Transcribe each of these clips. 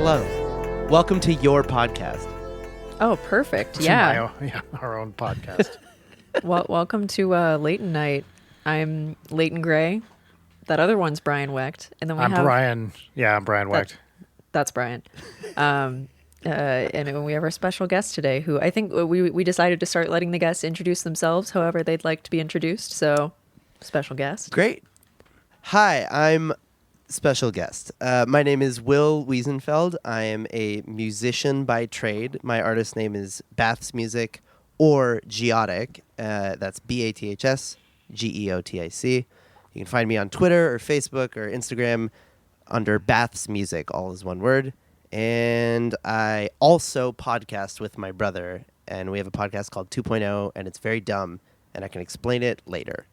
Hello. Welcome to your podcast. Oh, perfect. Our own podcast. Well, welcome to Leighton Night. I'm Leighton Gray. That other one's Brian Wecht. And then I'm Brian. Yeah, I'm Brian Wecht. That's Brian. And we have our special guest today who I think we decided to start letting the guests introduce themselves however they'd like to be introduced. So, special guest. Great. Hi, I'm special guest. My name is Will Wiesenfeld. I am a musician by trade. My artist name is Baths Music or Geotic. That's BATHS GEOTIC. You can find me on Twitter or Facebook or Instagram under Baths Music, all is one word. And I also podcast with my brother, and we have a podcast called 2.0, and it's very dumb, and I can explain it later.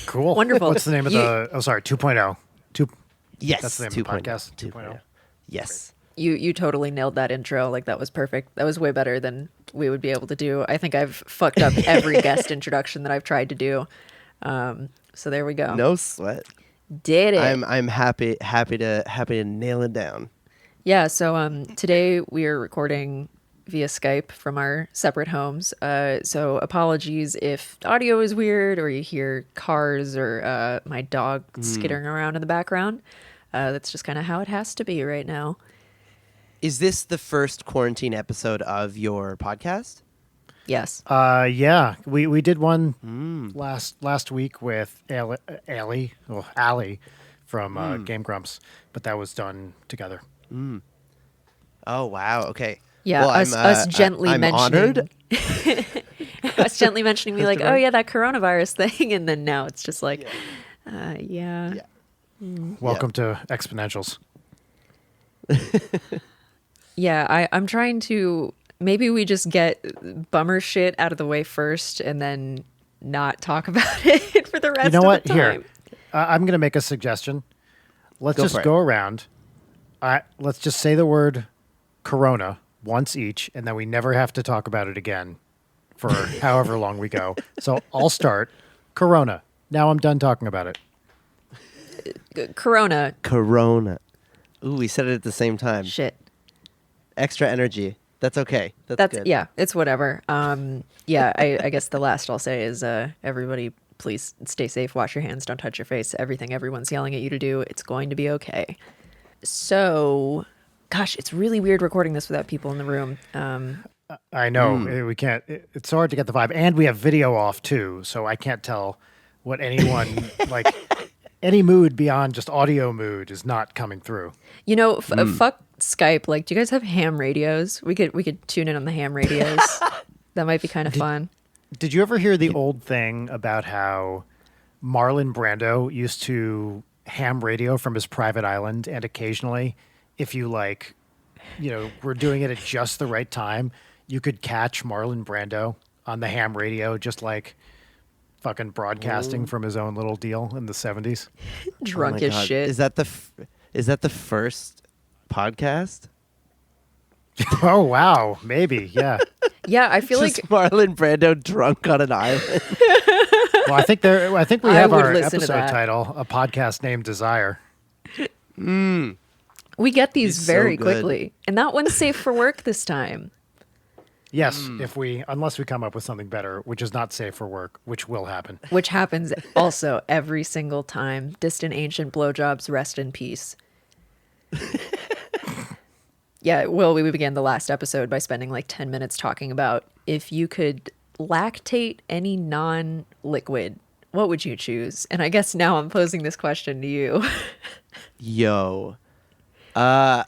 Cool. Wonderful. What's the name of 2.0? Yes. That's the name of the podcast? 2.0. Yes. You totally nailed that intro. Like, that was perfect. That was way better than we would be able to do. I think I've fucked up every guest introduction that I've tried to do. So there we go. No sweat. Did it. I'm happy to nail it down. Yeah, so today we are recording via Skype from our separate homes. So apologies if audio is weird or you hear cars or my dog skittering around in the background. That's just kind of how it has to be right now. Is this the first quarantine episode of your podcast? Yes. Yeah, we did one last week with Allie from Game Grumps, but that was done together. Oh wow. Okay. Yeah. Well, us gently I'm mentioning. honored. Us gently mentioning me like, oh yeah, that coronavirus thing, and then now it's just like, yeah. Welcome to Exponentials. Yeah. I'm trying to. Maybe we just get bummer shit out of the way first, and then not talk about it for the rest of the time. Here, I'm going to make a suggestion. Let's just go around. Let's just say the word Corona once each, and then we never have to talk about it again for however long we go. So I'll start. Corona. Now I'm done talking about it. Corona. Ooh, we said it at the same time. Shit. Extra energy. That's okay. That's good. Yeah, it's whatever. Yeah, I guess the last I'll say is everybody please stay safe, wash your hands, don't touch your face. Everything everyone's yelling at you to do, it's going to be okay. So, gosh, it's really weird recording this without people in the room. I know. We can't. It's so hard to get the vibe. And we have video off, too, so I can't tell what anyone, like, any mood beyond just audio mood is not coming through. You know, fuck Skype. Like, do you guys have ham radios? We could tune in on the ham radios. That might be kind of fun. Did you ever hear the old thing about how Marlon Brando used to ham radio from his private island, and occasionally, if you were doing it at just the right time, you could catch Marlon Brando on the ham radio, just like fucking broadcasting from his own little deal in the 70s. Drunk as shit. Is that the first podcast? Oh wow, maybe, yeah. Yeah, I feel Just like Marlon Brando drunk on an island. Well, I think we have our listen to episode that. title, a podcast named Desire. we get these He's very so good. quickly. And that one's safe for work this time. Yes, unless we come up with something better, which is not safe for work, which will happen. Which happens also every single time. Distant ancient blowjobs, rest in peace. Yeah, Will, we began the last episode by spending like 10 minutes talking about if you could lactate any non-liquid, what would you choose? And I guess now I'm posing this question to you. Yo. I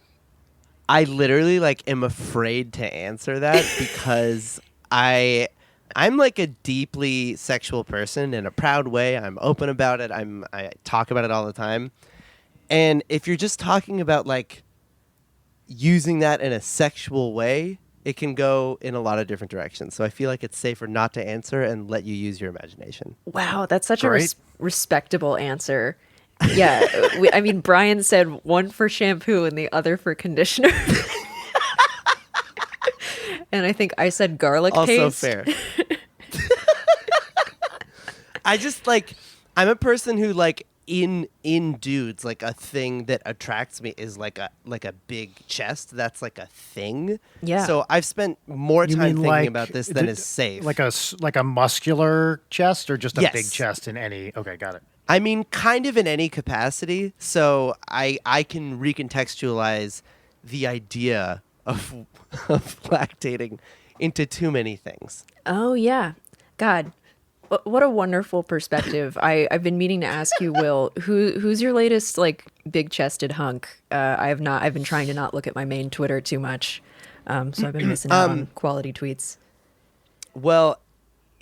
literally am afraid to answer that because I'm like a deeply sexual person in a proud way. I'm open about it. I talk about it all the time. And if you're just talking about using that in a sexual way, it can go in a lot of different directions. So I feel like it's safer not to answer and let you use your imagination. Wow, that's such Great. a respectable answer. Yeah, Brian said one for shampoo and the other for conditioner. And I think I said garlic Also paste. fair. I just I'm a person who in dudes, like a thing that attracts me is like a big chest. That's like a thing. Yeah. So I've spent more You time mean thinking like about this than is safe. like a muscular chest, or just a Yes. big chest in any? Okay, got it. I mean, kind of in any capacity. So I can recontextualize the idea of lactating into too many things. Oh yeah, God, what a wonderful perspective. I've been meaning to ask you, Will, who's your latest like big chested hunk? I've been trying to not look at my main Twitter too much, so I've been missing out on quality tweets. Well,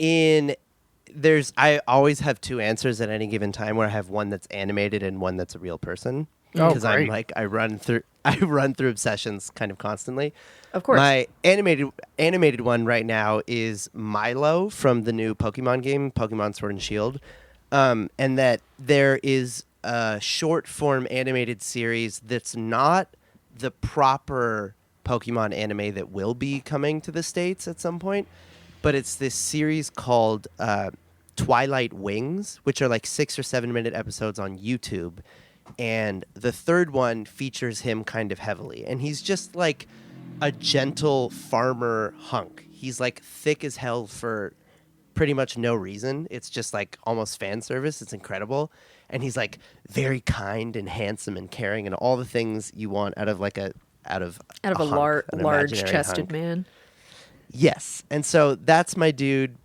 I always have two answers at any given time, where I have one that's animated and one that's a real person. Oh, Because I'm great. like I run through obsessions kind of constantly. Of course. My animated one right now is Milo from the new Pokemon game, Pokemon Sword and Shield, and that there is a short form animated series that's not the proper Pokemon anime that will be coming to the States at some point, but it's this series called Twilight Wings, which are like 6 or 7 minute episodes on YouTube. And the third one features him kind of heavily. And he's just like a gentle farmer hunk. He's like thick as hell for pretty much no reason. It's just like almost fan service. It's incredible. And he's like very kind and handsome and caring and all the things you want out of a Out of a a hunk, an large imaginary chested hunk. man. Yes. And so that's my dude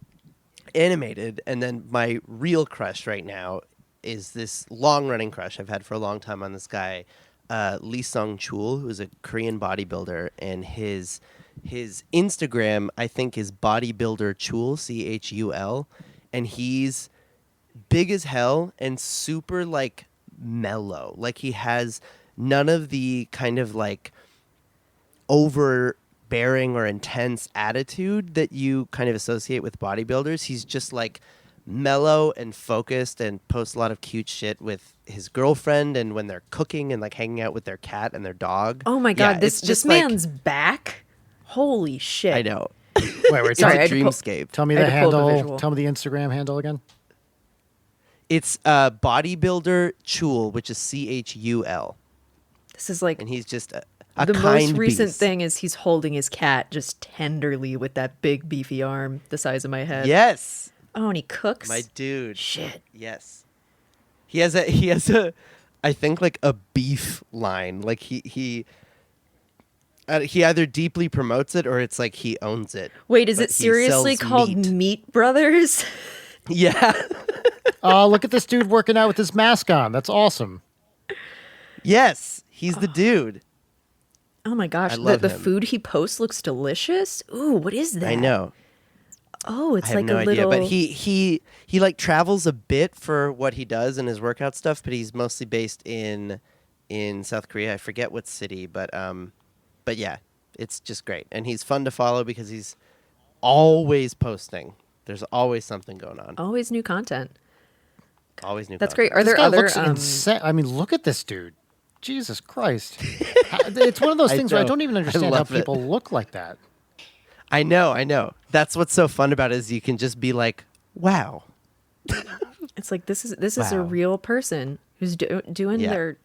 animated. And then my real crush right now is this long-running crush I've had for a long time on this guy, Lee Sung-chul, who is a Korean bodybuilder. And his Instagram, I think, is bodybuilder Chul, Chul. And he's big as hell and super, like, mellow. Like, he has none of the kind of, like, overbearing or intense attitude that you kind of associate with bodybuilders. He's just like mellow and focused and posts a lot of cute shit with his girlfriend and when they're cooking and like hanging out with their cat and their dog. Oh my God, it's this just, like, man's back. Holy shit! I know. Wait, It's Sorry, I a had to pull- dreamscape. Tell me I the had to pull up a handle. visual. Tell me the Instagram handle again. It's bodybuilder Chul, which is Chul, This is like and he's just a the kind most recent beast. thing is he's holding his cat just tenderly with that big beefy arm the size of my head. Yes, Oh, and he cooks. my dude. Shit. Yes. He has a I think like a beef line. Like he either deeply promotes it or it's like he owns it. Wait, is But it he seriously sells called meat. Meat Brothers? Yeah. Oh, look at this dude working out with his mask on. That's awesome. Yes, he's the dude. Oh my gosh, I love the him. food he posts looks delicious. Ooh, what is that? I know. Oh, it's I have like no a little. idea, but he like travels a bit for what he does in his workout stuff, but he's mostly based in South Korea. I forget what city, but yeah, it's just great. And he's fun to follow because he's always posting. There's always something going on. Always new content. Always new That's content. great. Are This there guy other? looks insane. I mean, look at this dude. Jesus Christ. It's one of those I things where I know. don't even I understand how love it. people look like that. I know. That's what's so fun about it is you can just be like, wow. It's like this is a Wow. real person who's doing Yeah. their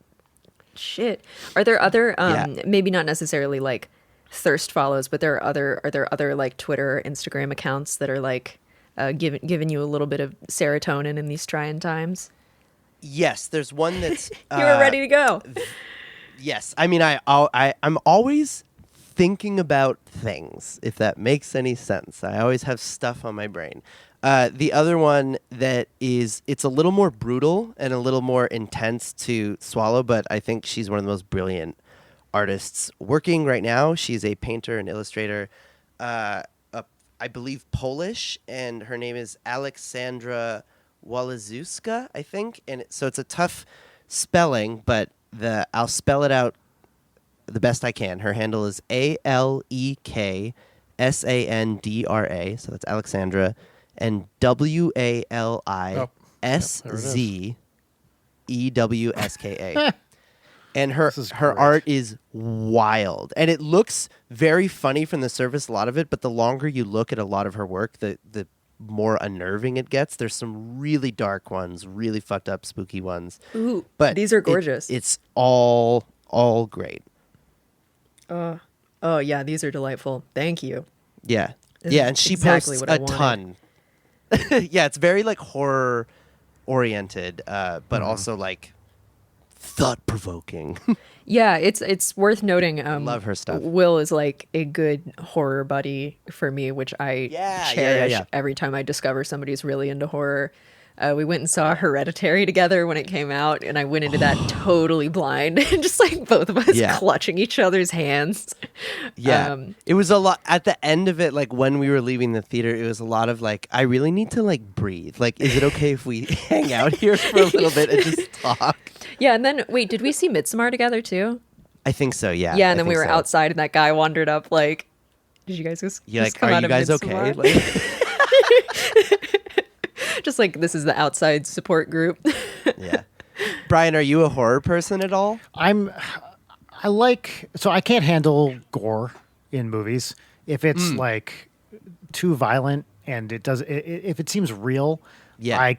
shit. Are there other Yeah. maybe not necessarily like thirst follows, but are there other like Twitter or Instagram accounts that are like giving you a little bit of serotonin in these trying times? Yes, there's one that's You were ready to go. Yes, I mean I'm always thinking about things, if that makes any sense. I always have stuff on my brain. The other one it's a little more brutal and a little more intense to swallow, but I think she's one of the most brilliant artists working right now. She's a painter and illustrator, I believe Polish, and her name is Aleksandra Walazuska, I think. And so it's a tough spelling, but I'll spell it out the best I can. Her handle is ALEKSANDRA, so that's Alexandra, and WALISZEWSKA. And This is her great. art is wild, and it looks very funny from the surface, a lot of it. But the longer you look at a lot of her work, the more unnerving it gets. There's some really dark ones, really fucked up, spooky ones. Ooh, but these are gorgeous. It's all great. Oh yeah, these are delightful. Thank you. Yeah, This yeah, is and she exactly posts what I a wanted. ton. Yeah, it's very like horror oriented, but also like thought provoking. Yeah, it's worth noting. Love her stuff. Will is like a good horror buddy for me, which I cherish every time I discover somebody who's really into horror. We went and saw Hereditary together when it came out, and I went into that totally blind, and just like both of us clutching each other's hands. Yeah, it was a lot at the end of it. Like when we were leaving the theater, it was a lot of like, I really need to like breathe. Like, is it okay if we hang out here for a little bit and just talk? Yeah, and then wait, did we see Midsommar together too? I think so. Yeah. Yeah, and then we were outside, and that guy wandered up. Like, did you guys just come are out you of guys Midsommar? okay? Like, Just like, this is the outside support group. yeah. Brian, are you a horror person at all? I can't handle gore in movies. If it's like too violent and if it seems real, I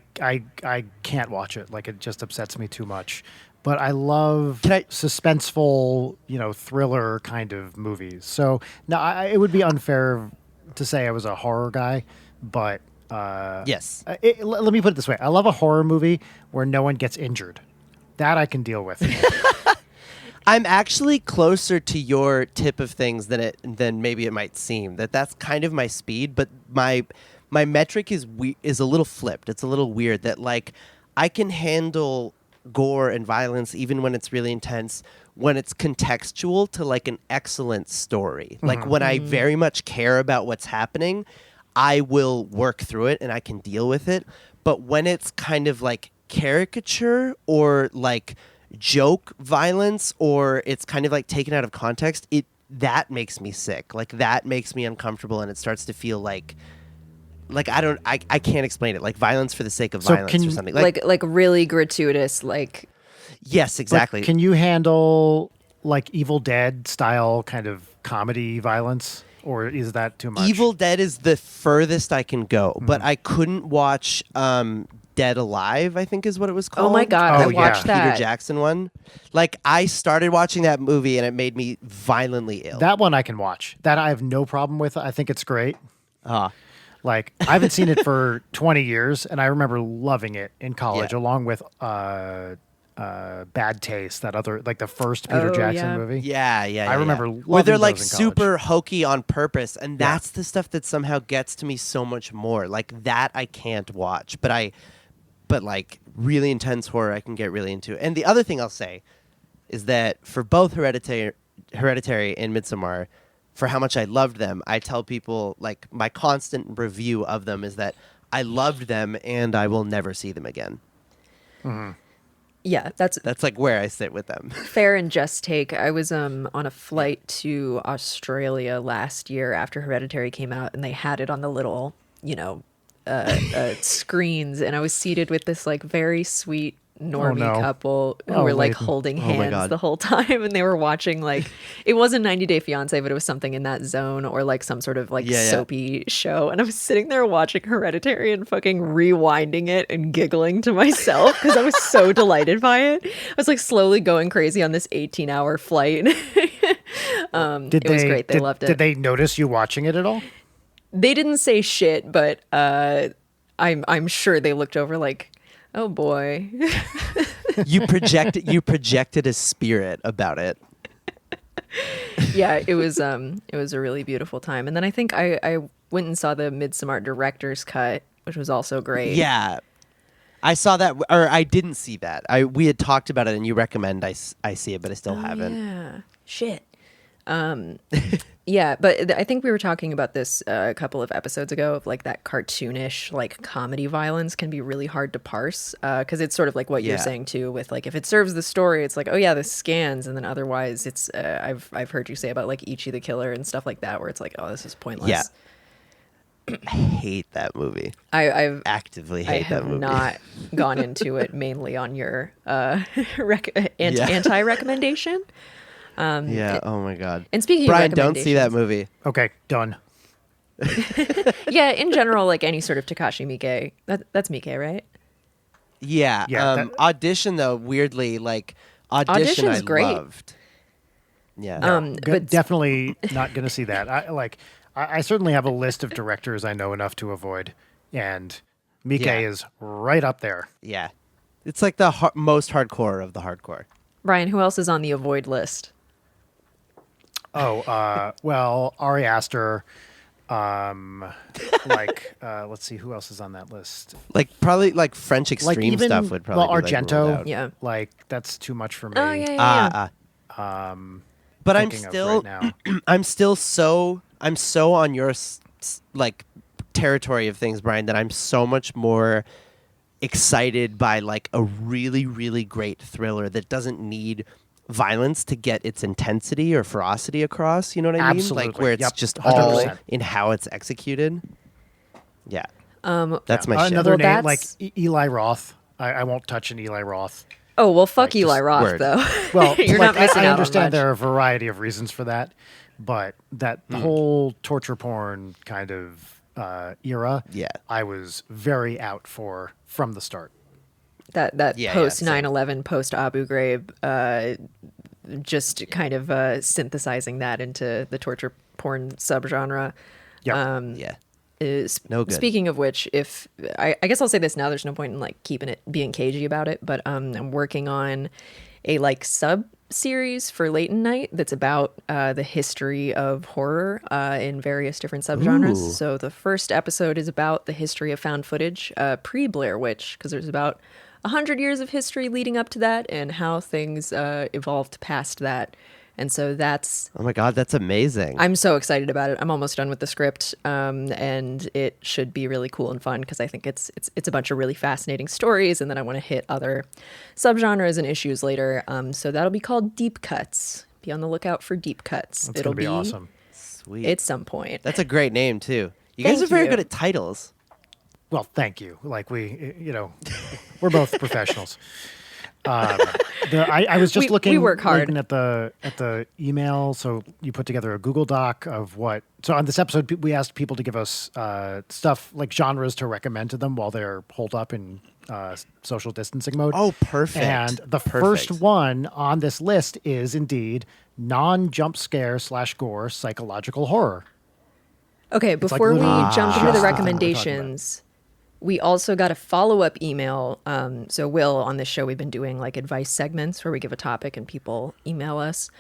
can't watch it. Like, it just upsets me too much. But I love suspenseful, thriller kind of movies. So now it would be unfair to say I was a horror guy, but yes. Let me put it this way: I love a horror movie where no one gets injured. That I can deal with. I'm actually closer to your tip of things than maybe it might seem. That's kind of my speed, but my metric is a little flipped. It's a little weird that like I can handle gore and violence even when it's really intense, when it's contextual to like an excellent story. Like when I very much care about what's happening, I will work through it and I can deal with it. But when it's kind of like caricature or like joke violence, or it's kind of like taken out of context, that makes me sick. Like that makes me uncomfortable, and it starts to feel like I can't explain it. Like violence for the sake of violence or something. Like really gratuitous. Like, yes, exactly. Like, can you handle like Evil Dead style kind of comedy violence? Or is that too much? Evil Dead is the furthest I can go, but I couldn't watch Dead Alive, I think is what it was called. oh my God, I watched that. Peter Jackson one. Like, I started watching that movie and it made me violently ill. That one I can watch. That I have no problem with. I think it's great. Ah. Like, I haven't seen it for 20 years, and I remember loving it in college, along with Bad Taste, that other, like the first Peter Jackson movie. Yeah. I remember loving where they're like those in college. super hokey on purpose, and that's the stuff that somehow gets to me so much more. Like that I can't watch, but like really intense horror I can get really into. And the other thing I'll say is that for both Hereditary and Midsommar, for how much I loved them, I tell people, like, my constant review of them is that I loved them and I will never see them again. Mm-hmm. Yeah, that's like where I sit with them. fair and just take. I was on a flight to Australia last year after Hereditary came out, and they had it on the little, screens, and I was seated with this like very sweet normie couple who were like Leighton. holding Oh my hands God. the whole time, and they were watching like, it wasn't 90 Day Fiance, but it was something in that zone, or like some sort of like soapy show, and I was sitting there watching Hereditary and fucking rewinding it and giggling to myself because I was so delighted by it. I was like slowly going crazy on this 18-hour flight. It was great. They loved it. Did they notice you watching it at all? They didn't say shit, but I'm sure they looked over like, oh boy. You projected a spirit about it. Yeah, it was a really beautiful time. And then I think I went and saw the Midsommar director's cut, which was also great. Yeah. I saw that, or I didn't see that. We had talked about it, and you recommend I see it, but I still haven't. Yeah. Shit. Yeah, but I think we were talking about this a couple of episodes ago, of like that cartoonish like comedy violence can be really hard to parse, because it's sort of like what you're saying too, with like if it serves the story, it's like, oh yeah, this scans, and then otherwise it's I've heard you say about like Ichi the Killer and stuff like that, where it's like, oh, this is pointless. Yeah. I hate that movie. I've actively hate that movie. Not gone into it mainly on your anti-recommendation. Oh my God. And speaking Brian, of don't see that recommendations, movie. Okay, done. Yeah, in general, like any sort of Takashi Miike. That's Miike, right? Yeah. Yeah, Audition though, weirdly, like Audition I Audition's great. loved. Yeah. But definitely not going to see that. I certainly have a list of directors I know enough to avoid, and Miike Yeah. is right up there. Yeah. It's like the most hardcore of the hardcore. Brian, who else is on the avoid list? Oh, well, Ari Aster. Let's see who else is on that list. Like probably like French Like extreme even stuff would probably be, like, Argento. ruled out. Yeah. Like that's too much for me. Oh yeah. But I'm Thinking of still right now. I'm so on your like territory of things, Brian, that I'm so much more excited by like a really, really great thriller that doesn't need violence to get its intensity or ferocity across. You know what I mean? Absolutely. Like where it's Yep. just all 100%. in how it's executed. Yeah. That's my shit. Another Well, name like that's- Eli Roth. I won't touch an Eli Roth. Oh well, fuck Like, Eli just Roth word. though. Well, You're like, not missing I out understand on much. there are a variety of reasons for that, but that the whole torture porn kind of era, Yeah. I was very out for from the start. That Yeah, post same. 9/11, post Abu Ghraib, just kind of synthesizing that into the torture porn subgenre. Yep. Yeah. Is No good. Speaking of which, if I guess I'll say this now, there's no point in like keeping it being cagey about it, but I'm working on a like sub series for Leighton Night that's about the history of horror in various different subgenres. Ooh. So the first episode is about the history of found footage pre Blair Witch, because there's about 100 years of history leading up to that and how things evolved past that. And so that's Oh my God, that's amazing. I'm so excited about it. I'm almost done with the script, and it should be really cool and fun because I think it's a bunch of really fascinating stories, and then I want to hit other subgenres and issues later. So that'll be called Deep Cuts. Be on the lookout for Deep Cuts. That's going to be awesome. Sweet. at some point. That's a great name too. You guys Thank are very you. good at titles. Well, thank you. Like we're both professionals. I was just We looking work hard. Leighton, at the email. So you put together a Google Doc of what. So on this episode, we asked people to give us stuff like genres to recommend to them while they're holed up in social distancing mode. Oh, perfect. And the Perfect. first one on this list is indeed non-jump scare / gore psychological horror. Okay, like before we literally jump into just the the thing we're talking recommendations, we also got a follow-up email. So Will, on this show, we've been doing like advice segments where we give a topic and people email us.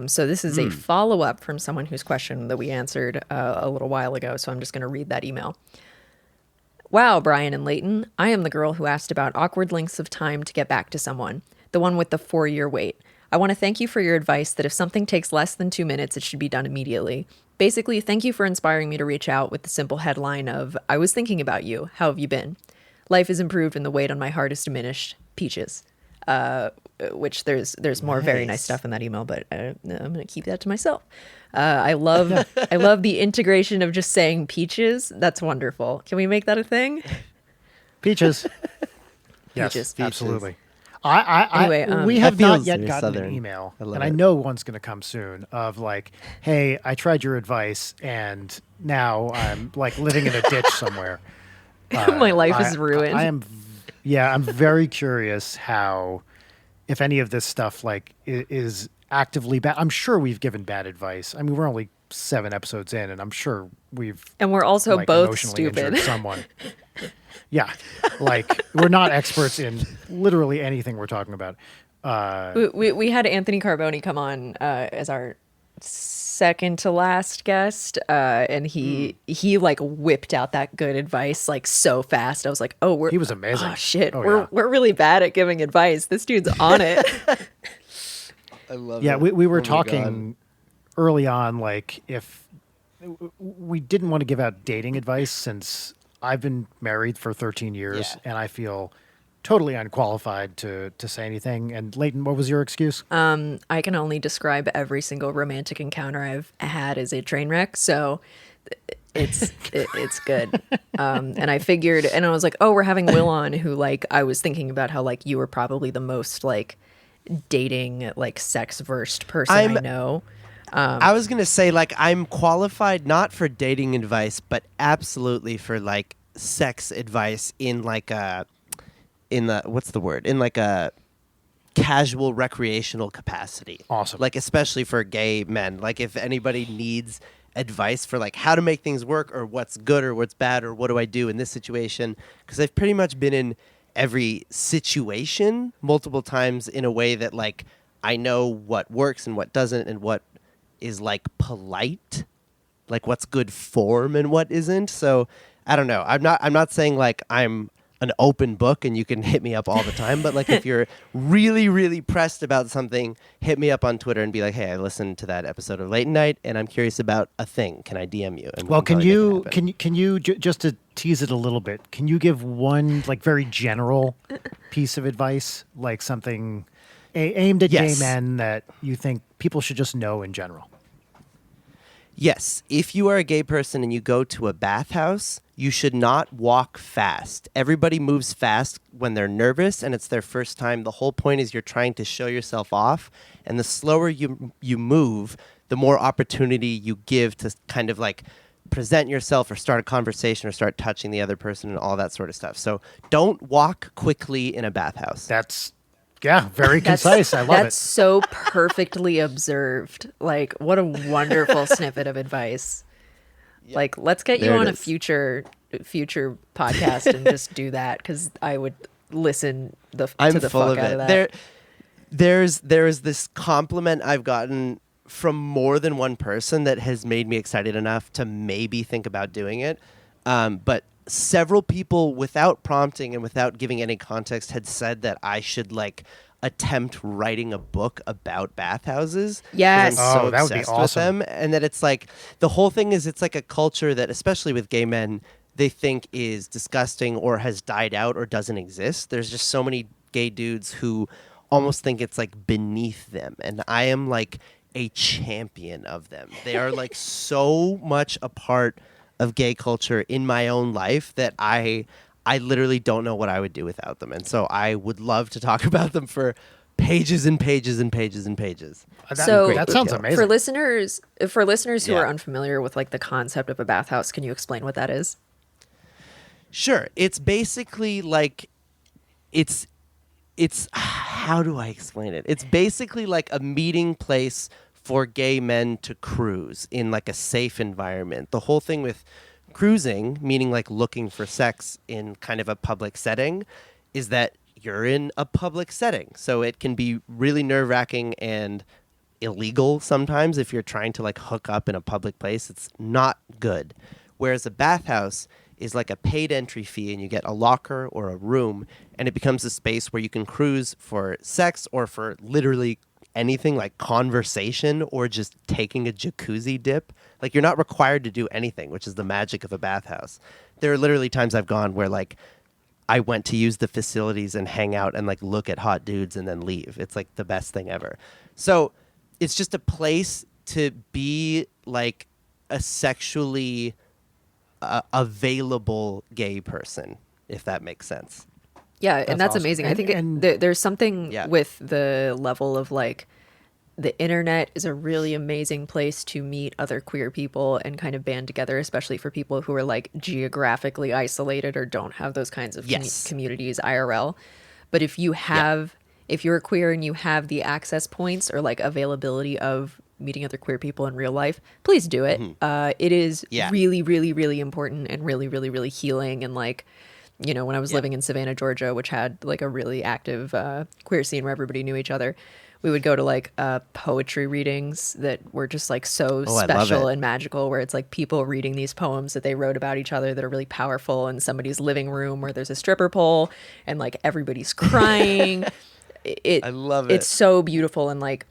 So this is a follow-up from someone whose question that we answered a little while ago. So I'm just going to read that email. Wow, Brian and Leighton. I am the girl who asked about awkward lengths of time to get back to someone, the one with the 4-year wait. I want to thank you for your advice that if something takes less than 2 minutes, it should be done immediately. Basically, thank you for inspiring me to reach out with the simple headline of, I was thinking about you. How have you been? Life is improved and the weight on my heart is diminished. Peaches. Which there's more very nice Nice. stuff in that email, but I'm going to keep that to myself. I love the integration of just saying peaches. That's wonderful. Can we make that a thing? Peaches. Yes, Peaches. absolutely. Anyway, we have That not feels yet very gotten an Southern. email, I love and I it. know one's going to come soon. Of like, hey, I tried your advice, and now I'm like living in a ditch somewhere. My life is ruined. I'm very curious how, if any of this stuff like is actively bad. I'm sure we've given bad advice. I mean, we're only 7 episodes in, and I'm sure we've And we're also like, both emotionally stupid. injured someone. Yeah, like we're not experts in literally anything we're talking about. We had Anthony Carboni come on as our second to last guest, and he like whipped out that good advice like so fast. I was like, oh, He was amazing. Oh shit, Oh, we're yeah. we're really bad at giving advice. This dude's on it. I love Yeah, it. we were Oh my talking early on, like if we didn't want to give out dating advice since I've been married for 13 years Yeah. and I feel totally unqualified to say anything. And Leighton, what was your excuse? I can only describe every single romantic encounter I've had as a train wreck. So it's good. And I figured, and I was like, oh, we're having Will on, who like I was thinking about how like you were probably the most like dating like sex versed person I I'm- know. I was going to say, like, I'm qualified not for dating advice, but absolutely for, like, sex advice in, like, what's the word? In, like, a casual recreational capacity. Awesome. Like, especially for gay men. Like, if anybody needs advice for, like, how to make things work or what's good or what's bad or what do I do in this situation, because I've pretty much been in every situation multiple times in a way that, like, I know what works and what doesn't and what is, like, polite, like what's good form and what isn't. So I don't know. I'm not saying, like, I'm an open book and you can hit me up all the time, but, like, if you're really, really pressed about something, hit me up on Twitter and be like, hey, I listened to that episode of Late Night and I'm curious about a thing. Can I DM you? And Well, can you just to tease it a little bit, can you give one, like, very general piece of advice, like something aimed at Yes. gay men that you think people should just know in general? Yes, if you are a gay person and you go to a bathhouse, you should not walk fast. Everybody moves fast when they're nervous and it's their first time. The whole point is you're trying to show yourself off, and the slower you move, the more opportunity you give to kind of, like, present yourself or start a conversation or start touching the other person and all that sort of stuff. So don't walk quickly in a bathhouse. That's very concise. I love That's it. so perfectly observed. Like, what a wonderful snippet of advice. Like, let's get you There it on a is. future podcast and just do that, because I would listen I'm to the full fuck of out it. of that. There's this compliment I've gotten from more than one person that has made me excited enough to maybe think about doing it. But several people, without prompting and without giving any context, had said that I should, like, attempt writing a book about bathhouses. 'Cause Yes. I'm so Oh, that would be obsessed with awesome. them. And that it's like, the whole thing is it's like a culture that, especially with gay men, they think is disgusting or has died out or doesn't exist. There's just so many gay dudes who almost think it's, like, beneath them. And I am, like, a champion of them. They are, like, so much a part of gay culture in my own life that I literally don't know what I would do without them. And so I would love to talk about them for pages and pages and pages and pages. So that sounds amazing. For listeners who Yeah. are unfamiliar with, like, the concept of a bathhouse, can you explain what that is? Sure. It's basically like it's how do I explain it? It's basically like a meeting place for gay men to cruise in, like, a safe environment. The whole thing with cruising, meaning, like, looking for sex in kind of a public setting, is that you're in a public setting. So it can be really nerve-wracking and illegal sometimes if you're trying to, like, hook up in a public place. It's not good. Whereas a bathhouse is like a paid entry fee, and you get a locker or a room, and it becomes a space where you can cruise for sex or for literally anything, like conversation or just taking a jacuzzi dip. Like, you're not required to do anything, which is the magic of a bathhouse. There are literally times I've gone where, like, I went to use the facilities and hang out and, like, look at hot dudes and then leave. It's, like, the best thing ever. So it's just a place to be, like, a sexually available gay person, if that makes sense. Yeah, and that's awesome. amazing. I And- think and- there's something Yeah. with the level of, like, the internet is a really amazing place to meet other queer people and kind of band together, especially for people who are, like, geographically isolated or don't have those kinds of Yes. communities IRL. But if you have, if you're queer and you have the access points or, like, availability of meeting other queer people in real life, please do it. It is Yeah. really, really, really important and really, really, really healing. And, like, you know, when I was living in Savannah, Georgia, which had, like, a really active queer scene where everybody knew each other, we would go to, like, poetry readings that were just, like, so Oh, I love special it. and magical, where it's, like, people reading these poems that they wrote about each other that are really powerful in somebody's living room where there's a stripper pole and, like, everybody's crying. I love it. It's so beautiful, and, like,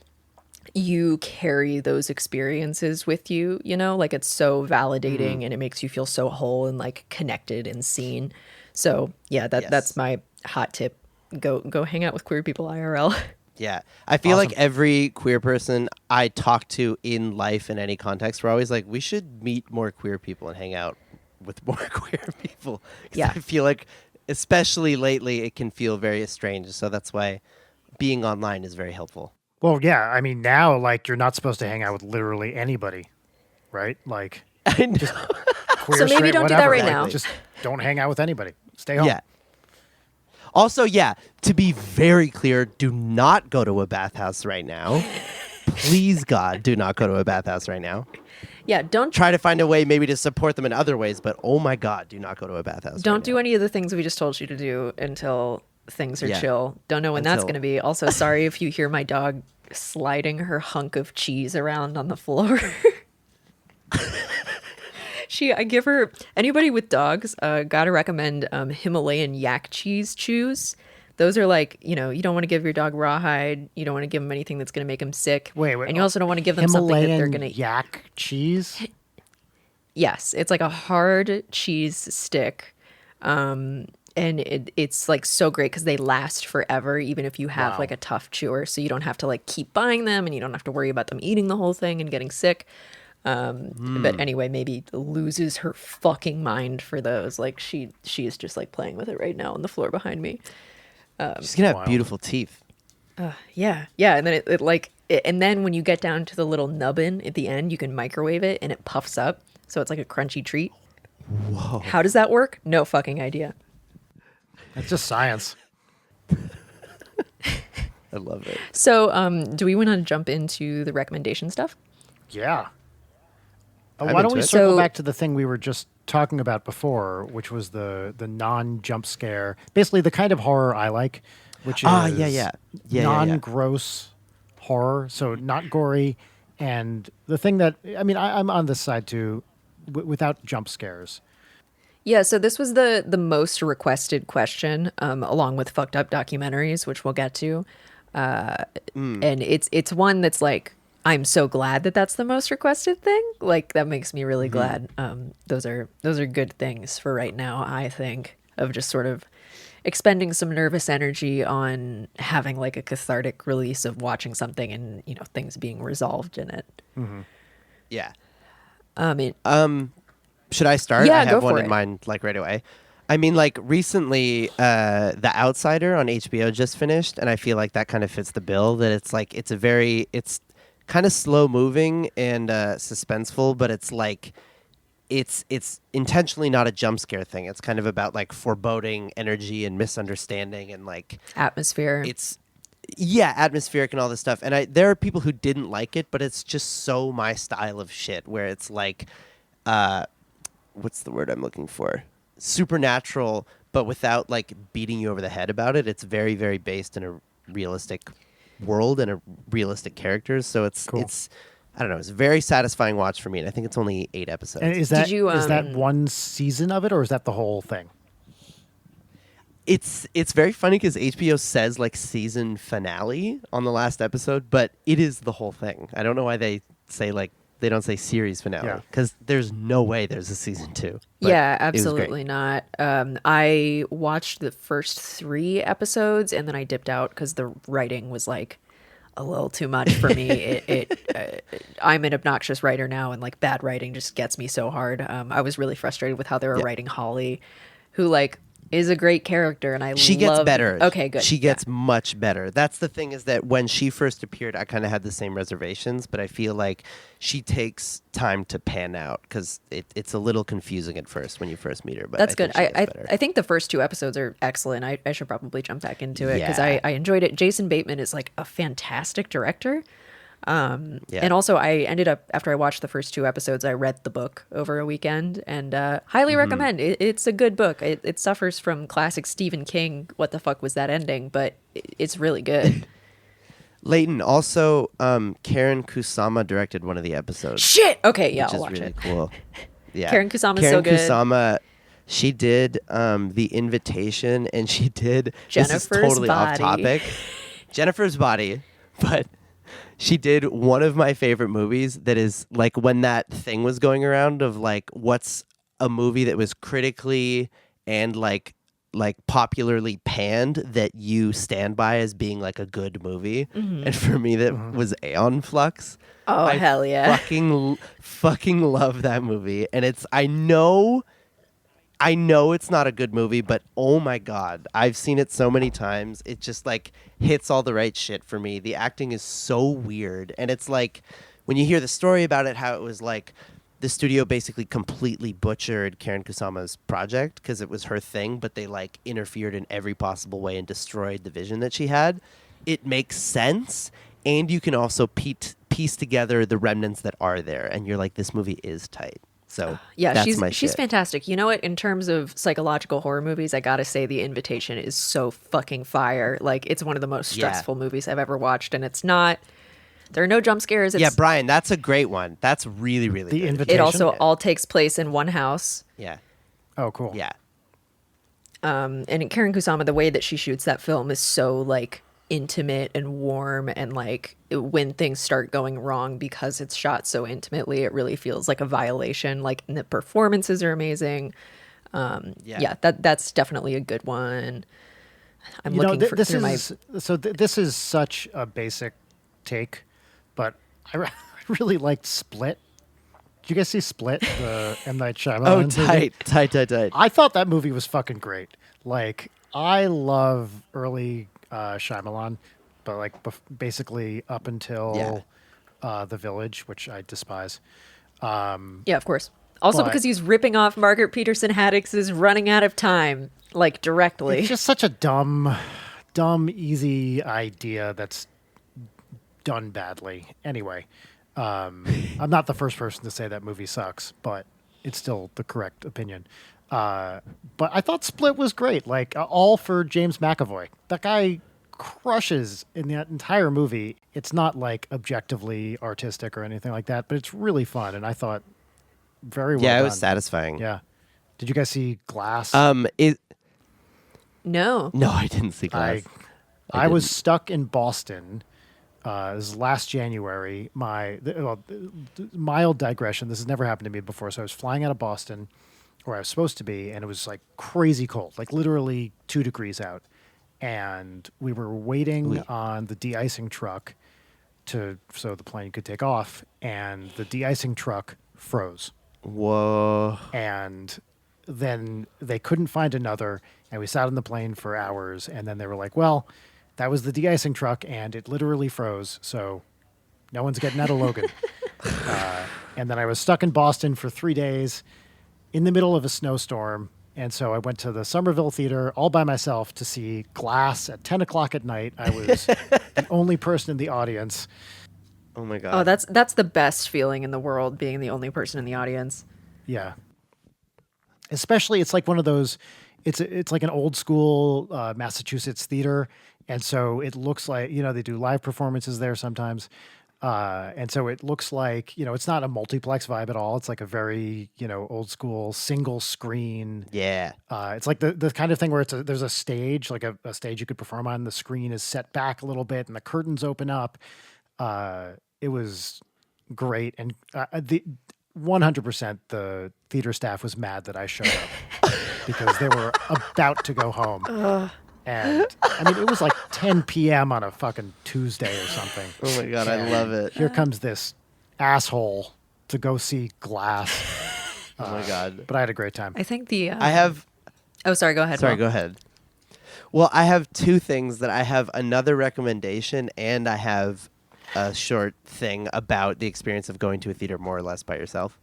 you carry those experiences with you, you know, like, it's so validating and it makes you feel so whole and, like, connected and seen. So yeah, that's Yes. my hot tip. Go hang out with queer people IRL. Yeah. I feel like Awesome. every queer person I talk to in life in any context, we're always like, we should meet more queer people and hang out with more queer people. 'Cause Yeah. I feel like, especially lately, it can feel very estranged. So that's why being online is very helpful. Well, yeah. I mean, now like you're not supposed to hang out with literally anybody, right? Like I know. queer, So maybe straight, don't do that whatever. right Like, now. just don't hang out with anybody. Stay home. Yeah. Also, yeah, to be very clear, do not go to a bathhouse right now. Please, God, do not go to a bathhouse right now. Yeah, don't Try to find a way maybe to support them in other ways, but oh my God, do not go to a bathhouse. don't right do now. any of the things we just told you to do until things are Yeah. chill. Don't know when that's Until- going to be. Also, sorry if you hear my dog sliding her hunk of cheese around on the floor. I give her, anybody with dogs, gotta recommend Himalayan yak cheese chews. Those are like, you don't want to give your dog rawhide. You don't want to give them anything that's going to make them sick. Wait. And you also don't want to give them something that they're Himalayan going to. yak cheese. Yes, it's like a hard cheese stick. And it's like so great because they last forever, even if you have Wow. like a tough chewer. So you don't have to like keep buying them, and you don't have to worry about them eating the whole thing and getting sick. But anyway, maybe loses her fucking mind for those. Like she is just like playing with it right now on the floor behind me. She's going to have Wow. beautiful teeth. Yeah. And then and then when you get down to the little nubbin at the end, you can microwave it and it puffs up, so it's like a crunchy treat. Whoa. How does that work? No fucking idea. That's just science. I love it. So, do we want to jump into the recommendation stuff? Yeah. I'm Why don't into we it. circle So- back to the thing we were just talking about before, which was the non-jump scare, basically the kind of horror I like, which is Yeah. non-gross horror, so not gory, and the thing that I'm on this side too, without jump scares. Yeah, so this was the most requested question, along with fucked up documentaries, which we'll get to. And it's one that's like, I'm so glad that that's the most requested thing. Like that makes me really glad. Those are good things for right now, I think, of just sort of expending some nervous energy on having like a cathartic release of watching something and things being resolved in it. Yeah. It, Should I start? Yeah, I go have one for in it. mind like right away. I mean, like recently, The Outsider on HBO just finished, and I feel like that kind of fits the bill. That it's like it's kind of slow moving and suspenseful, but it's like it's intentionally not a jump scare thing. It's kind of about like foreboding energy and misunderstanding and like atmosphere. it's atmospheric and all this stuff. And there are people who didn't like it, but it's just so my style of shit where it's like what's the word I'm looking for? Supernatural, but without like beating you over the head about it. It's very, very based in a realistic world and a realistic characters. So it's Cool. I don't know, it's a very satisfying watch for me, and I think it's only 8 episodes. And is that you, is that one season of it, or is that the whole thing? It's very funny because HBO says like season finale on the last episode, but it is the whole thing. I don't know why they don't say series finale, Yeah. because there's no way there's a season 2. But Yeah, it was great. absolutely not. I watched the first 3 episodes and then I dipped out because the writing was like a little too much for me. I'm an obnoxious writer now, and like bad writing just gets me so hard. I was really frustrated with how they were writing Holly, who like is a great character, and She gets love- better. Okay, good. She gets much better. That's the thing, is that when she first appeared, I kind of had the same reservations, but I feel like she takes time to pan out because it's a little confusing at first when you first meet her. But That's I good. think she gets better. I think the first 2 episodes are excellent. I should probably jump back into it because Yeah. I enjoyed it. Jason Bateman is like a fantastic director. Yeah. And also, I ended up, after I watched the first 2 episodes, I read the book over a weekend and highly Mm-hmm. recommend. It's a good book. It suffers from classic Stephen King, what the fuck was that ending? But it's really good. Leighton, also, Karen Kusama directed one of the episodes. Shit! Okay, yeah, which I'll is watch really it. cool. Yeah, Karen Kusama's so good. Kusama, she did The Invitation, and she did this is Jennifer's totally Body. off topic. Jennifer's Body, but she did one of my favorite movies. That is like when that thing was going around of like what's a movie that was critically and like popularly panned that you stand by as being like a good movie. And for me, that was Aeon Flux. Oh, I hell yeah. fucking love that movie. And I know I know it's not a good movie, but oh my God, I've seen it so many times. It just like hits all the right shit for me. The acting is so weird. And it's like when you hear the story about it, how it was like the studio basically completely butchered Karen Kusama's project because it was her thing, but they like interfered in every possible way and destroyed the vision that she had. It makes sense. And you can also piece together the remnants that are there. And you're like, this movie is tight. So yeah, that's she's shit. fantastic. You know what? In terms of psychological horror movies, I gotta say The Invitation is so fucking fire. Like, it's one of the most stressful movies I've ever watched, and it's not. There are no jump scares. Yeah, Brian, that's a great one. That's really, really The good. Invitation. It also all takes place in one house. Yeah. Oh, cool. Yeah. And Karen Kusama, the way that she shoots that film is so like intimate and warm, and like when things start going wrong because it's shot so intimately, it really feels like a violation. Like, and the performances are amazing. That's definitely a good one. I'm looking for this through is this is such a basic take, but I really liked Split. Did you guys see Split, the M. Night Shyamalan Oh, movie? tight. I thought that movie was fucking great. Like, I love early Shyamalan, but like basically up until The Village, which I despise. Yeah, of course. Also, But- because he's ripping off Margaret Peterson Haddix's Running Out of Time, like, directly. It's just such a dumb, easy idea that's done badly. Anyway, I'm not the first person to say that movie sucks, but it's still the correct opinion. But I thought Split was great. Like, all for James McAvoy. That guy crushes in that entire movie. It's not like objectively artistic or anything like that, but it's really fun. And I thought very well Yeah, it done. was satisfying. Yeah. Did you guys see Glass? No. No, I didn't see Glass. I was stuck in Boston. This is last January. Mild digression. This has never happened to me before. So I was flying out of Boston, where I was supposed to be, and it was like crazy cold, like literally 2 degrees out. And we were waiting on the de-icing truck so the plane could take off, and the de-icing truck froze. Whoa. And then they couldn't find another, and we sat on the plane for hours, and then they were like, well, that was the de-icing truck, and it literally froze, so no one's getting out of Logan. And then I was stuck in Boston for 3 days in the middle of a snowstorm, and so I went to the Somerville Theater all by myself to see Glass at 10 o'clock at night. I was the only person in the audience. Oh my God. Oh, that's the best feeling in the world, being the only person in the audience. Yeah. Especially, it's like one of those, it's like an old school Massachusetts theater. And so it looks like, they do live performances there sometimes. And so it looks like, it's not a multiplex vibe at all. It's like a very, old school single screen. Yeah. It's like the kind of thing where there's a stage, like a stage you could perform on. The screen is set back a little bit and the curtains open up. It was great. And 100% the theater staff was mad that I showed up because they were about to go home. And I mean, it was like 10 p.m. on a fucking Tuesday or something. Oh my God, I love it. Here comes this asshole to go see Glass. Oh my God. But I had a great time. I think the... I have... Oh, sorry, go ahead. Sorry, Will. go ahead. Well, I have 2 things that I have another recommendation, and I have a short thing about the experience of going to a theater more or less by yourself.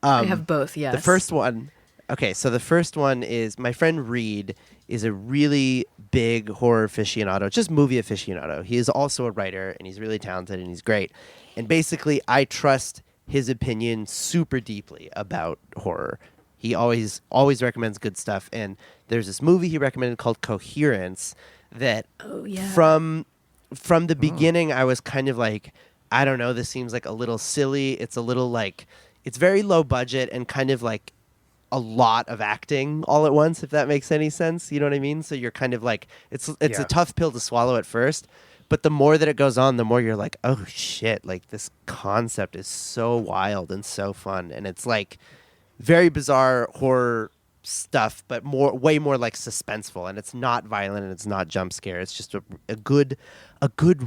I have both, yes. The first one... Okay, so the first one is my friend Reed is a really big horror aficionado, just movie aficionado. He is also a writer, and he's really talented, and he's great. And basically, I trust his opinion super deeply about horror. He always recommends good stuff. And there's this movie he recommended called Coherence that from the beginning, I was kind of like, I don't know, this seems like a little silly. It's a little like, it's very low budget and kind of like a lot of acting all at once, if that makes any sense. You know what I mean? So you're kind of like, it's a tough pill to swallow at first, but the more that it goes on, the more you're like, oh shit, like this concept is so wild and so fun. And it's like very bizarre horror stuff, but way more like suspenseful, and it's not violent and it's not jump scare. It's just a good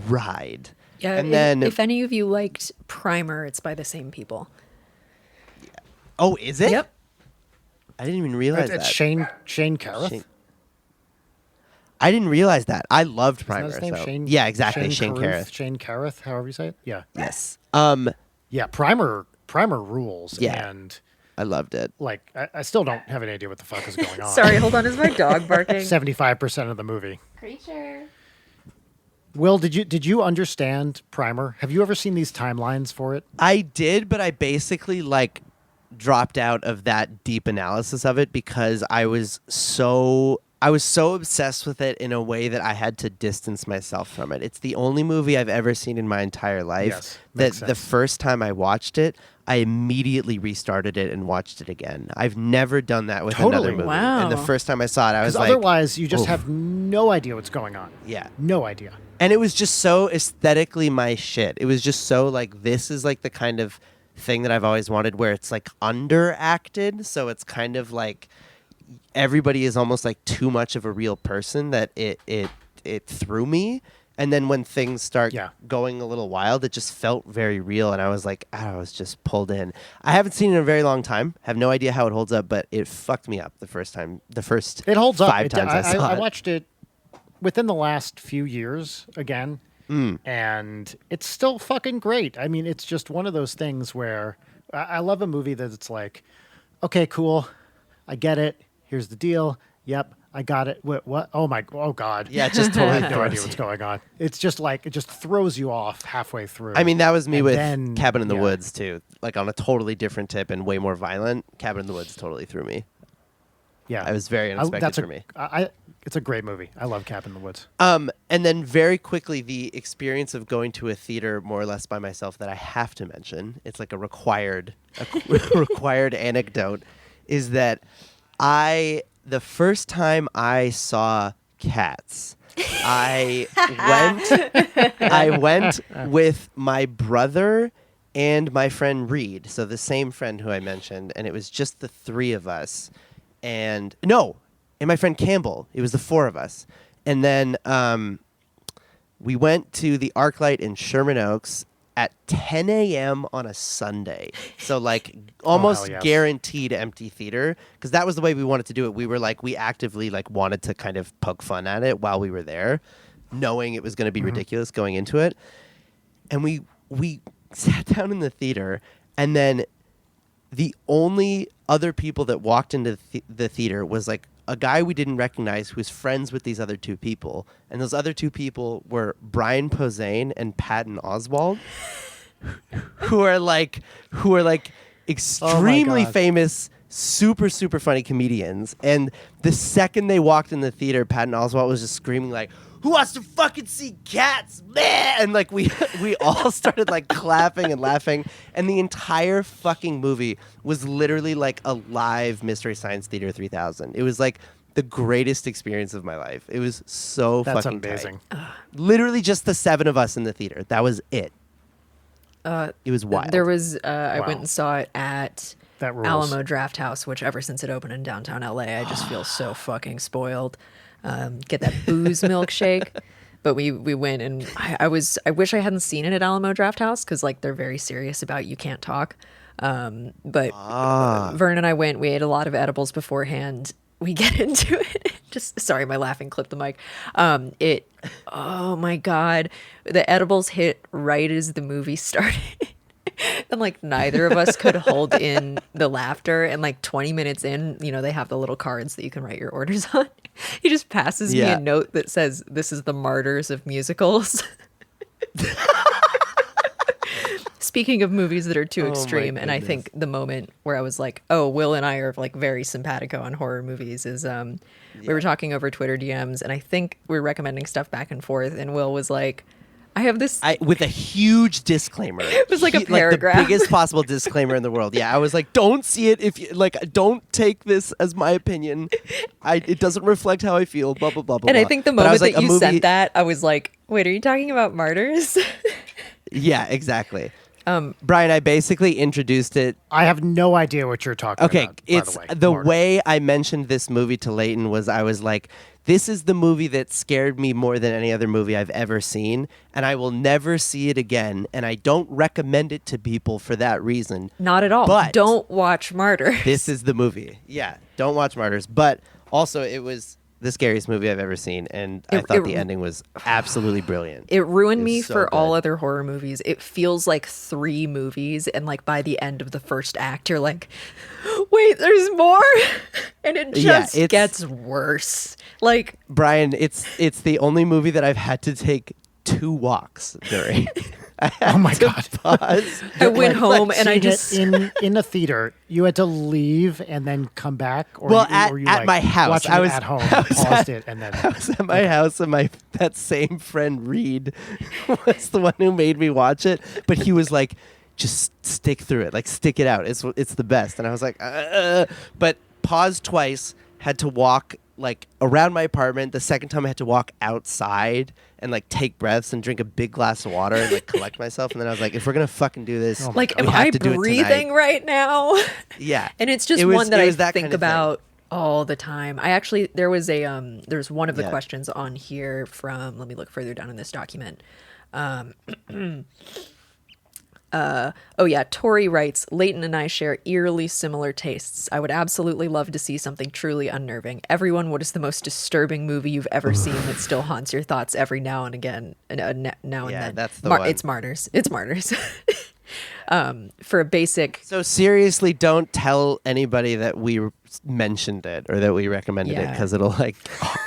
ride. Yeah, and then if any of you liked Primer, it's by the same people. Oh, is it? Yep. I didn't even realize It's that. Shane Carruth. I didn't realize that. I loved Isn't that Primer. his name? So. Shane, Yeah, exactly. Shane Carruth? Carruth. Shane Carruth, however you say it. Yeah. Yes. Yeah, Primer rules. Yeah. And I loved it. like I still don't have any idea what the fuck is going on. Sorry, hold on. Is my dog barking? 75% of the movie. Creature. Will, did you understand Primer? Have you ever seen these timelines for it? I did, but I basically like dropped out of that deep analysis of it because I was so obsessed with it in a way that I had to distance myself from it. It's the only movie I've ever seen in my entire life Yes, that makes the sense. first time I watched it, I immediately restarted it and watched it again. I've never done that with another Totally. movie. Wow. And the first time I saw it, I was Because like, otherwise, you just oof. have no idea what's going on. Yeah. No idea. And it was just so aesthetically my shit. It was just so like, this is like the kind of thing that I've always wanted where it's like underacted. So it's kind of like everybody is almost like too much of a real person that it threw me. And then when things start Yeah. going a little wild, it just felt very real. And I was like, I was just pulled in. I haven't seen it in a very long time. Have no idea how it holds up, but it fucked me up the first time. The first It holds up. five times I saw I it. watched it within the last few years again, and it's still fucking great. I mean, it's just one of those things where I love a movie that it's like, okay, cool, I get it. Here's the deal. Yep, I got it. What? Oh God. Yeah, it just I totally have no throws idea what's going on. It's just like it just throws you off halfway through. I mean, that was me And with then- Cabin in the yeah. Woods, too. Like, on a totally different tip and way more violent. Cabin in the Woods totally threw me. Yeah, It was very unexpected for me. It's a great movie. I love Cabin in the Woods. And then very quickly, the experience of going to a theater more or less by myself that I have to mention, it's like a required required anecdote, is that the first time I saw Cats, I went with my brother and my friend Reed, so the same friend who I mentioned, and it was just the three of us. And my friend Campbell. It was the four of us. And then we went to the ArcLight in Sherman Oaks at 10 a.m. on a Sunday. So like almost hell yes. guaranteed empty theater, because that was the way we wanted to do it. We actively like wanted to kind of poke fun at it while we were there, knowing it was going to be ridiculous going into it. And we sat down in the theater, and then the only other people that walked into the theater was like a guy we didn't recognize who was friends with these other two people. And those other two people were Brian Posehn and Patton Oswalt, who are like extremely God. famous, super, super funny comedians. And the second they walked in the theater, Patton Oswalt was just screaming like, "Who wants to fucking see Cats, man?" And like we all started like clapping and laughing, and the entire fucking movie was literally like a live Mystery Science Theater 3000. It was like the greatest experience of my life. It was so That's fucking amazing. tight. Literally just the seven of us in the theater. That was it. It was wild. There was I Wow. went and saw it at That rules. Alamo Draft House, which ever since it opened in downtown LA, I just feel so fucking spoiled. Get that booze milkshake. But we went, and I wish I hadn't seen it at Alamo Draft House, because like they're very serious about you can't talk. But Vern and I went. We ate a lot of edibles beforehand. We get into it. Just sorry, my laughing clipped the mic. Oh my god, the edibles hit right as the movie started. And like neither of us could hold in the laughter. And like 20 minutes in, they have the little cards that you can write your orders on. He just passes me Yeah. a note that says, "This is the Martyrs of musicals." Speaking of movies that are too Oh my extreme, and I goodness. think the moment where I was like, "Oh, Will and I are like very simpatico on horror movies," is we were talking over Twitter DMs, and I think we were recommending stuff back and forth, and Will was like, "I have this." With a huge disclaimer. It was like a paragraph. Like the biggest possible disclaimer in the world. Yeah, I was like, don't see it if you like. Don't take this as my opinion. It doesn't reflect how I feel. Blah blah blah blah. And I blah. think the But I moment was like, that a you movie- sent that, I was like, "Wait, are you talking about Martyrs?" Yeah, exactly. Brian, I basically introduced it. I have no idea what you're talking Okay, about. it's by the way, the Martyrs. way I mentioned this movie to Leighton was I was like, this is the movie that scared me more than any other movie I've ever seen, and I will never see it again, and I don't recommend it to people for that reason. Not at all. But don't watch Martyrs. This is the movie. Yeah, don't watch Martyrs. But also, it was the scariest movie I've ever seen, and I thought the ending was absolutely brilliant. It ruined It was me so for good. all other horror movies. It feels like 3 movies, and like by the end of the first act, you're like, wait, there's more? And it just it's- gets worse. Like, Brian, it's the only movie that I've had to take 2 walks during. I had Oh my to God. pause. I went home and I Seeing just... it in a theater. You had to leave and then come back, or Well, or you at like my house. watching I it was- at home, I and was paused at- it, and then I was at my house, and that same friend Reed was the one who made me watch it. But he was like, "Just stick through it, like stick it out. It's the best." And I was like, but paused twice. Had to walk like around my apartment. The second time I had to walk outside and like take breaths and drink a big glass of water and like collect myself. And then I was like, if we're gonna fucking do this, Oh my Like, God. am we have I to do it breathing tonight. right now? Yeah, And it's just It was- one that it I was that think kind of thing. about all the time. I actually, there was one of the Yeah. questions on here from, let me look further down in this document. Oh yeah, Tori writes, Leighton and I share eerily similar tastes. I would absolutely love to see something truly unnerving. Everyone, what is the most disturbing movie you've ever seen that still haunts your thoughts every now and again? Now and Yeah, then. that's the one. It's Martyrs. It's Martyrs. For a basic... So seriously, don't tell anybody that we mentioned it or that we recommended it Yeah. because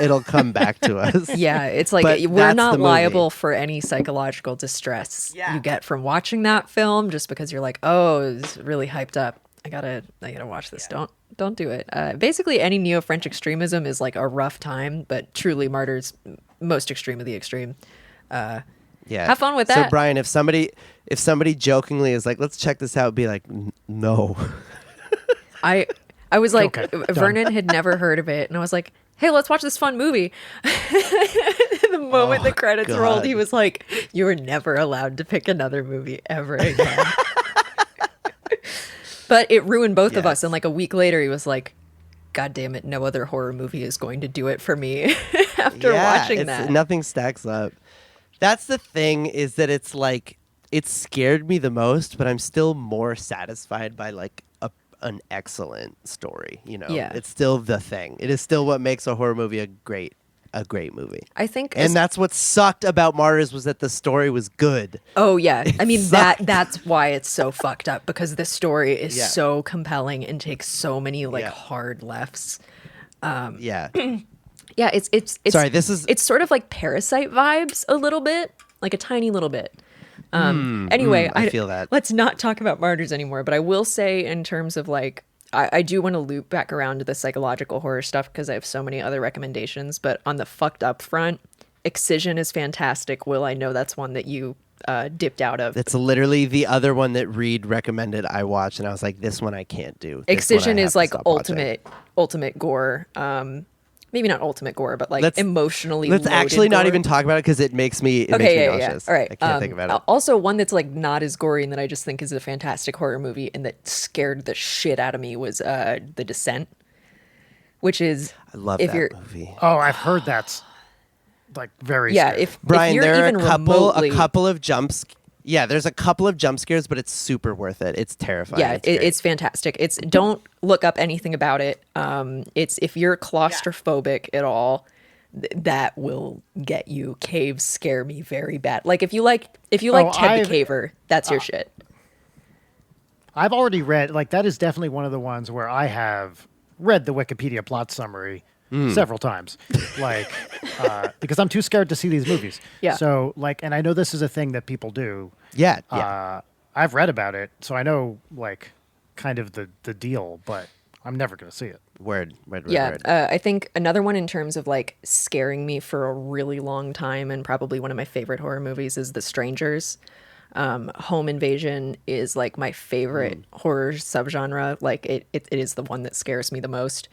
it'll come back to us. Yeah, it's like But we're that's not the movie. liable for any psychological distress Yeah. you get from watching that film just because you're like, oh, it's really hyped up. I gotta watch this. Don't do it. Basically, any neo-French extremism is like a rough time, but truly, Martyrs, most extreme of the extreme. Yeah. Have fun with So that. Brian, if somebody jokingly is like, "Let's check this out," be like, "No." I was like, Okay, done. Vernon had never heard of it, and I was like, hey, let's watch this fun movie. The moment the credits rolled, God. he was like, you are never allowed to pick another movie ever again. But it ruined both of us, Yes. and like a week later, he was like, God damn it, no other horror movie is going to do it for me after watching that. Nothing stacks up. That's the thing, is that it's like it scared me the most, but I'm still more satisfied by like an excellent story. You know, Yeah. It's still the thing. It is still what makes a horror movie a great movie. I think And that's what sucked about Martyrs, was that the story was good. Oh yeah, I mean sucked. that's why it's so fucked up, because the story is Yeah. so compelling and takes so many like Yeah. hard lefts. Yeah. Yeah, it's Sorry, this is- it's sort of like Parasite vibes a little bit, like a tiny little bit. Anyway, I feel that. Let's not talk about Martyrs anymore. But I will say, in terms of like, I do want to loop back around to the psychological horror stuff because I have so many other recommendations. But on the fucked up front, Excision is fantastic. Will, I know that's one that you dipped out of. It's literally the other one that Reed recommended I watch, and I was like, this one I can't do. This one I Excision have is to like stop watching. ultimate gore. Maybe not ultimate gore, but like Let's- emotionally. Let's loaded actually not gore. even talk about it because it makes me Yeah. nauseous. All right. I can't think about it. Also, one that's like not as gory and that I just think is a fantastic horror movie and that scared the shit out of me was The Descent, which is I love if that you're movie. Oh, I've heard that's like very yeah scary. if Brian, you're there are even a remotely couple of jumps. Yeah, there's a couple of jump scares, but it's super worth it. It's terrifying. yeah, it's, great. it's fantastic. It's don't look up anything about it. It's if you're claustrophobic at all, that will get you. Caves scare me very bad. Like if you like Ted the Caver, that's your shit. I've already read, like, that is definitely one of the ones where I have read the Wikipedia plot summary several times, like, because I'm too scared to see these movies. Yeah. So, like, and I know this is a thing that people do. yeah. I've read about it, so I know, like, kind of the deal, but I'm never going to see it. Word. Yeah, I think another one in terms of like scaring me for a really long time and probably one of my favorite horror movies is The Strangers. Home invasion is like my favorite horror subgenre. Like it is the one that scares me the most.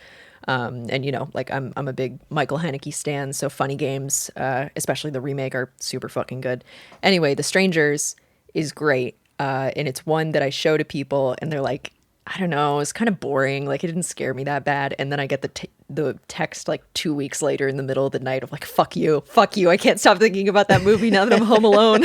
And you know, like I'm a big Michael Haneke stan, so Funny Games, especially the remake, are super fucking good. Anyway, The Strangers is great. and it's one that I show to people, and they're like, I don't know, it's kind of boring. Like, it didn't scare me that bad. And then I get the text like 2 weeks later in the middle of the night of like, fuck you. I can't stop thinking about that movie now that I'm home alone.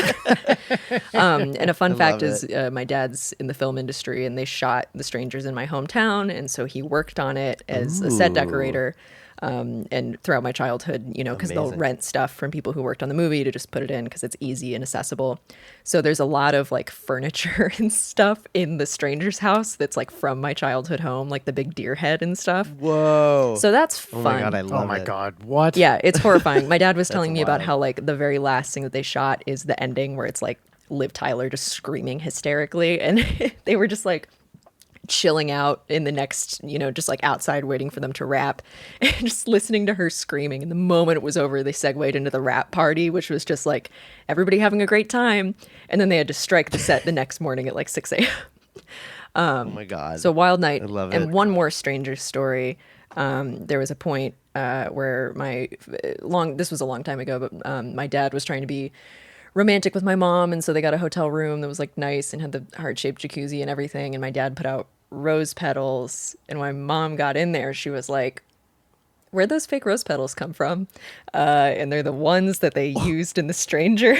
And a fun fact is my dad's in the film industry, and they shot The Strangers in my hometown. And so he worked on it as a set decorator. And throughout my childhood, because they'll rent stuff from people who worked on the movie to just put it in because it's easy and accessible. So there's a lot of like furniture and stuff in the stranger's house that's like from my childhood home, like the big deer head and stuff. Whoa. So that's fun. Oh my God, I love it. Oh my God, what? Yeah, it's horrifying. My dad was telling me about wild. how like the very last thing that they shot is the ending where it's like Liv Tyler just screaming hysterically. And they were just like chilling out in the next, just like outside waiting for them to wrap and just listening to her screaming. And the moment it was over, they segued into the wrap party, which was just like everybody having a great time. And then they had to strike the set the next morning at like 6 a.m. Oh my God. So Wild Night. I love And it. one more stranger story. There was a point where this was a long time ago, but my dad was trying to be romantic with my mom, and so they got a hotel room that was like nice and had the heart-shaped jacuzzi and everything, and my dad put out rose petals, and when my mom got in there, she was like, where'd those fake rose petals come from? And they're the ones that they used in The Stranger.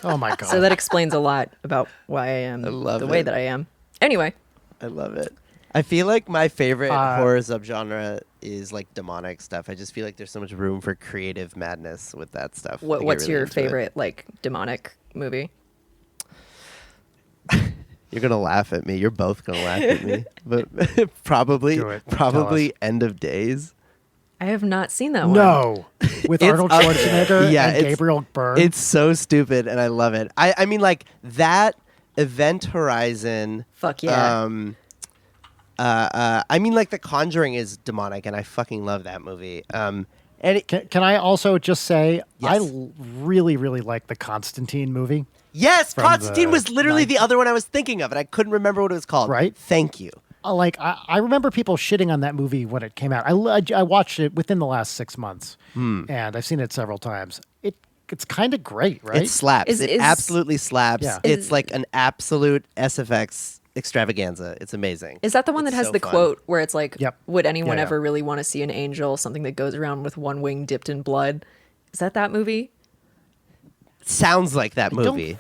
Oh my God. So that explains a lot about why I am the way that I am. Anyway. I love it. I feel like my favorite horror subgenre is like demonic stuff. I just feel like there's so much room for creative madness with that stuff. I get What's really your into it. favorite like demonic movie? You're gonna laugh at me. You're both gonna laugh at me. But probably Do it. Tell us. End of Days. I have not seen that one. No, with It's Arnold up Schwarzenegger there. Yeah, and Gabriel Byrne. It's so stupid, and I love it. I mean, like that Event Horizon. Fuck yeah. I mean, like The Conjuring is demonic, and I fucking love that movie. And Can I also just say Yes. really, really like the Constantine movie. yes, From Constantine the was literally ninth- the other one I was thinking of, and I couldn't remember what it was called. Right? Thank you. I remember people shitting on that movie when it came out. I watched it within the last 6 months, and I've seen it several times. It's kind of great, right? It slaps. It absolutely slaps. Yeah. It's like an absolute SFX extravaganza. It's amazing. Is that the one that It's has so the fun. quote where it's like, Yep. would anyone Yeah, yeah. ever really want to see an angel, something that goes around with one wing dipped in blood? Is that movie? Sounds like that don't- movie.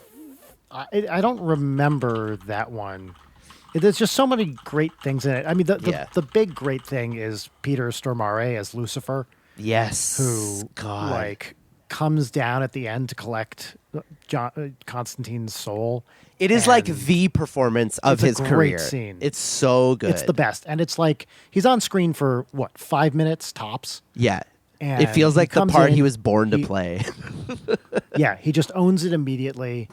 I don't remember that one. There's just so many great things in it. I mean, the big great thing is Peter Stormare as Lucifer, Yes. who God. like comes down at the end to collect Constantine's soul. It is And like the performance of it's a his great career. scene. It's so good. It's the best, and it's like he's on screen for what, 5 minutes tops. Yeah. And It feels he like the comes part in, he was born to he- play. Yeah, he just owns it immediately.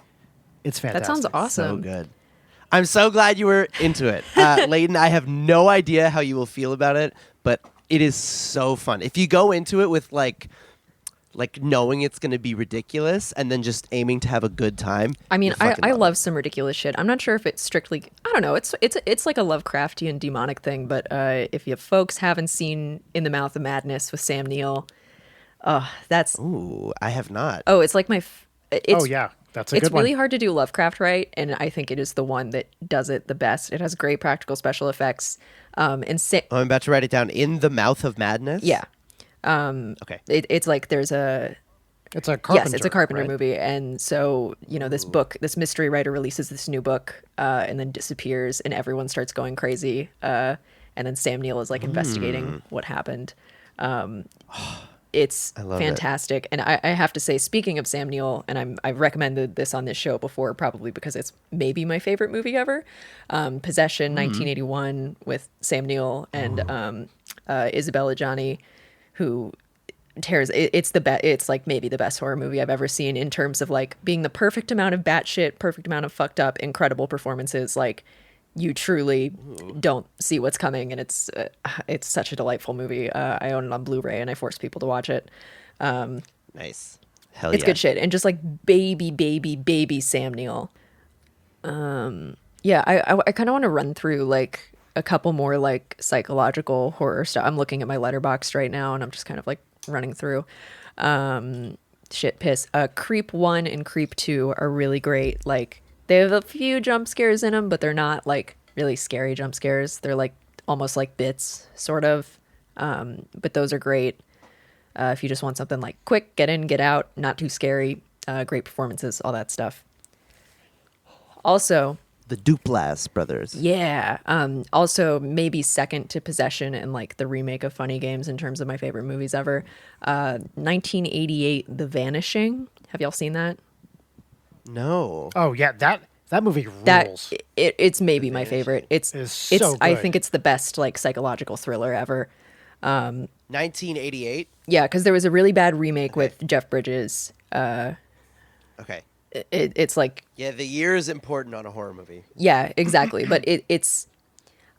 It's fantastic. That sounds So awesome. good. I'm so glad you were into it. Leighton, I have no idea how you will feel about it, but it is so fun. If you go into it with like knowing it's going to be ridiculous and then just aiming to have a good time. I mean, you'll fucking I love love some ridiculous shit. I'm not sure if it's strictly, I don't know. It's like a Lovecraftian demonic thing. But if you folks haven't seen In the Mouth of Madness with Sam Neill, that's it. Ooh, I have not. it's like my. It's, Oh yeah, that's a It's good one. really hard to do Lovecraft right, and I think it is the one that does it the best. It has great practical special effects. I'm about to write it down. In the Mouth of Madness? Yeah. Okay. It's like there's a It's a Carpenter. yes, it's a Carpenter right? movie, and so this mystery writer releases this new book, and then disappears, and everyone starts going crazy, and then Sam Neill is like investigating what happened. It's love it. fantastic, and I have to say, speaking of Sam Neill, and I've recommended this on this show before, probably because it's maybe my favorite movie ever. Possession, 1981, with Sam Neill and Isabella Gianni, who tears. It's the best. It's like maybe the best horror movie I've ever seen in terms of like being the perfect amount of batshit, perfect amount of fucked up, incredible performances. Like you truly don't see what's coming, and it's such a delightful movie. I own it on Blu-ray, and I force people to watch it. Nice. Hell It's yeah. good shit, and just like baby Sam Neill. Yeah, I kind of want to run through like a couple more like psychological horror stuff. I'm looking at my letterboxd right now, and I'm just kind of like running through. shit piss. Creep 1 and Creep 2 are really great. Like, they have a few jump scares in them, but they're not like really scary jump scares. They're like almost like bits, sort of. But those are great. If you just want something like quick, get in, get out, not too scary, great performances, all that stuff. Also, The Duplass brothers. yeah. Also, maybe second to Possession and like the remake of Funny Games in terms of my favorite movies ever. 1988, The Vanishing. Have y'all seen that? No. Oh yeah, that movie rules. That it's maybe my favorite. It's so I good. think it's the best like psychological thriller ever. 1988. Yeah, because there was a really bad remake with Jeff Bridges. Okay. It's like, Yeah, the year is important on a horror movie. yeah, exactly. But it's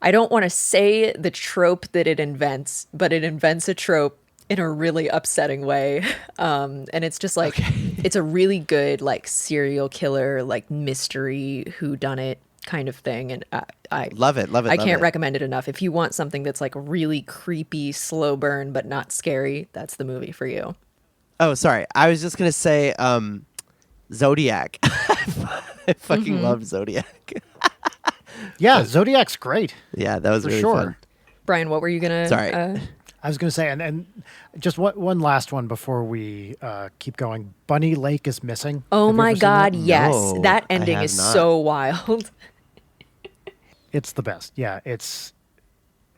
I don't want to say the trope that it invents, but it invents a trope in a really upsetting way. And it's just like, it's a really good like serial killer, like mystery whodunit kind of thing. And I Love it. Love it. I love can't it. recommend it enough. If you want something that's like really creepy, slow burn, but not scary, that's the movie for you. Oh, sorry. I was just gonna say Zodiac. I fucking love Zodiac. Yeah, Zodiac's great. Yeah, that was For really sure. fun. Brian, what were you gonna? Sorry. I was going to say, and just one last one before we keep going. Bunny Lake is missing. Oh Have you my ever seen God, that? yes, No, that I ending have is not. so wild. It's the best. Yeah, it's.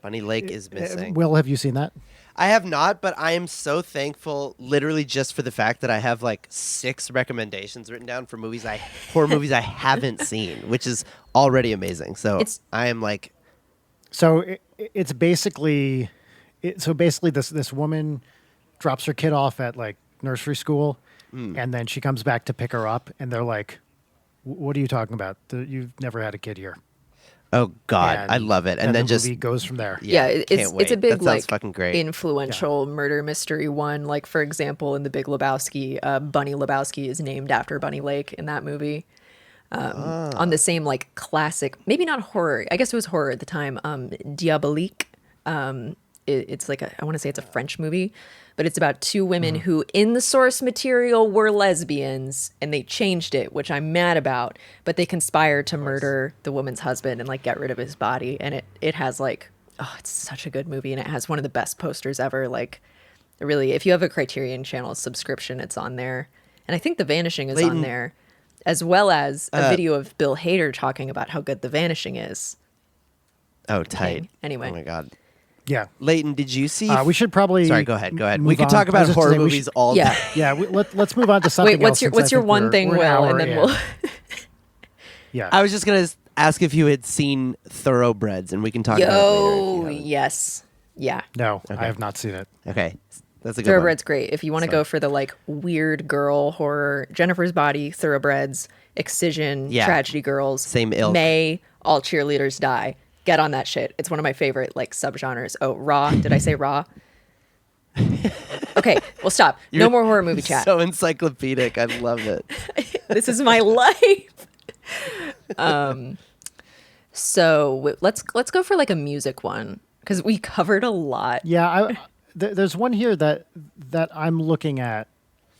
Bunny Lake is missing. Will, have you seen that? I have not, but I am so thankful, literally just for the fact that I have like 6 recommendations written down for horror movies I haven't seen, which is already amazing. So I am like, So it's basically, this woman drops her kid off at like nursery school, and then she comes back to pick her up, and they're like, "What are you talking about? You've never had a kid here." oh God, And I love it. And the then just movie goes from there. Yeah, can't it's wait. a big That sounds like fucking great. influential murder mystery one. Like for example, in The Big Lebowski, Bunny Lebowski is named after Bunny Lake in that movie. On the same like classic, maybe not horror. I guess it was horror at the time. Diabolique. It's like I want to say it's a French movie, but it's about 2 women who in the source material were lesbians and they changed it, which I'm mad about, but they conspired to murder the woman's husband and like get rid of his body. And it has like, oh, it's such a good movie. And it has one of the best posters ever. Like really, if you have a Criterion Channel subscription, it's on there. And I think The Vanishing is on Leighton- there, as well as a video of Bill Hader talking about how good The Vanishing is. oh tight. Anyway. Oh my God. Yeah. Leighton, did you see? We should probably. Sorry, go ahead. Go ahead. move We could on. talk I about was just horror gonna say we movies should- all Yeah. day. Yeah, let's move on to something Wait, what's else. your since I what's your think one we're- thing, we're an Will, hour and then in. we'll. Yeah. I was just gonna ask if you had seen Thoroughbreds, and we can talk about it later. if you Yo, haven't. yes, yeah. No, I have not seen it. Okay, that's a good Thoroughbreds great. If you want to go for the like weird girl horror, Jennifer's Body, Thoroughbreds, Excision, Yeah. Tragedy Girls, Same ilk. May, All Cheerleaders Die. Get on that shit. It's one of my favorite like subgenres. Oh, Raw. Did I say Raw? Okay, well stop. No You're more horror movie chat. So encyclopedic. I love it. This is my life. So let's go for like a music one because we covered a lot. Yeah, there's one here that I'm looking at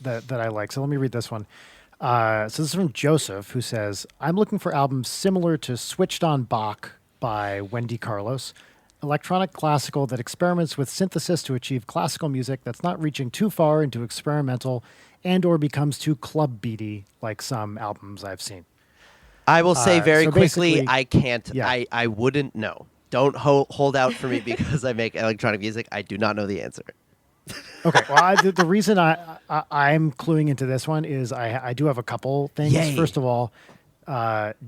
that I like. So let me read this one. So this is from Joseph, who says, "I'm looking for albums similar to Switched on Bach by Wendy Carlos, electronic classical that experiments with synthesis to achieve classical music that's not reaching too far into experimental and/or becomes too club beaty like some albums I've seen." I will say very so quickly, basically- I can't. Yeah. I wouldn't know. Don't hold out for me because I make electronic music. I do not know the answer. Okay. Well, the reason I'm cluing into this one is I do have a couple things. Yay. First of all,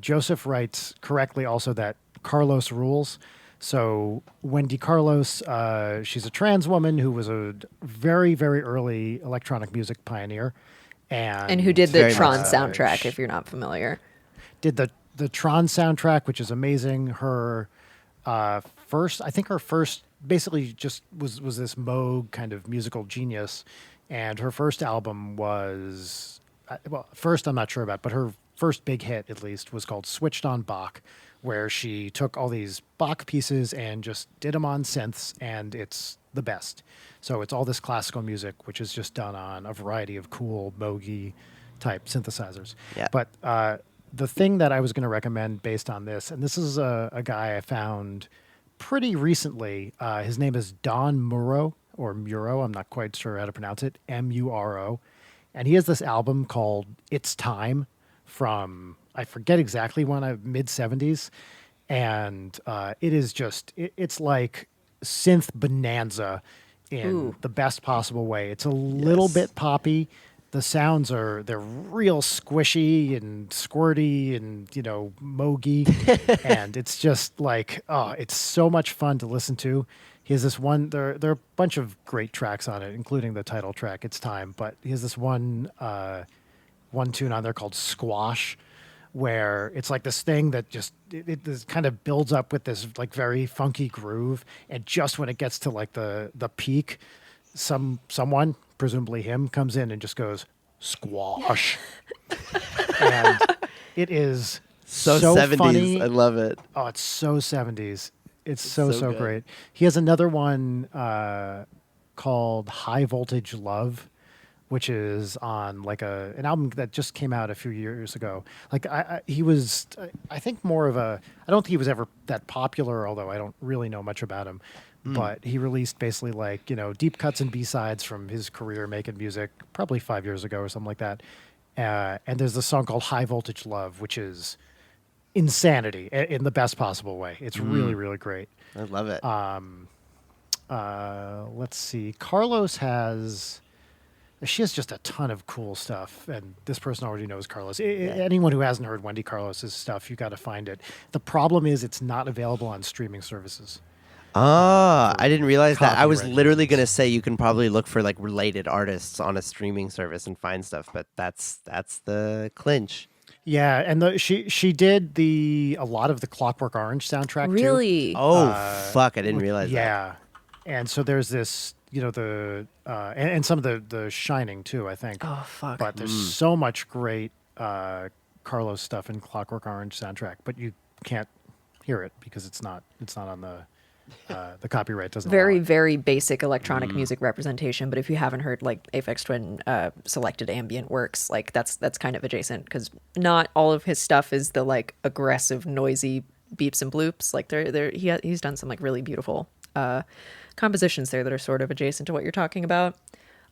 Joseph writes correctly also that Carlos rules. So Wendy Carlos, she's a trans woman who was a very, very early electronic music pioneer. And who did the Very Tron much soundtrack, if you're not familiar. did the Tron soundtrack, which is amazing. Her first basically just was this Moog kind of musical genius, and her first album was first I'm not sure about, but her first big hit at least was called Switched on Bach, where she took all these Bach pieces and just did them on synths, and it's the best. So it's all this classical music, which is just done on a variety of cool Moog type synthesizers. Yeah. But the thing that I was going to recommend based on this, and this is a guy I found pretty recently. His name is Don Muro, or Muro. I'm not quite sure how to pronounce it. Muro. And he has this album called It's Time from, I forget exactly when, mid-70s. And it is just, it's like synth bonanza in the best possible way. It's a little bit poppy. The sounds they're real squishy and squirty and, moogy. And it's just like, it's so much fun to listen to. He has this one, there are a bunch of great tracks on it, including the title track, It's Time. But he has this one tune on there called Squash, where it's like this thing that just it kind of builds up with this like very funky groove, and just when it gets to like the peak, someone, presumably him, comes in and just goes squash, and it is so 70s. Funny. I love it. Oh, it's so 70s. It's so good. great. He has another one called High Voltage Love, which is on like an album that just came out a few years ago. Like he was, I think more of a, I don't think he was ever that popular, although I don't really know much about him. But he released basically like, deep cuts and B-sides from his career making music probably 5 years ago or something like that. And there's a song called High Voltage Love, which is insanity in the best possible way. It's really, really great. I love it. Let's see. She has just a ton of cool stuff, and this person already knows Carlos. Anyone who hasn't heard Wendy Carlos's stuff, you got to find it. The problem is it's not available on streaming services. I didn't realize that. I was copyright literally reasons. going to say you can probably look for like related artists on a streaming service and find stuff, but that's the clinch. Yeah, and she did a lot of the Clockwork Orange soundtrack too. Really? Oh, fuck, I didn't realize that. Yeah, and so there's this, and some of the Shining too, I think. Oh, fuck. But there's so much great Carlos stuff in Clockwork Orange soundtrack, but you can't hear it because it's not on the copyright doesn't Very, allow it. very basic electronic music representation. But if you haven't heard like Aphex Twin selected ambient works, like that's kind of adjacent, because not all of his stuff is the like aggressive, noisy beeps and bloops. Like he's done some like really beautiful compositions there that are sort of adjacent to what you're talking about.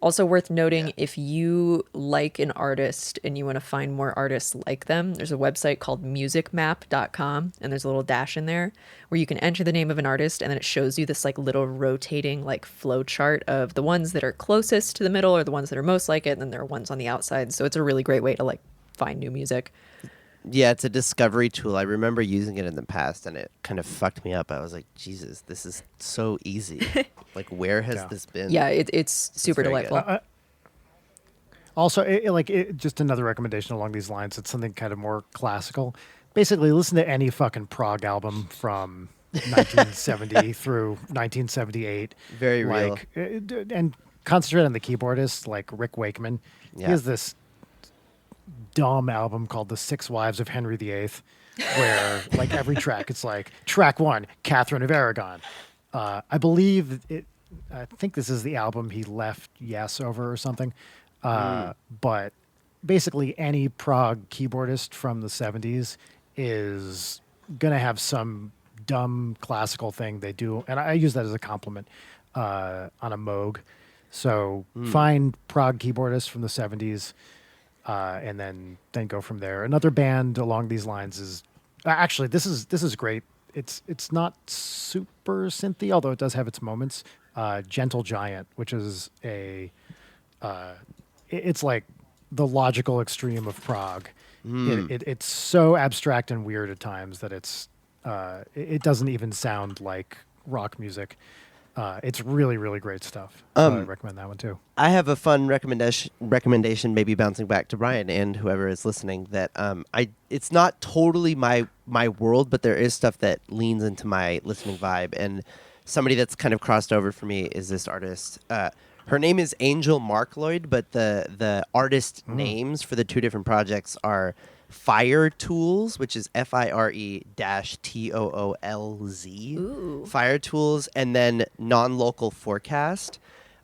Also worth noting, if you like an artist and you want to find more artists like them, there's a website called musicmap.com, and there's a little dash in there where you can enter the name of an artist, and then it shows you this like little rotating like flow chart of the ones that are closest to the middle or the ones that are most like it, and then there are ones on the outside. So it's a really great way to like find new music. Yeah, it's a discovery tool. I remember using it in the past, and it kind of fucked me up. I was like, Jesus, this is so easy. Like, where has this been? Yeah, it's super very delightful. Also, just another recommendation along these lines. It's something kind of more classical. Basically, listen to any fucking prog album from 1970 through 1978. Very real. Like, and concentrate on the keyboardist, like Rick Wakeman. Yeah. He has this dumb album called The Six Wives of Henry VIII, where like every track, it's like track 1, Catherine of Aragon. I think this is the album he left Yes over or something. But basically any prog keyboardist from the 70s is going to have some dumb classical thing they do. And I use that as a compliment on a Moog. So find prog keyboardists from the 70s and then go from there. Another band along these lines is actually this is great. It's not super synthy, although it does have its moments. Gentle Giant, which is it's like the logical extreme of prog. It's so abstract and weird at times that it doesn't even sound like rock music. It's really, really great stuff. So I recommend that one too. I have a fun recommendation, maybe bouncing back to Brian and whoever is listening, that it's not totally my world, but there is stuff that leans into my listening vibe. And somebody that's kind of crossed over for me is this artist. Her name is Angel Markloyd, but the artist names for the two different projects are Fire Tools, which is FIRE-TOOLZ. Ooh. Fire Tools, and then Non-Local Forecast.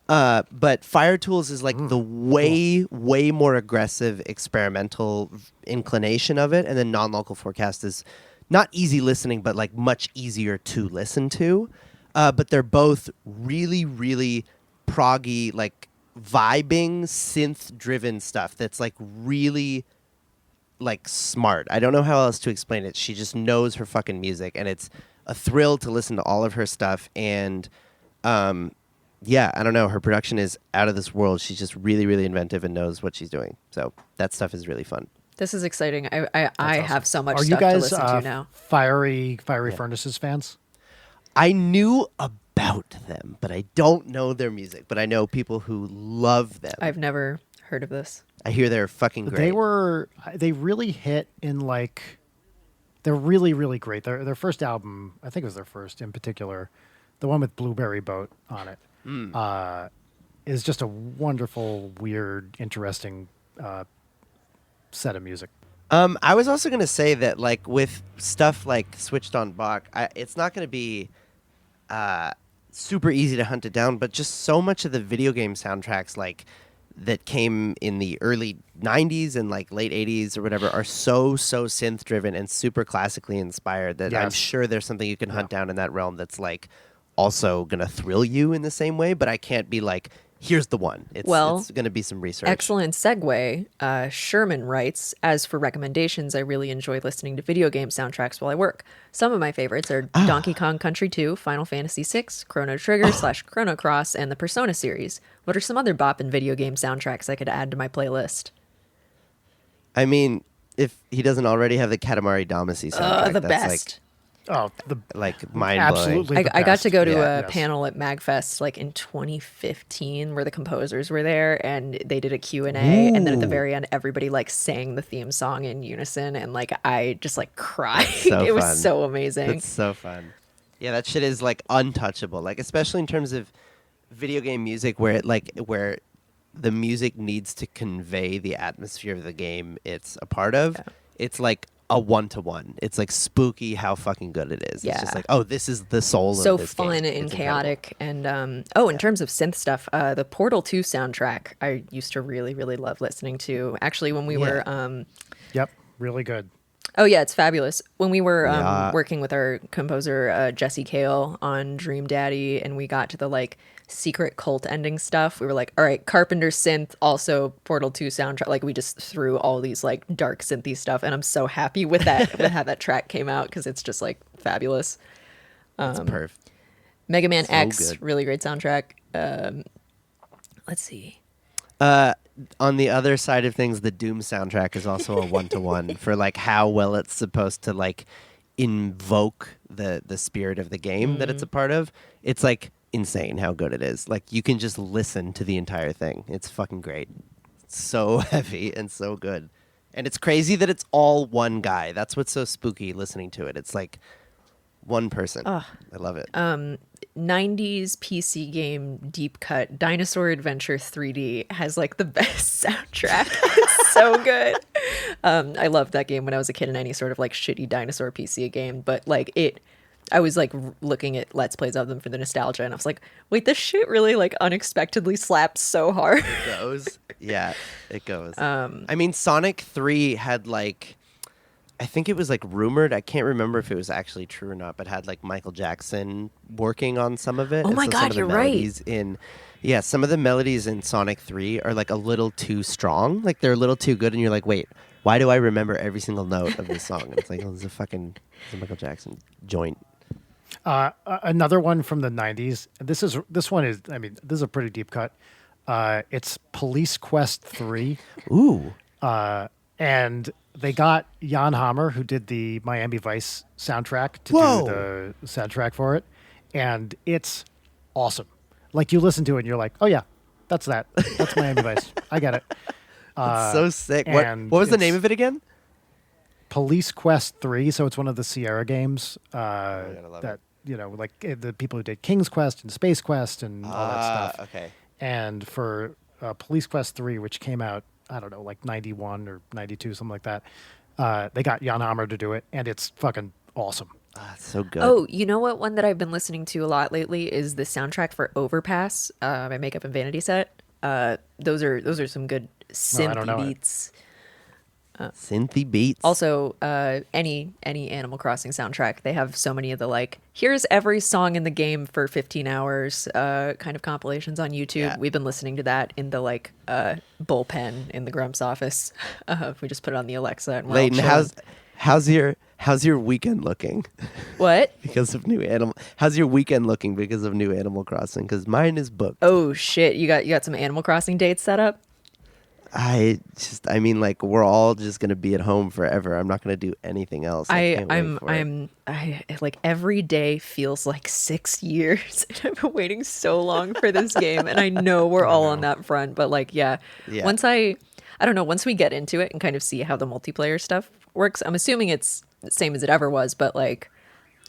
But Fire Tools is like the way more aggressive experimental inclination of it, and then Non-Local Forecast is not easy listening, but like much easier to listen to. But they're both really, really proggy, like vibing, synth-driven stuff that's like really like smart. I don't know how else to explain it. She just knows her fucking music, and it's a thrill to listen to all of her stuff. And yeah, I don't know. Her production is out of this world. She's just really, really inventive and knows what she's doing. So that stuff is really fun. This is exciting. I Awesome. have so much Are stuff you guys, to listen to now. Fiery Furnaces fans? I knew about them, but I don't know their music. But I know people who love them. I've never heard of this. I hear they're fucking great. They really hit in like, they're really, really great. Their first album, I think it was their first in particular, the one with Blueberry Boat on it, is just a wonderful, weird, interesting set of music. I was also going to say that, like, with stuff like Switched on Bach, it's not going to be super easy to hunt it down, but just so much of the video game soundtracks, like, that came in the early 90s and, like, late 80s or whatever are so synth-driven and super classically inspired that I'm sure there's something you can hunt down in that realm that's, like, also going to thrill you in the same way, but I can't be like, here's the one. It's going to be some research. Excellent segue. Sherman writes, as for recommendations, I really enjoy listening to video game soundtracks while I work. Some of my favorites are Donkey Kong Country 2, Final Fantasy VI, Chrono Trigger / Chrono Cross, and the Persona series. What are some other boppin' video game soundtracks I could add to my playlist? I mean, if he doesn't already have the Katamari Damacy soundtrack, The that's best. like mind-blowing. Absolutely. I got to go to a Yes. panel at MagFest like in 2015 where the composers were there and they did a Q&A, and then at the very end everybody like sang the theme song in unison, and like I just like cried. So it was fun. so amazing. It's so fun. Yeah, that shit is like untouchable. Like, especially in terms of video game music where the music needs to convey the atmosphere of the game it's a part of. Yeah. It's like a one-to-one. It's like spooky how fucking good it is. Yeah. It's just like, oh, this is the soul So of this fun game. and It's chaotic. And in terms of synth stuff, the Portal 2 soundtrack I used to really, really love listening to. Actually, when we were Yep, really good. oh yeah, it's fabulous. When we were Yeah. working with our composer Jesse Cale on Dream Daddy, and we got to the like secret cult ending stuff, we were like, all right, Carpenter synth, also Portal 2 soundtrack. Like we just threw all these like dark synthy stuff, and I'm so happy with that with how that track came out because it's just like fabulous. It's perfect. Mega Man So X, good. really great soundtrack. Let's see. On the other side of things, the Doom soundtrack is also a one-to-one for like how well it's supposed to like invoke the spirit of the game that it's a part of. It's like insane how good it is. Like you can just listen to the entire thing. It's fucking great. It's so heavy and so good. And it's crazy that it's all one guy. That's what's so spooky listening to it. It's like one person. I love it. 90s PC game deep cut Dinosaur Adventure 3D has like the best soundtrack. It's so good. I loved that game when I was a kid in any sort of like shitty dinosaur PC game, but like I was like looking at Let's Plays of them for the nostalgia, and I was like, wait, this shit really like unexpectedly slaps so hard. It goes. Yeah, it goes. I mean, Sonic 3 had like, I think it was like rumored, I can't remember if it was actually true or not, but had like Michael Jackson working on some of it. Oh And my so God, some of the you're right. melodies some of the melodies in Sonic 3 are like a little too strong. Like they're a little too good, and you're like, wait, why do I remember every single note of this song? And it's like, oh, it's a Michael Jackson joint. Another one from the 90s. This is a pretty deep cut. It's Police Quest 3. Ooh. And they got Jan Hammer, who did the Miami Vice soundtrack, to Whoa. do the soundtrack for it. And it's awesome. Like you listen to it and you're like, oh yeah, that's Miami Vice. I get it. It's so sick. and What was the it's- name of it again? Police Quest 3, so it's one of the Sierra games gotta love that, you know, like the people who did King's Quest and Space Quest and all that stuff. Okay. And for Police Quest 3, which came out, I don't know, like 91 or 92, something like that, They got Jan Hammer to do it, and it's fucking awesome. It's so good. Oh, you know what? One that I've been listening to a lot lately is the soundtrack for Overpass by Makeup and Vanity Set. Those are some good don't know synth it. beats. Synthy beats. Also, any Animal Crossing soundtrack, they have so many of the like, here's every song in the game for 15 hours kind of compilations on YouTube. Yeah. We've been listening to that in the like bullpen in the Grump's office. We just put it on the Alexa and we're all Leighton, chilling. how's your weekend looking? What? Because of new animal. How's your weekend looking because of new Animal Crossing? Because mine is booked. Oh shit, you got some Animal Crossing dates set up? I mean, like, we're all just gonna be at home forever. I'm not gonna do anything else. I like every day feels like 6 years. I've been waiting so long for this game, and I know we're all on that front. But like, yeah. Once I don't know. Once we get into it and kind of see how the multiplayer stuff works, I'm assuming it's the same as it ever was. But like,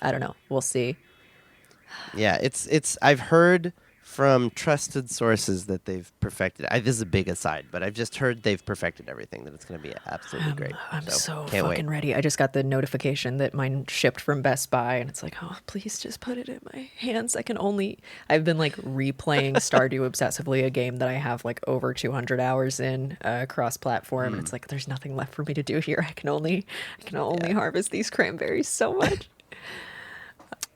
I don't know. We'll see. Yeah, it's. I've heard from trusted sources that they've perfected. This is a big aside, but I've just heard they've perfected everything. That it's going to be absolutely great. I'm so can't fucking wait. ready. I just got the notification that mine shipped from Best Buy, and it's like, oh, please just put it in my hands. I've been like replaying Stardew obsessively, a game that I have like over 200 hours in cross-platform, and it's like there's nothing left for me to do here. I can only harvest these cranberries so much.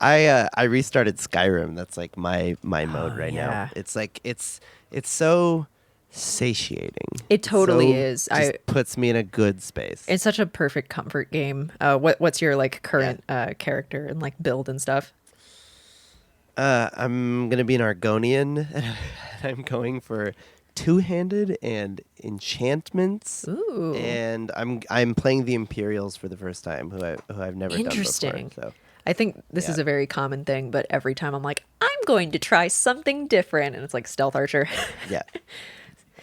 I restarted Skyrim. That's like my mode right yeah. now. It's like it's so satiating. It totally So is. Just puts me in a good space. It's such a perfect comfort game. What's your like current character and like build and stuff? I'm gonna be an Argonian. And I'm going for two-handed and enchantments. Ooh. And I'm playing the Imperials for the first time, who I've never done Interesting. before. So. I think this is a very common thing, but every time I'm like, I'm going to try something different, and it's like Stealth Archer. Yeah,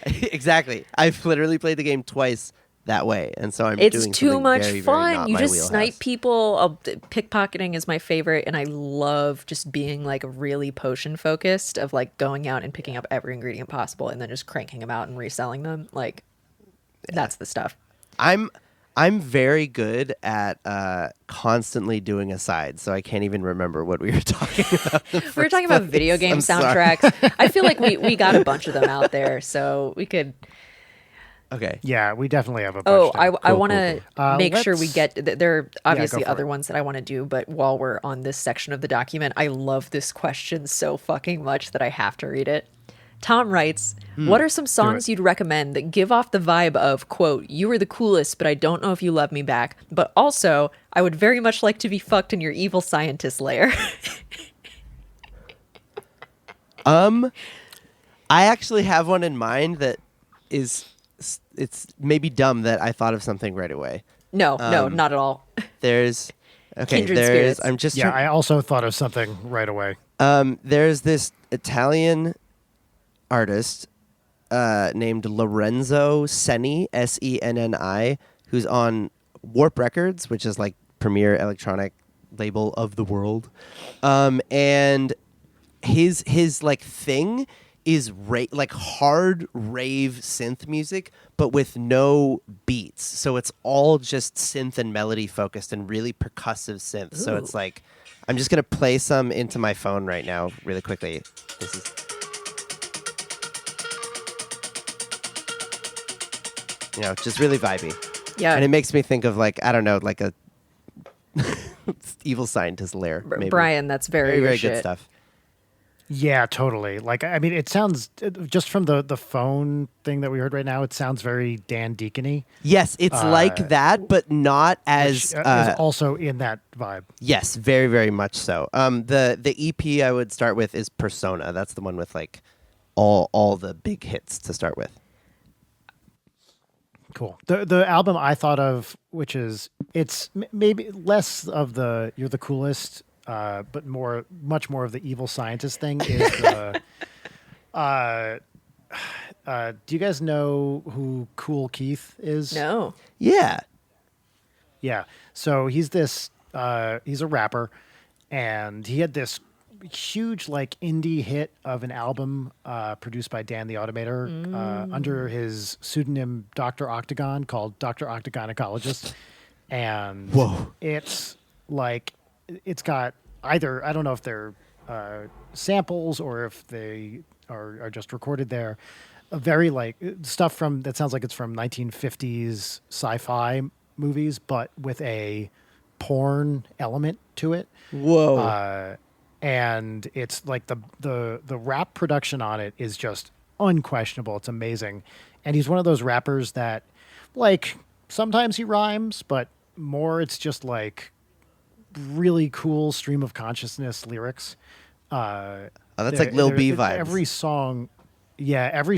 exactly. I've literally played the game twice that way, and so I'm It's doing too something much very, very fun. not You my just wheelhouse. snipe people. Pickpocketing is my favorite, and I love just being like really potion focused of like going out and picking up every ingredient possible and then just cranking them out and reselling them. Like that's the stuff. I'm very good at constantly doing asides, so I can't even remember what we were talking about. We were talking about video game soundtracks. I feel like we got a bunch of them out there, so we could. Okay. Yeah, we definitely have a bunch. I want to make sure we let's- get. There are obviously go for other it. ones that I want to do, but while we're on this section of the document, I love this question so fucking much that I have to read it. Tom writes, what are some songs you'd recommend that give off the vibe of, quote, you were the coolest, but I don't know if you love me back, but also, I would very much like to be fucked in your evil scientist lair. I actually have one in mind that it's maybe dumb that I thought of something right away. No, not at all. There's Kindred spirits. I'm just Yeah, I also thought of something right away. there's this Italian artist named Lorenzo Senni, Senni, who's on Warp Records, which is like premier electronic label of the world. And his like thing is like hard rave synth music, but with no beats. So it's all just synth and melody focused and really percussive synth. So it's like, I'm just gonna play some into my phone right now, really quickly. This is. Just really vibey. Yeah. And it makes me think of like, I don't know, like a evil scientist lair. Maybe. Brian, that's very, Very, your very shit. good stuff. Yeah, totally. Like, I mean, it sounds just from the phone thing that we heard right now. It sounds very Dan Deacon-y. Yes, it's like that, but not as. Which is also in that vibe. Yes, very, very much so. The EP I would start with is Persona. That's the one with like all the big hits to start with. Cool. The album I thought of, which is maybe less of the you're the coolest, but much more of the evil scientist thing is the. Do you guys know who Cool Keith is? No. Yeah. Yeah. So he's this. He's a rapper, and he had this huge like indie hit of an album produced by Dan the Automator under his pseudonym Dr. Octagon, called Dr. Octagon Ecologist. and Whoa. it's like it's got either, I don't know if they're samples or if they are just recorded there, a very like stuff from that sounds like it's from 1950s sci-fi movies, but with a porn element to it. Whoa. And it's like the rap production on it is just unquestionable. It's amazing. And he's one of those rappers that, like, sometimes he rhymes, but more it's just like really cool stream of consciousness lyrics. That's like Lil B vibes. Every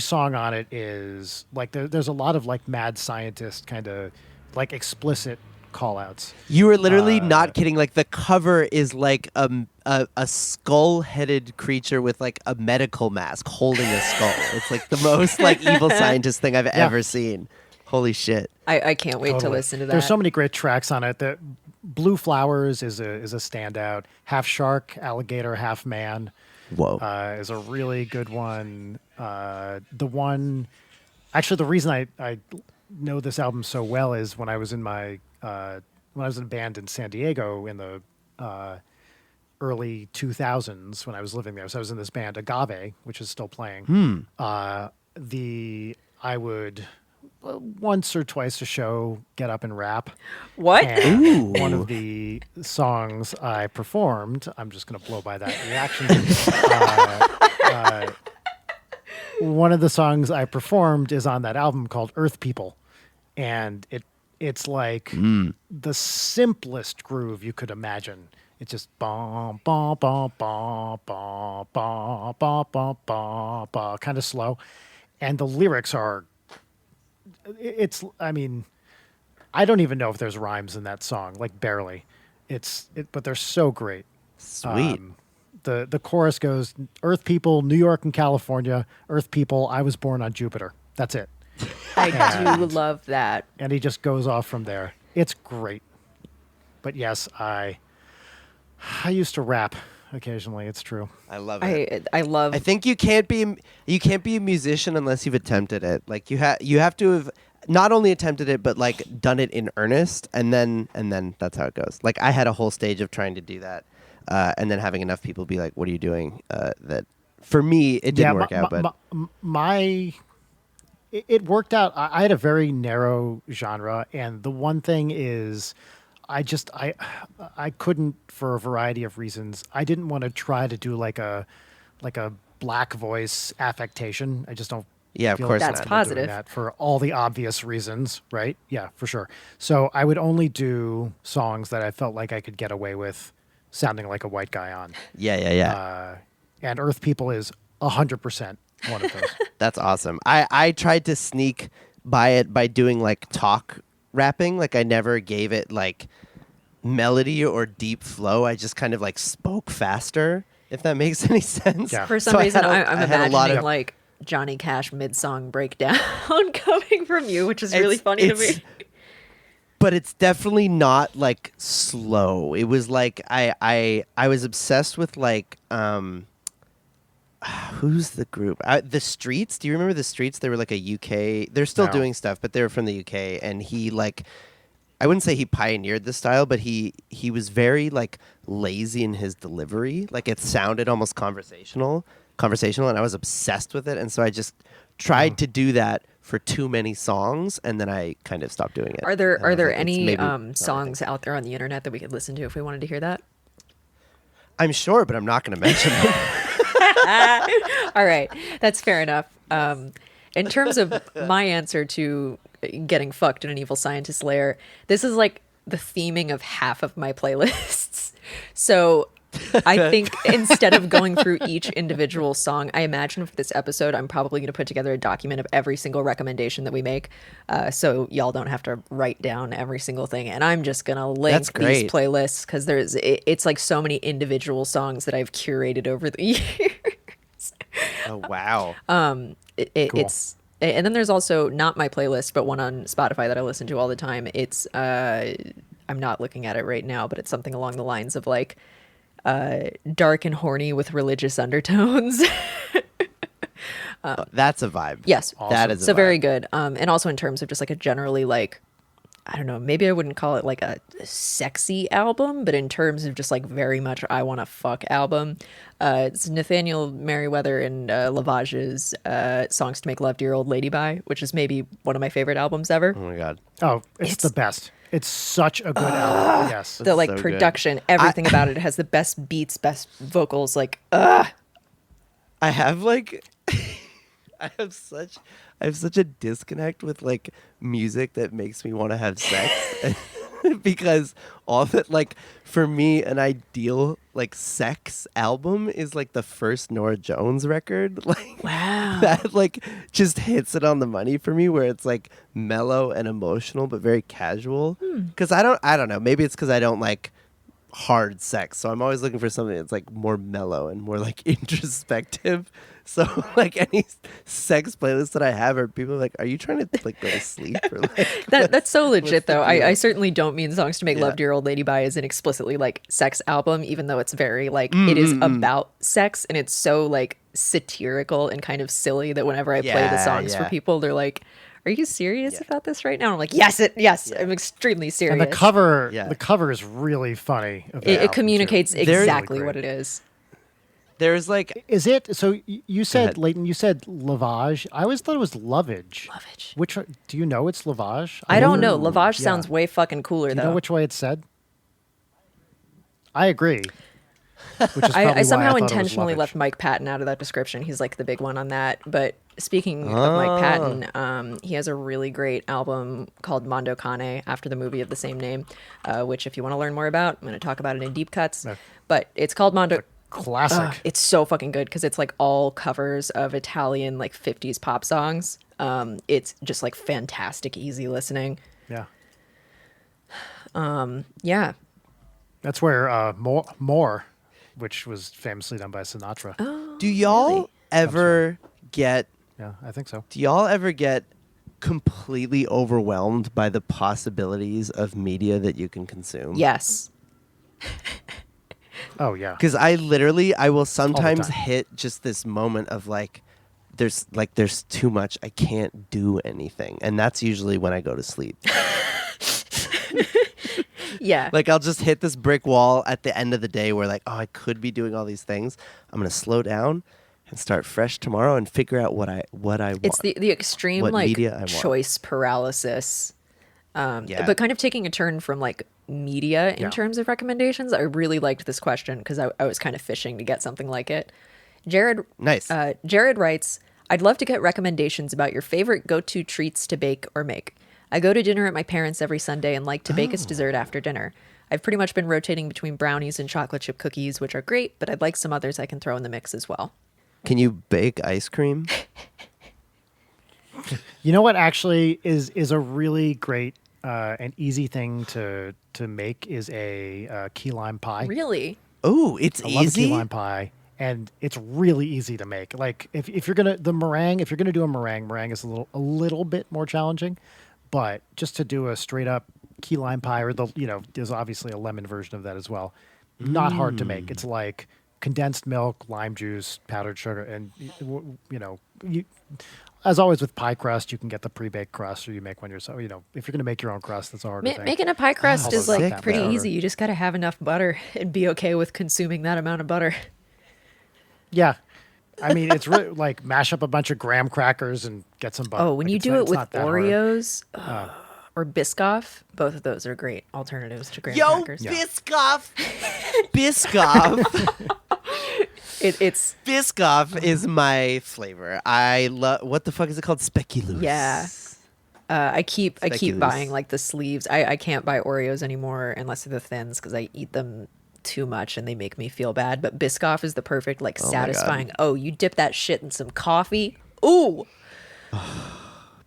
song on it is like there's a lot of like mad scientist kind of like explicit call outs. You were literally not kidding. Like the cover is like a skull-headed creature with like a medical mask holding a skull. It's like the most like evil scientist thing I've ever seen. Holy shit. I can't wait to listen to that. There's so many great tracks on it. The Blue Flowers is a standout. Half shark, alligator, half man. Whoa. Is a really good one. The reason I know this album so well is when I was in my when I was in a band in San Diego in the early 2000s when I was living there. So I was in this band Agave, which is still playing. I would once or twice a show get up and rap. What? And one of the songs I performed, I'm just going to blow by that reaction. One of the songs I performed is on that album called Earth People. And it's like the simplest groove you could imagine. It's just bum bum bum bum bum bum bum bum bum bum, kind of slow, and the lyrics are. I mean, I don't even know if there's rhymes in that song, like barely. But they're so great. Sweet. The chorus goes, "Earth people, New York and California. Earth people, I was born on Jupiter." That's it. I do love that. And he just goes off from there. It's great. But yes, I used to rap occasionally. It's true. I love it. I think you can't be a musician unless you've attempted it. Like you have to have not only attempted it but like done it in earnest, and then that's how it goes. Like I had a whole stage of trying to do that, and then having enough people be like, "What are you doing?" That for me it didn't work out. But it worked out. I had a very narrow genre, and the one thing is, I couldn't, for a variety of reasons. I didn't want to try to do like a black voice affectation. I just don't. Yeah, of feel course that's not. positive. That for all the obvious reasons, right? Yeah, for sure. So I would only do songs that I felt like I could get away with sounding like a white guy on. Yeah. And Earth People is 100% one of those. That's awesome. I tried to sneak by it by doing like talk rapping. Like I never gave it like melody or deep flow. I just kind of like spoke faster, if that makes any sense. Yeah. For some reason, I'm imagining lot of, like Johnny Cash mid-song breakdown coming from you, which is really funny to me. But it's definitely not like slow. It was like I was obsessed with like who's the group? The Streets. Do you remember the Streets? They were like a UK. They're still doing stuff, but they were from the UK. And he like, I wouldn't say he pioneered the style, but he was very like lazy in his delivery. Like it sounded almost conversational, and I was obsessed with it. And so I just tried to do that for too many songs, and then I kind of stopped doing it. Are there any songs out there on the internet that we could listen to if we wanted to hear that? I'm sure, but I'm not going to mention them. All right, that's fair enough. In terms of my answer to getting fucked in an evil scientist lair, this is like the theming of half of my playlists. So I think instead of going through each individual song, I imagine for this episode, I'm probably going to put together a document of every single recommendation that we make. So y'all don't have to write down every single thing. And I'm just going to link these playlists because it's like so many individual songs that I've curated over the years. Oh, wow. Cool. It's, and then there's also not my playlist, but one on Spotify that I listen to all the time. It's, I'm not looking at it right now, but it's something along the lines of like, dark and horny with religious undertones. That's a vibe. Yes. Awesome. That is so a vibe. Very good. And also in terms of just like a generally like I don't know, maybe I wouldn't call it like a sexy album, but in terms of just like very much I want to fuck album, it's Nathaniel Merriweather and Lavage's Songs to Make Love Dear Old Lady by, which is maybe one of my favorite albums ever. Oh my god. Oh, it's the best. It's such a good album. Yes. The like so good. production, everything about it has the best beats, best vocals. Like, I have like I have such a disconnect with like music that makes me want to have sex because all that, like, for me an ideal like sex album is like the first Norah Jones record, like wow. that like just hits it on the money for me, where it's like mellow and emotional but very casual. Because I don't know, maybe it's because I don't like hard sex, so I'm always looking for something that's like more mellow and more like introspective. So like any sex playlist that I have, are people like, are you trying to like go to sleep or like That's so legit though. the deal? I certainly don't mean Songs to Make Love Yeah. Dear Old Lady by as an explicitly like sex album, even though it's very like it is about sex, and it's so like satirical and kind of silly that whenever I play the Yeah, songs for yeah. people, they're like, are you serious Yeah. about this right now? And I'm like, yes, I'm extremely serious. And the cover, Yeah. the cover is really funny. Of the it album, too. communicates It's really exactly great. what it is. There's like Is it? So you said, ahead. Leighton, you said lavage. I always thought it was lovage. Lovage. Which do you know it's lavage? I don't know. never- Lavage yeah. sounds way fucking cooler Do you though. know which way it's said? I agree. Which is probably why I somehow thought it was intentionally lovage. left Mike Patton out of that description. He's like the big one on that. But speaking of Mike Patton, he has a really great album called Mondo Cane after the movie of the same name, which if you want to learn more about, I'm going to talk about it in deep cuts. No. But it's called Mondo. Classic. It's so fucking good because it's like all covers of Italian like 50s pop songs. It's just like fantastic, easy listening. Yeah. Yeah. That's where More, which was famously done by Sinatra. Oh. do y'all really? ever get Yeah, I think so. do y'all ever get completely overwhelmed by the possibilities of media that you can consume? Yes. Oh, yeah. Because I will sometimes time. hit just this moment of like there's too much, I can't do anything, and that's usually when I go to sleep. Yeah. Like I'll just hit this brick wall at the end of the day where like, oh, I could be doing all these things. I'm gonna slow down and start fresh tomorrow and figure out what I want. It's the extreme What like media I want. choice paralysis. Yeah. But kind of taking a turn from like media in Yeah. terms of recommendations. I really liked this question because I was kind of fishing to get something like it. Jared Nice. Jared writes, I'd love to get recommendations about your favorite go-to treats to bake or make. I go to dinner at my parents' every Sunday and like to bake as dessert after dinner. I've pretty much been rotating between brownies and chocolate chip cookies, which are great, but I'd like some others I can throw in the mix as well. Can you bake ice cream? You know what actually is a really great and easy thing to make is a key lime pie. Really? Oh, it's I love a key easy. lime pie, and it's really easy to make. Like if you're gonna if you're gonna do a meringue is a little bit more challenging, but just to do a straight up key lime pie, or there's obviously a lemon version of that as well. Not hard to make. It's like condensed milk, lime juice, powdered sugar, and as always with pie crust, you can get the pre-baked crust, or you make one yourself. If you're going to make your own crust, that's a harder thing. Making a pie crust is sick, like pretty man. easy. You just got to have enough butter and be okay with consuming that amount of butter. Yeah. I mean, it's really like mash up a bunch of graham crackers and get some butter. Oh, when Like, you it's do not- it it's with not that hard. Oreos or Biscoff, both of those are great alternatives to graham Yo, crackers. Biscoff. Biscoff. It's Biscoff is my flavor. I love. What the fuck is it called? Speculoos. Yeah. I keep Speculoos. buying like the sleeves. I can't buy Oreos anymore unless they're the thins because I eat them too much and they make me feel bad. But Biscoff is the perfect like my God. satisfying. Oh, you dip that shit in some coffee. Ooh.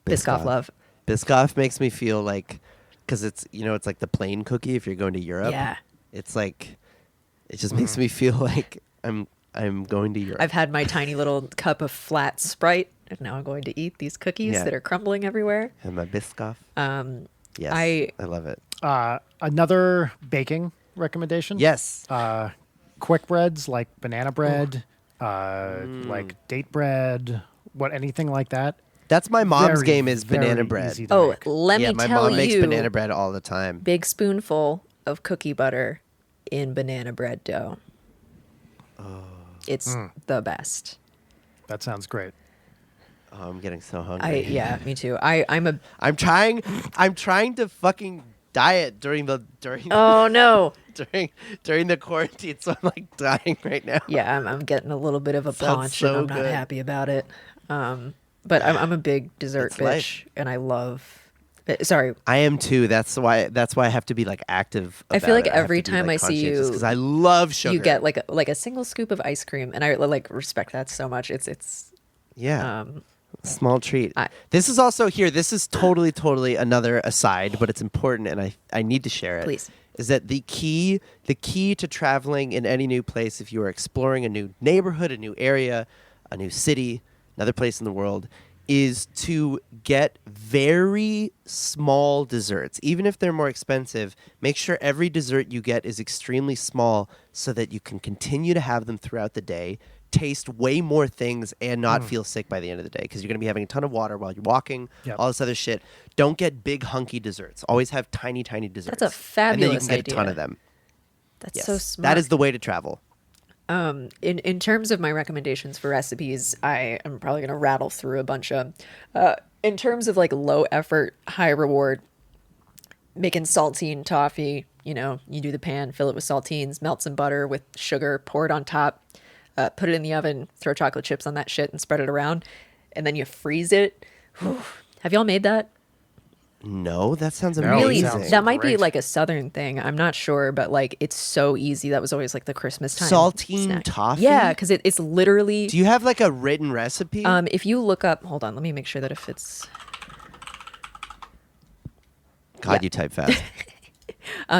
Biscoff love. Biscoff makes me feel like, because it's it's like the plain cookie if you're going to Europe. Yeah. It's like, it just makes me feel like I'm going to Europe. I've had my tiny little cup of flat Sprite, and now I'm going to eat these cookies Yeah. that are crumbling everywhere. And my Biscoff. Yes, I- I love it. Another baking recommendation. Yes. Quick breads like banana bread, like date bread, anything like that. That's my mom's Very, game is banana very bread. easy to Oh, make. let Yeah, me my tell mom makes you, banana bread all the time. big spoonful of cookie butter in banana bread dough. It's the best. That sounds great. Oh, I'm getting so hungry. Yeah, me too. I'm trying to fucking diet during Oh no. during the quarantine, so I'm like dying right now. Yeah, I'm getting a little bit of a Sounds paunch, so and I'm not good. happy about it. But I'm a big dessert It's bitch, life. and I love. Sorry, I am too. That's why I have to be like active. I feel like about it. every have to be, time like, I see you, because I love sugar. you get like a single scoop of ice cream, and I like respect that so much. It's yeah. Small treat. I- This is also here. This is totally another aside, but it's important, and I need to share it. Please. Is that the key to traveling in any new place? If you are exploring a new neighborhood, a new area, a new city, another place in the world, is to get very small desserts. Even if they're more expensive, make sure every dessert you get is extremely small so that you can continue to have them throughout the day, taste way more things, and not feel sick by the end of the day, because you're going to be having a ton of water while you're walking, Yep. all this other shit. Don't get big hunky desserts. Always have tiny desserts. That's a fabulous And then you can get a ton idea. of them. that's Yes. so smart. That is the way to travel. In terms of my recommendations for recipes, I am probably going to rattle through a bunch of. In terms of like low effort, high reward, making saltine toffee. You know, you do the pan, fill it with saltines, melt some butter with sugar, pour it on top, put it in the oven, throw chocolate chips on that shit, and spread it around, and then you freeze it. Whew. Have y'all made that? No, that sounds No, amazing. Really, sounds that might be great. like a southern thing. I'm not sure, but like it's so easy. That was always like the Christmas time Saltine snack. toffee? Yeah, because it's literally. Do you have like a written recipe? If you look up, hold on, let me make sure that if it's. God, yeah. you type fast.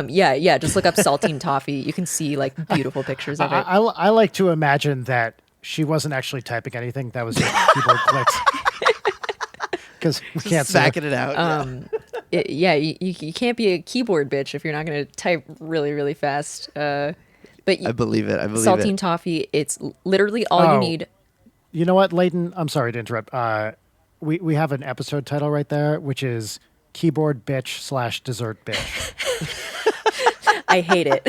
Yeah, just look up saltine toffee. You can see like beautiful pictures of it. I like to imagine that she wasn't actually typing anything. That was just keyboard clicks. Because we can't see Backing it out. Yeah. You can't be a keyboard bitch if you're not going to type really, really fast. But I believe it. saltine toffee, it's literally all Oh. you need. You know what, Leighton? I'm sorry to interrupt. We have an episode title right there, which is Keyboard Bitch / Dessert Bitch. I hate it.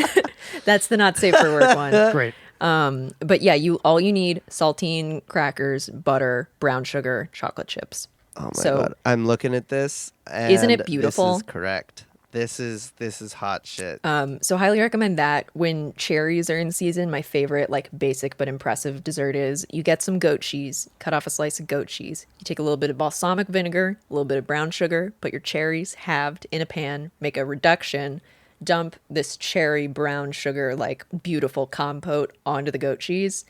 That's the not safe for work one. Great. But yeah, all you need saltine, crackers, butter, brown sugar, chocolate chips. Oh my God. I'm looking at this. And Isn't it beautiful? This is correct. This is hot shit. So highly recommend that. When cherries are in season, my favorite like basic but impressive dessert is you get some goat cheese, cut off a slice of goat cheese. You take a little bit of balsamic vinegar, a little bit of brown sugar, put your cherries halved in a pan, make a reduction, dump this cherry brown sugar like beautiful compote onto the goat cheese.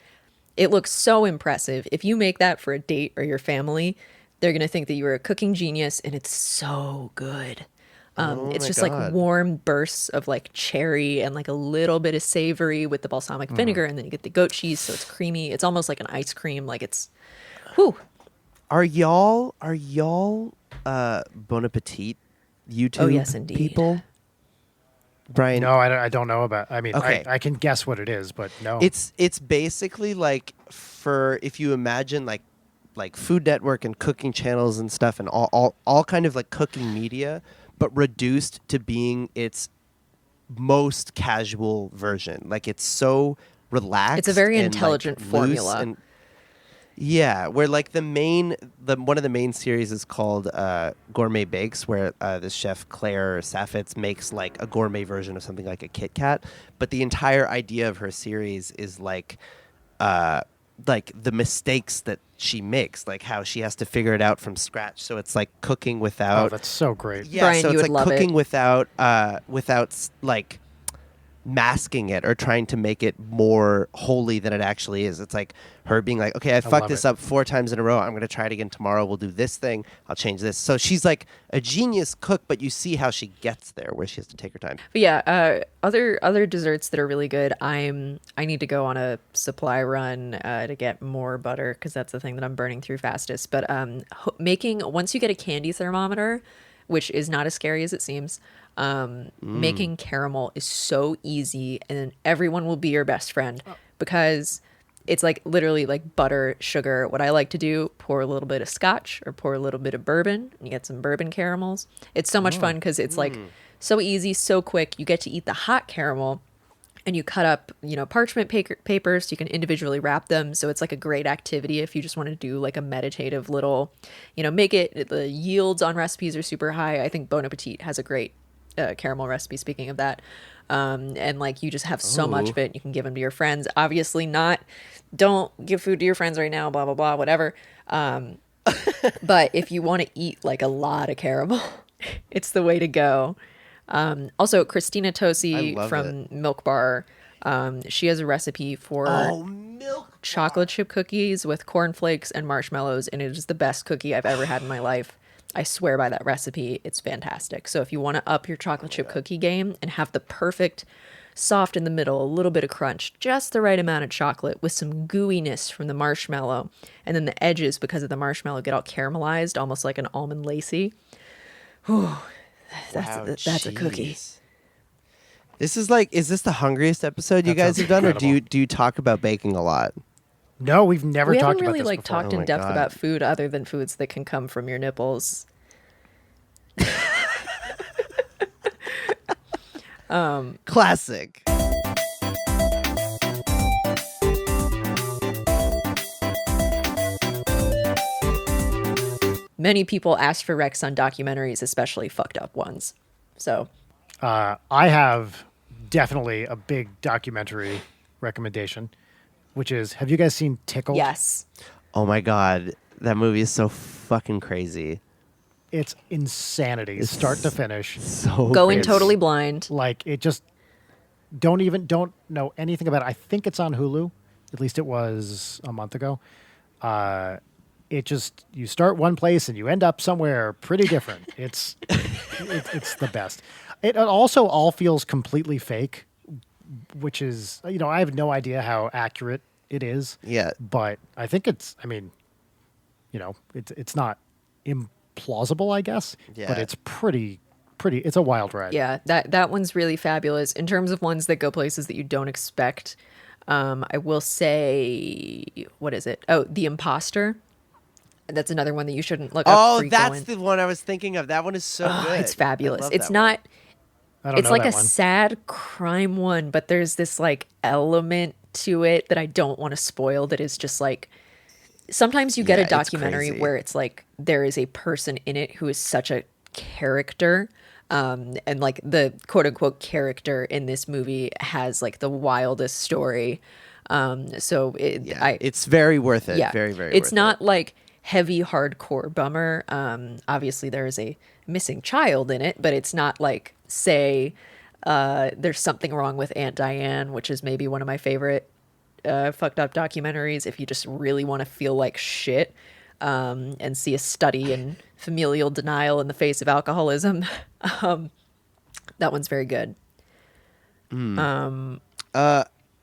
It looks so impressive. If you make that for a date or your family, they're going to think that you were a cooking genius, and it's so good. It's my just God. like warm bursts of like cherry and like a little bit of savory with the balsamic vinegar, and then you get the goat cheese, so it's creamy. It's almost like an ice cream. Like it's, whew. Are y'all Bon Appetit YouTube Oh, yes, indeed. people? Brian, No, I don't know about. I mean, Okay. I can guess what it is, but no. it's basically like, for if you imagine like Food Network and cooking channels and stuff, and all kind of like cooking media, but reduced to being its most casual version. Like it's so relaxed. It's a very and, intelligent loose formula. and- yeah, where like one of the main series is called Gourmet Bakes, where this chef Claire Saffitz makes like a gourmet version of something like a Kit Kat. But the entire idea of her series is like the mistakes that she makes, like how she has to figure it out from scratch. So it's like cooking oh, without that's so great. yeah, Brian, so you it's would like love cooking it. without like masking it or trying to make it more holy than it actually is. It's like her being like, okay, I fucked love this it. up 4 times in a row. I'm going to try it again tomorrow. We'll do this thing. I'll change this. So she's like a genius cook, but you see how she gets there, where she has to take her time. But yeah, other desserts that are really good. I need to go on a supply run to get more butter, because that's the thing that I'm burning through fastest. But once you get a candy thermometer, which is not as scary as it seems, making caramel is so easy, and everyone will be your best friend, because It's like literally like butter, sugar. What I like to do, pour a little bit of scotch or pour a little bit of bourbon, and you get some bourbon caramels. It's so much fun because it's like so easy, so quick. You get to eat the hot caramel, and you cut up, parchment paper so you can individually wrap them. So it's like a great activity if you just want to do like a meditative little, make it, the yields on recipes are super high. I think Bon Appetit has a great caramel recipe, speaking of that. And like you just have so much of it. You can give them to your friends. Obviously don't give food to your friends right now, blah, blah, blah, whatever. But if you want to eat like a lot of caramel, it's the way to go. Also, Christina Tosi from Milk Bar, she has a recipe for chocolate chip cookies with cornflakes and marshmallows, and it is the best cookie I've ever had in my life. I swear by that recipe. It's fantastic. So if you want to up your chocolate chip cookie game and have the perfect soft in the middle, a little bit of crunch, just the right amount of chocolate with some gooiness from the marshmallow, and then the edges, because of the marshmallow, get all caramelized, almost like an almond lacy. Whew. That's a cookie. This is like, is this the hungriest episode you guys have done, incredible. Or do you talk about baking a lot? No, we've never talked about this really before. Talked in depth about food other than foods that can come from your nipples. Classic. Many people ask for Rex on documentaries, especially fucked up ones. So, I have definitely a big documentary recommendation, which is, have you guys seen Tickled? Yes. Oh my God. That movie is so fucking crazy. It's insanity, start to finish. So Going crazy. totally blind. Like, it just, don't know anything about it. I think it's on Hulu. At least it was a month ago. It just, you start one place and you end up somewhere pretty different. It's the best. It also all feels completely fake, which is, I have no idea how accurate it is. Yeah. But I think it's not implausible, I guess. Yeah. But it's pretty, it's a wild ride. Yeah, that one's really fabulous. In terms of ones that go places that you don't expect, I will say, what is it? Oh, The Imposter. That's another one that you shouldn't look up. Oh, that's the one I was thinking of. That one is so good. It's fabulous. It's not. It's like a sad crime one, but there's this like element to it that I don't want to spoil. That is just like, sometimes you get a documentary where it's like there is a person in it who is such a character. And like the quote unquote character in this movie has like the wildest story. So it's very worth it. Yeah, very, very. It's worth not it. like heavy hardcore bummer. Obviously there is a missing child in it, but it's not like, say, there's something wrong with Aunt Diane, which is maybe one of my favorite fucked up documentaries if you just really want to feel like shit, and see a study in familial denial in the face of alcoholism. That one's very good. I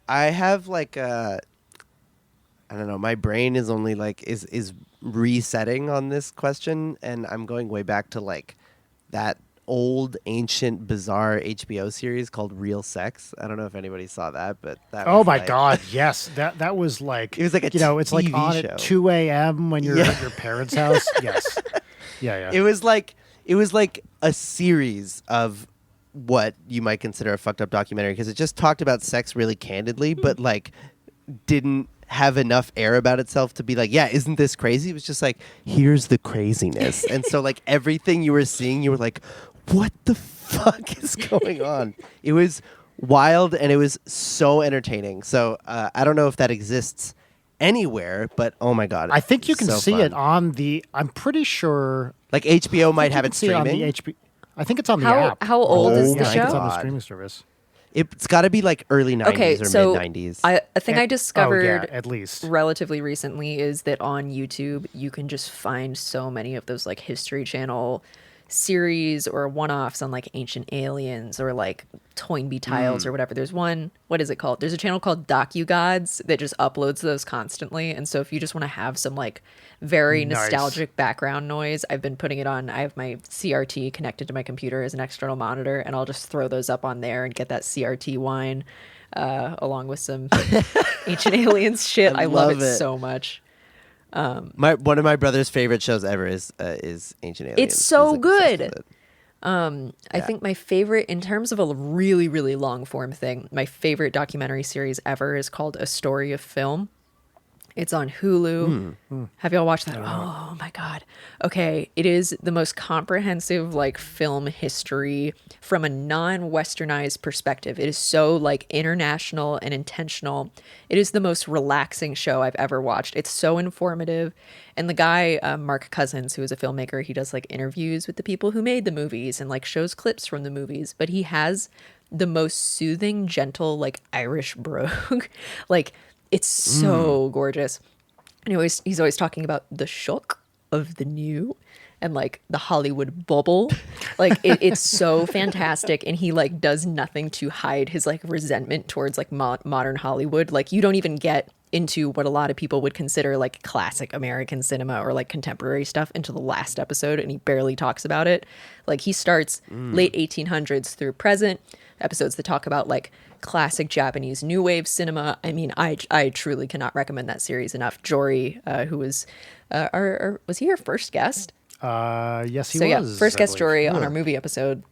have like I don't know, my brain is only like is resetting on this question, and I'm going way back to like that old ancient bizarre HBO series called Real Sex. I don't know if anybody saw that, but that oh was my like, God, yes, that was like, it was like a it's like TV on show. at 2 a.m. when you're at your parents' house. Yes, yeah. It was like a series of what you might consider a fucked up documentary, because it just talked about sex really candidly, but like didn't have enough air about itself to be like, yeah, isn't this crazy? It was just like, here's the craziness. And so like everything you were seeing, you were like, what the fuck is going on? It was wild, and it was so entertaining. So I don't know if that exists anywhere, but oh my God. I think you can so see fun. it on I'm pretty sure. Like HBO might have it streaming. I think it's on the How- app. how old is the I think it's show? on the God. streaming service. It's got to be like early 90s Okay, or so mid 90s. I think I discovered at least. relatively recently is that on YouTube you can just find so many of those like History Channel series or one-offs on like ancient aliens or like Toynbee tiles or whatever. There's one, what is it called? There's a channel called DocuGods that just uploads those constantly. And so if you just want to have some like very Nice. nostalgic background noise, I've been putting it on. I have my CRT connected to my computer as an external monitor, and I'll just throw those up on there and get that CRT wine. along with some Ancient Aliens shit. I love it so much. One of my brother's favorite shows ever is Ancient Aliens. It's so He's, like, good. obsessed with it. I think my favorite, in terms of a really, really long form thing, my favorite documentary series ever is called A Story of Film. It's on Hulu. Have y'all watched that? Oh my God. Okay. It is the most comprehensive like film history from a non-Westernized perspective. It is so like international and intentional. It is the most relaxing show I've ever watched. It's so informative. And the guy, Mark Cousins, who is a filmmaker, he does like interviews with the people who made the movies and like shows clips from the movies, but he has the most soothing, gentle, like Irish brogue. Like, it's so gorgeous. And he's always talking about the shock of the new and like the Hollywood bubble. Like it's so fantastic. And he like does nothing to hide his like resentment towards like modern Hollywood. Like you don't even get into what a lot of people would consider like classic American cinema or like contemporary stuff until the last episode. And he barely talks about it. Like he starts late 1800s through present, episodes that talk about like classic Japanese new wave cinema. I mean, I truly cannot recommend that series enough. Jory, who was was he our first guest? Yes, he was. So yeah, first guest Jory on our movie episode.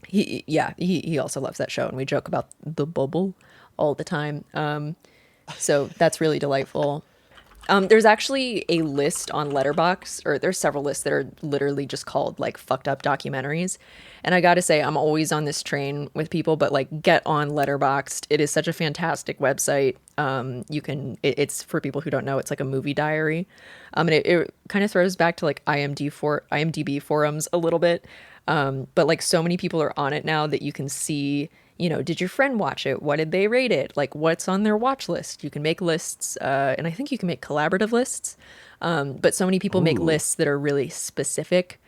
He also loves that show, and we joke about the bubble all the time. So that's really delightful. There's actually a list on Letterboxd, or there's several lists that are literally just called like fucked up documentaries. And I gotta say, I'm always on this train with people, but like get on Letterboxd. It is such a fantastic website. It's for people who don't know, it's like a movie diary. And it kind of throws back to like IMDb forums a little bit. But like so many people are on it now that you can see, you know, did your friend watch it? What did they rate it? Like what's on their watch list? You can make lists, and I think you can make collaborative lists. But so many people make lists that are really specific.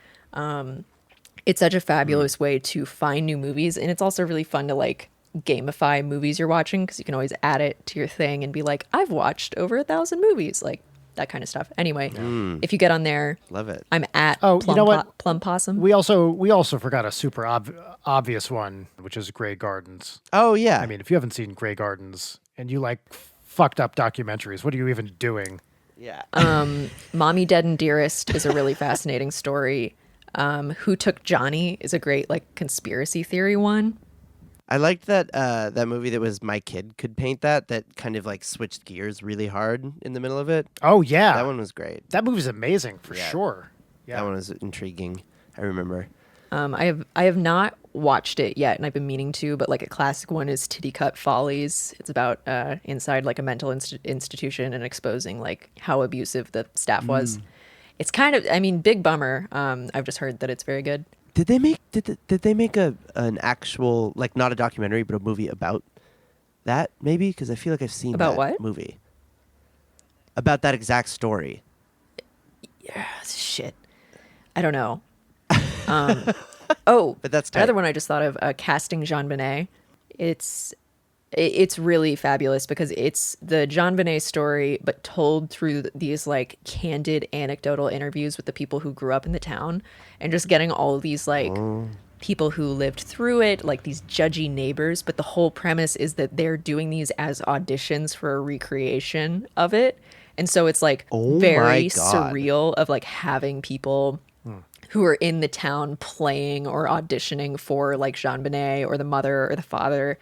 It's such a fabulous way to find new movies. And it's also really fun to like gamify movies you're watching, because you can always add it to your thing and be like, I've watched over 1,000 movies, like that kind of stuff. Anyway, if you get on there, love it. I'm at you know what? Plum Possum. We also forgot a super obvious one, which is Grey Gardens. Oh yeah. I mean, if you haven't seen Grey Gardens and you like fucked up documentaries, what are you even doing? Yeah. Mommy Dead and Dearest is a really fascinating story. Who Took Johnny is a great like conspiracy theory one. I liked that that movie that was My Kid Could Paint that kind of like switched gears really hard in the middle of it. Oh yeah, That one was great. that movie's amazing for sure. Yeah, That one was intriguing. I remember. I have not watched it yet, and I've been meaning to, but like a classic one is Titty Cut Follies. It's about inside like a mental institution and exposing like how abusive the staff was. It's kind of, I mean, big bummer. I've just heard that it's very good. Did they make an actual, like, not a documentary but a movie about that maybe? Because I feel like I've seen About that what? movie. About that exact story. Yeah, shit. I don't know. Oh, But that's another tight. one I just thought of, Casting Jean Benet. It's really fabulous because it's the Jean Benet story, but told through these like candid anecdotal interviews with the people who grew up in the town, and just getting all of these like people who lived through it, like these judgy neighbors. But the whole premise is that they're doing these as auditions for a recreation of it. And so it's like Oh very my God. surreal of like having people who are in the town playing or auditioning for like Jean Benet or the mother or the father.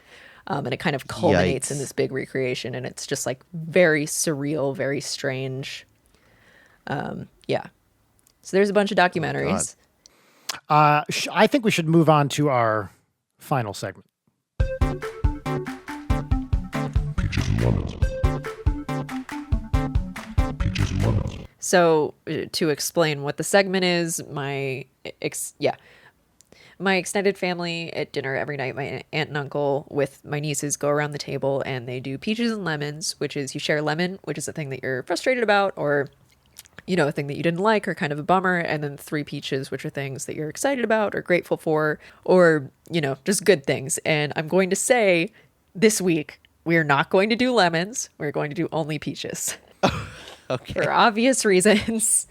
And it kind of culminates in Yikes. this big recreation, and it's just like very surreal, very strange. Yeah. So there's a bunch of documentaries. I think we should move on to our final segment. So to explain what the segment is, my extended family at dinner every night, my aunt and uncle with my nieces go around the table and they do peaches and lemons, which is you share lemon, which is a thing that you're frustrated about, or, you know, a thing that you didn't like or kind of a bummer. And then 3 peaches, which are things that you're excited about or grateful for, or, you know, just good things. And I'm going to say this week, we're not going to do lemons. We're going to do only peaches. Okay. For obvious reasons.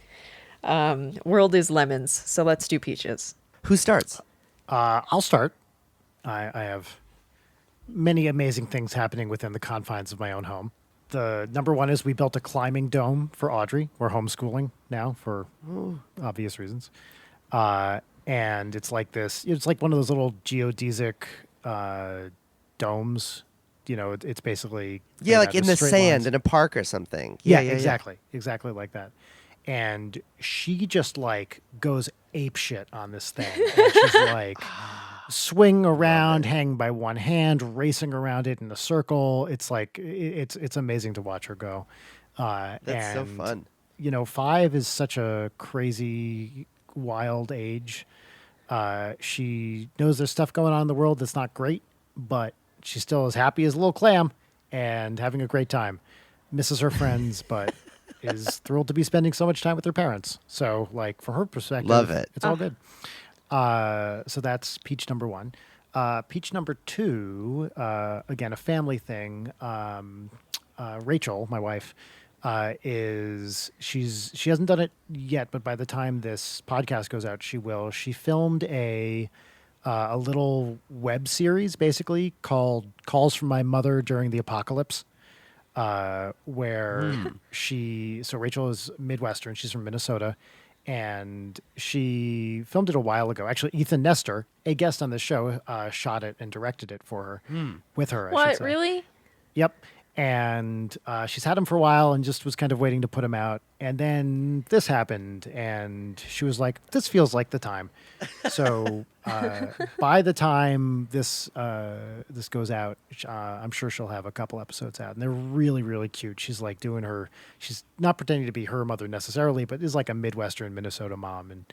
World is lemons. So let's do peaches. Who starts? I'll start. I have many amazing things happening within the confines of my own home. The number one is we built a climbing dome for Audrey. We're homeschooling now for obvious reasons. And it's like this. It's like one of those little geodesic domes. You know, it's basically Yeah, like in the sand lines. in a park or something. Yeah, exactly like that. And she just like goes ape shit on this thing. And she's like swing around, hang by one hand, racing around it in a circle. It's like it's amazing to watch her go. That's so fun. You know, 5 is such a crazy, wild age. She knows there's stuff going on in the world that's not great, but she's still as happy as a little clam and having a great time. Misses her friends, but is thrilled to be spending so much time with her parents. So, like, from her perspective, Love it. It's all good. So that's peach number 1. Peach number 2, again, a family thing. Rachel, my wife, she hasn't done it yet, but by the time this podcast goes out, she will. She filmed a little web series, basically called "Calls from My Mother During the Apocalypse," where so Rachel is Midwestern. She's from Minnesota, and she filmed it a while ago. Actually, Ethan Nestor, a guest on the show, shot it and directed it for her, with her. I should What, say. really? Yep. And she's had him for a while and just was kind of waiting to put him out. And then this happened, and she was like, "This feels like the time." So by the time this goes out, I'm sure she'll have a couple episodes out, and they're really, really cute. She's like she's not pretending to be her mother necessarily, but is like a Midwestern Minnesota mom and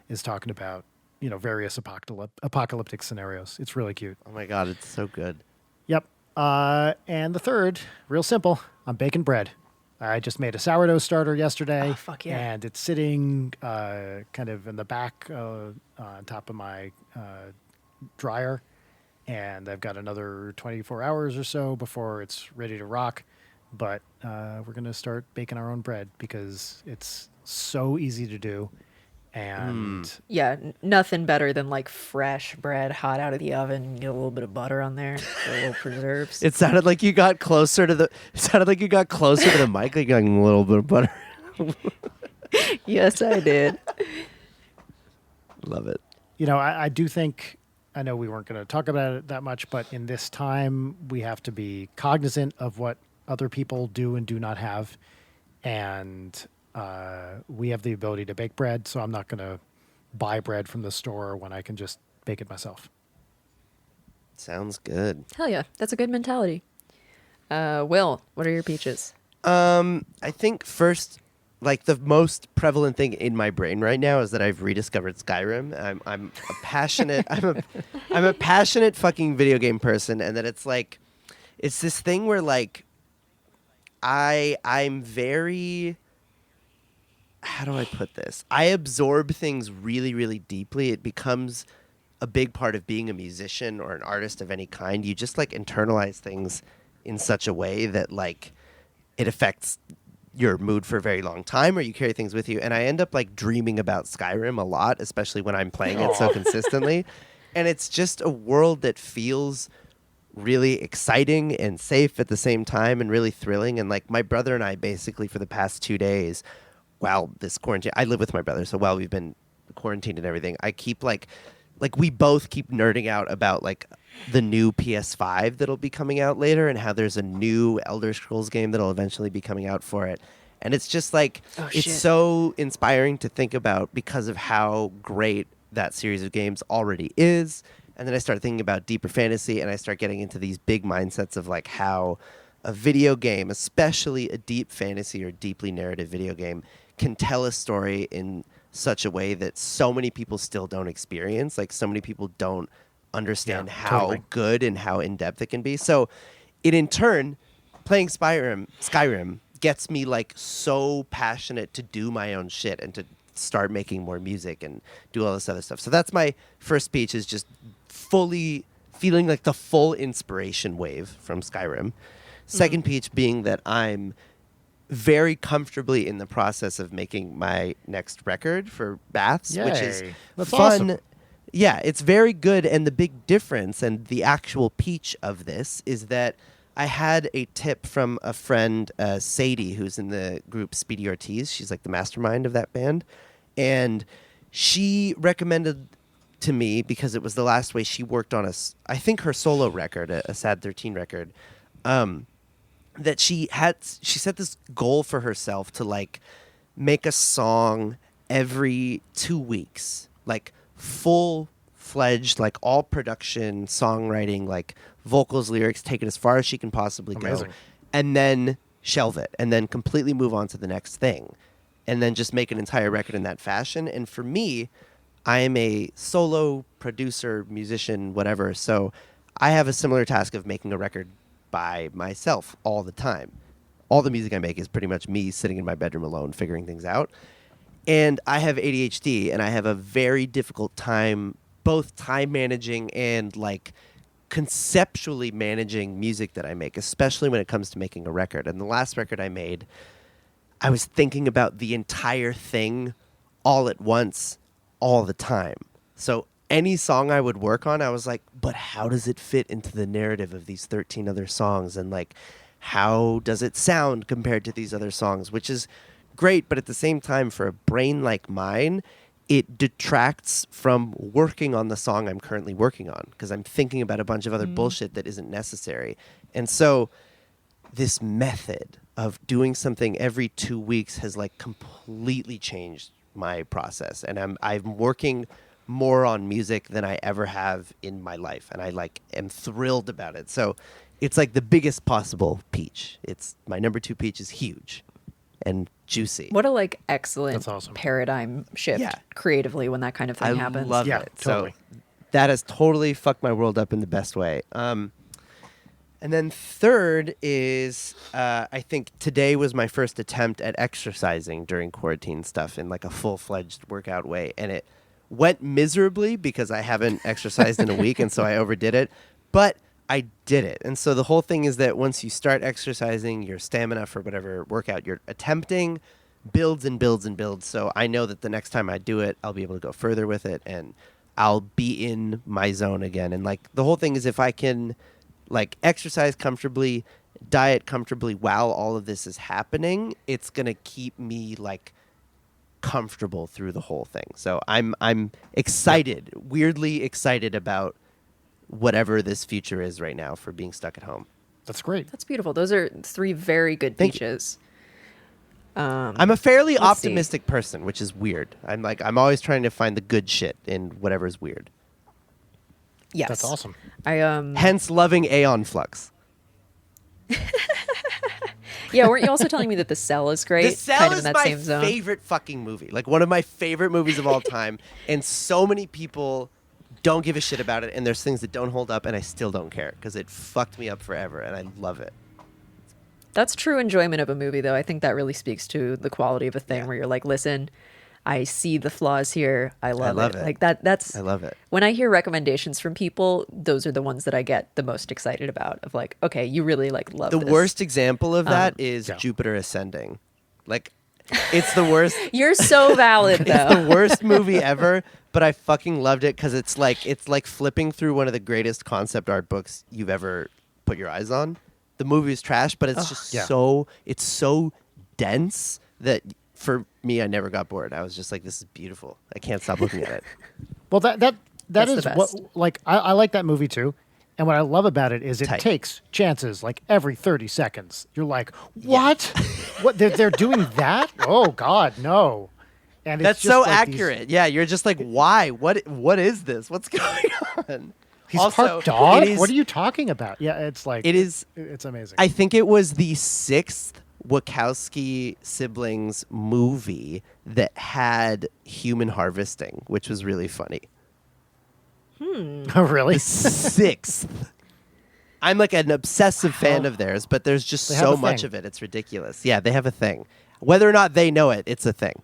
is talking about, you know, various apocalyptic scenarios. It's really cute. Oh my God, it's so good. Yep. And the third, real simple, I'm baking bread. I just made a sourdough starter yesterday. Oh, fuck yeah. And it's sitting kind of in the back on top of my dryer. And I've got another 24 hours or so before it's ready to rock. But we're going to start baking our own bread because it's so easy to do. And Yeah, nothing better than like fresh bread hot out of the oven. Get a little bit of butter on there, a little preserves. It sounded like you got closer to the. It sounded like you got closer to the mic, like you're getting a little bit of butter. Yes, I did. Love it. you know, I do think, I know we weren't going to talk about it that much, but in this time, we have to be cognizant of what other people do and do not have. And we have the ability to bake bread, so I'm not going to buy bread from the store when I can just bake it myself. Sounds good. Hell yeah, that's a good mentality. Will, what are your peaches? I think first, like the most prevalent thing in my brain right now is that I've rediscovered Skyrim. I'm a passionate I'm a passionate fucking video game person, and that it's like it's this thing where like I'm very, how do I put this? I absorb things really, really deeply. It becomes a big part of being a musician or an artist of any kind. You just like internalize things in such a way that like it affects your mood for a very long time, or you carry things with you. And I end up like dreaming about Skyrim a lot, especially when I'm playing it so consistently. And it's just a world that feels really exciting and safe at the same time and really thrilling. And like my brother and I basically for the past 2 days, while this quarantine, I live with my brother, so while we've been quarantined and everything, I keep like we both keep nerding out about like the new PS5 that'll be coming out later, and how there's a new Elder Scrolls game that'll eventually be coming out for it. And it's just like, it's so inspiring to think about because of how great that series of games already is. And then I start thinking about deeper fantasy, and I start getting into these big mindsets of like how a video game, especially a deep fantasy or deeply narrative video game, can tell a story in such a way that so many people still don't experience. Like so many people don't understand how good and how in-depth it can be. So it in turn, playing Skyrim gets me like so passionate to do my own shit and to start making more music and do all this other stuff. So that's my first speech, is just fully feeling like the full inspiration wave from Skyrim. Second peach being that I'm very comfortably in the process of making my next record for Baths, which is That's fun. awesome. Yeah, it's very good. And the big difference and the actual peach of this is that I had a tip from a friend, Sadie, who's in the group Speedy Ortiz. She's like the mastermind of that band. And she recommended to me, because it was the last way she worked on I think her solo record, a Sad 13 record, that she set this goal for herself to like make a song every 2 weeks, like full-fledged, like all production, songwriting, like vocals, lyrics, take it as far as she can possibly go, and then shelve it, and then completely move on to the next thing, and then just make an entire record in that fashion. And for me, I am a solo producer, musician, whatever, so I have a similar task of making a record by myself all the time. All the music I make is pretty much me sitting in my bedroom alone figuring things out. And I have ADHD, and I have a very difficult time both time managing and like conceptually managing music that I make, especially when it comes to making a record. And the last record I made, I was thinking about the entire thing all at once, all the time. So any song I would work on, I was like, but how does it fit into the narrative of these 13 other songs? And like, how does it sound compared to these other songs? Which is great, but at the same time, for a brain like mine, it detracts from working on the song I'm currently working on, because I'm thinking about a bunch of other bullshit that isn't necessary. And so this method of doing something every 2 weeks has like completely changed my process. And I'm working more on music than I ever have in my life. And I like am thrilled about it. So it's like the biggest possible peach. It's my number 2 peach is huge and juicy. What a like excellent That's awesome. paradigm shift creatively when that kind of thing happens. I love Yeah, it. totally. So that has totally fucked my world up in the best way. And then third is, I think today was my first attempt at exercising during quarantine stuff in like a full-fledged workout way. And it went miserably because I haven't exercised in a week, and so I overdid it. But I did it. And so the whole thing is that once you start exercising, your stamina for whatever workout you're attempting builds and builds and builds. So I know that the next time I do it, I'll be able to go further with it, and I'll be in my zone again. And like the whole thing is, if I can like exercise comfortably, diet comfortably while all of this is happening, it's going to keep me like comfortable through the whole thing. So I'm excited, weirdly excited about whatever this future is right now for being stuck at home. That's great. That's beautiful. Those are 3 very good peaches. I'm a fairly let's optimistic person, which is weird. I'm always trying to find the good shit in whatever's weird. Yes. That's awesome. Hence loving Aeon Flux. Yeah, weren't you also telling me that The Cell is great? The Cell kind of is in that my same zone? favorite fucking movie. Like one of my favorite movies of all time. And so many people don't give a shit about it. And there's things that don't hold up, and I still don't care because it fucked me up forever, and I love it. That's true enjoyment of a movie, though. I think that really speaks to the quality of a thing where you're like, listen, I see the flaws here. I love it. Like that's I love it. When I hear recommendations from people, those are the ones that I get the most excited about. Of like, okay, you really like love The this. worst example of that is Jupiter Ascending. Like, it's the worst. You're so valid, It's though. the worst movie ever, but I fucking loved it because it's like flipping through one of the greatest concept art books you've ever put your eyes on. The movie is trash, but it's just it's so dense that for me, I never got bored. I was just like, this is beautiful. I can't stop looking at it. Well, that That's is the what, best. like, I like that movie too. And what I love about it is it Tight. takes chances like every 30 seconds. You're like, what? What? They're doing that? Oh, God, no. And That's it's just so like accurate. Yeah, you're just like, why? What is this? What's going on? He's Also, part dog? it is- What are you talking about? Yeah, it's like... It is... It's amazing. I think it was the 6th Wachowski siblings movie that had human harvesting, which was really funny. Oh, really? The 6th. I'm like an obsessive fan of theirs, but there's just They have so a much thing. of it. It's ridiculous. Yeah, they have a thing. Whether or not they know it, it's a thing.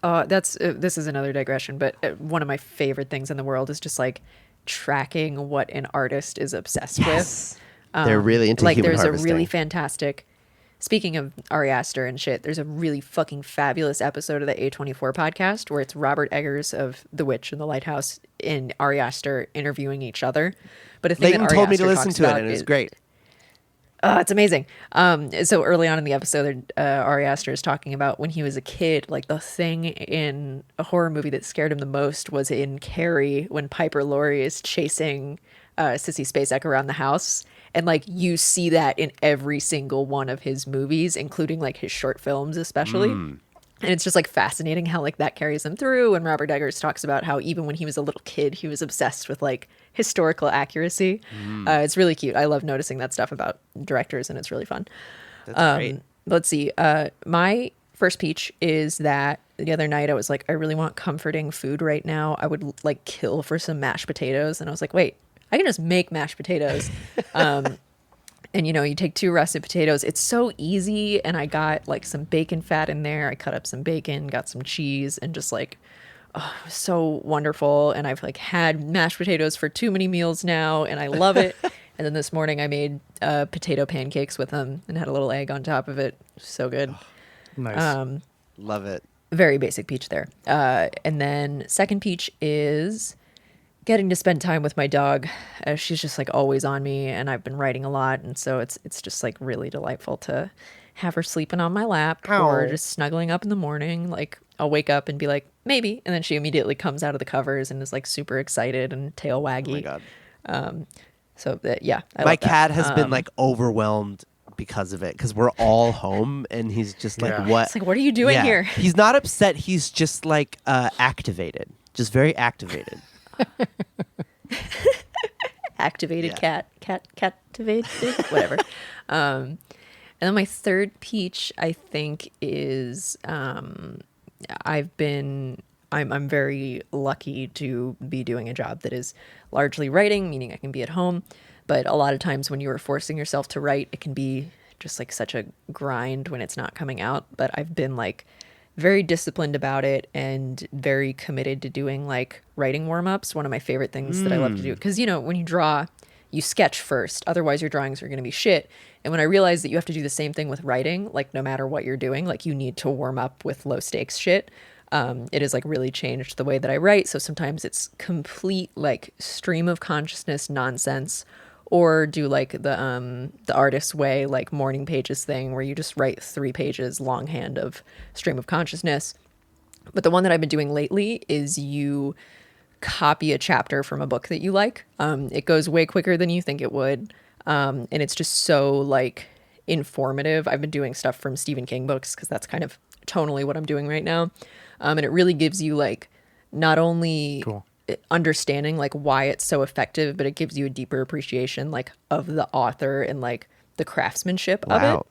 This is another digression, but one of my favorite things in the world is just like tracking what an artist is obsessed with. They're really into like human there's harvesting. a really fantastic speaking of Ari Aster and shit, there's a really fucking fabulous episode of the A24 podcast where it's Robert Eggers of The Witch and The Lighthouse and Ari Aster interviewing each other. But a thing Leighton that Ari told me Aster to listen talks to it, about and it was is- great. It's amazing. So early on in the episode, Ari Aster is talking about when he was a kid, like the thing in a horror movie that scared him the most was in Carrie when Piper Laurie is chasing Sissy Spacek around the house. And like you see that in every single one of his movies, including like his short films, especially. And it's just like fascinating how like that carries him through. And Robert Eggers talks about how even when he was a little kid, he was obsessed with like historical accuracy. It's really cute. I love noticing that stuff about directors, and it's really fun. That's great. Let's see. My first peach is that the other night I was like, I really want comforting food right now. I would like kill for some mashed potatoes. And I was like, wait, I can just make mashed potatoes. And, you know, you take 2 russet potatoes. It's so easy. And I got like some bacon fat in there. I cut up some bacon, got some cheese, and just like, oh, it was so wonderful. And I've like had mashed potatoes for too many meals now, and I love it. And then this morning I made potato pancakes with them and had a little egg on top of it. So good. Nice. Love it. Very basic peach there. And then second peach is getting to spend time with my dog. She's just like always on me, and I've been writing a lot, and so it's just like really delightful to have her sleeping on my lap or just snuggling up in the morning. Like I'll wake up and be like maybe, and then she immediately comes out of the covers and is like super excited and tail waggy. Oh my God. So yeah, I My love that. cat has been like overwhelmed because of it, because we're all home, and he's just like, Yeah. It's like, what are you doing here? He's not upset. He's just like activated, just very activated. Activated Yeah. captivated, whatever. And then my third peach, I think, is I'm very lucky to be doing a job that is largely writing, meaning I can be at home. But a lot of times when you are forcing yourself to write, it can be just like such a grind when it's not coming out. But I've been like very disciplined about it and very committed to doing like writing warm-ups. One of my favorite things that I love to do, because, you know, when you draw, you sketch first, otherwise your drawings are going to be shit. And when I realized that you have to do the same thing with writing, like no matter what you're doing, like you need to warm up with low stakes shit. It has like really changed the way that I write. So sometimes it's complete like stream of consciousness nonsense, or do like the artist's way, like morning pages thing, where you just write 3 pages longhand of stream of consciousness. But the one that I've been doing lately is you copy a chapter from a book that you like. It goes way quicker than you think it would. And it's just so like informative. I've been doing stuff from Stephen King books because that's kind of tonally what I'm doing right now. And it really gives you like not only Cool. understanding like why it's so effective, but it gives you a deeper appreciation like of the author and like the craftsmanship of Wow. it.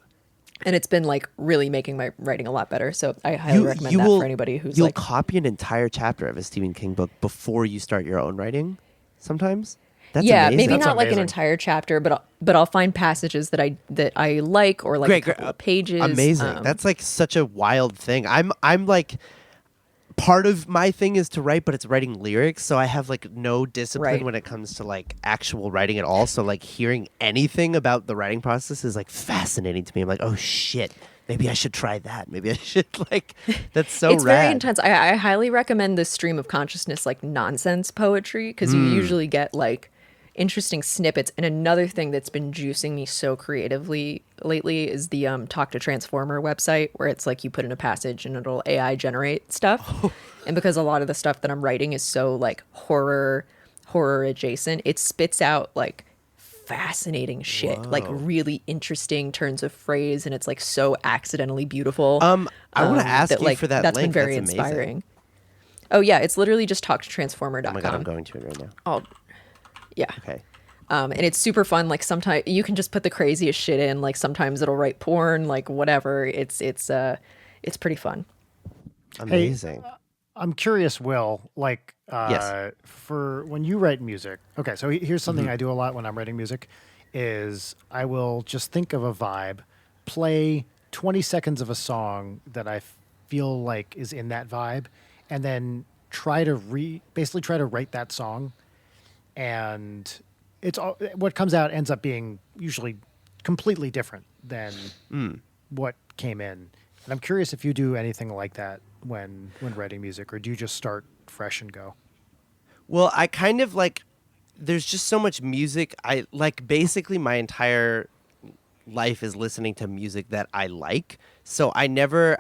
And it's been like really making my writing a lot better. So I highly recommend that for anybody who's you'll like, copy an entire chapter of a Stephen King book before you start your own writing. Sometimes that's yeah, amazing. maybe That's not like an amazing. entire chapter, but I'll find passages that I like, or like Great, a couple of pages. Amazing. That's like such a wild thing. I'm like, part of my thing is to write, but it's writing lyrics, so I have like no discipline Right. when it comes to like actual writing at all. So like hearing anything about the writing process is like fascinating to me. I'm like, oh shit, maybe I should try that. Maybe I should like. That's so it's rad. very intense. I highly recommend the stream of consciousness, like nonsense poetry, because you usually get like interesting snippets. And another thing that's been juicing me so creatively lately is the Talk to Transformer website, where it's like you put in a passage and it'll AI generate stuff. And because a lot of the stuff that I'm writing is so like horror adjacent, it spits out like fascinating shit, like really interesting turns of phrase, and it's like so accidentally beautiful. I want to ask you for that that's link. been very That's amazing. inspiring. Oh yeah, it's literally just talktotransformer.com. Oh my god, I'm going to it right now. Oh, yeah. Okay. And it's super fun. Like sometimes you can just put the craziest shit in. Like sometimes it'll write porn, like whatever. It's pretty fun. Amazing. I'm curious, Will, like Yes. for when you write music. Okay, so here's something I do a lot when I'm writing music is I will just think of a vibe, play 20 seconds of a song that I feel like is in that vibe, and then try to write that song. And it's all what comes out ends up being usually completely different than what came in. And I'm curious if you do anything like that when writing music, or do you just start fresh and go? Well, I kind of like, there's just so much music. I like basically my entire life is listening to music that I like. So I never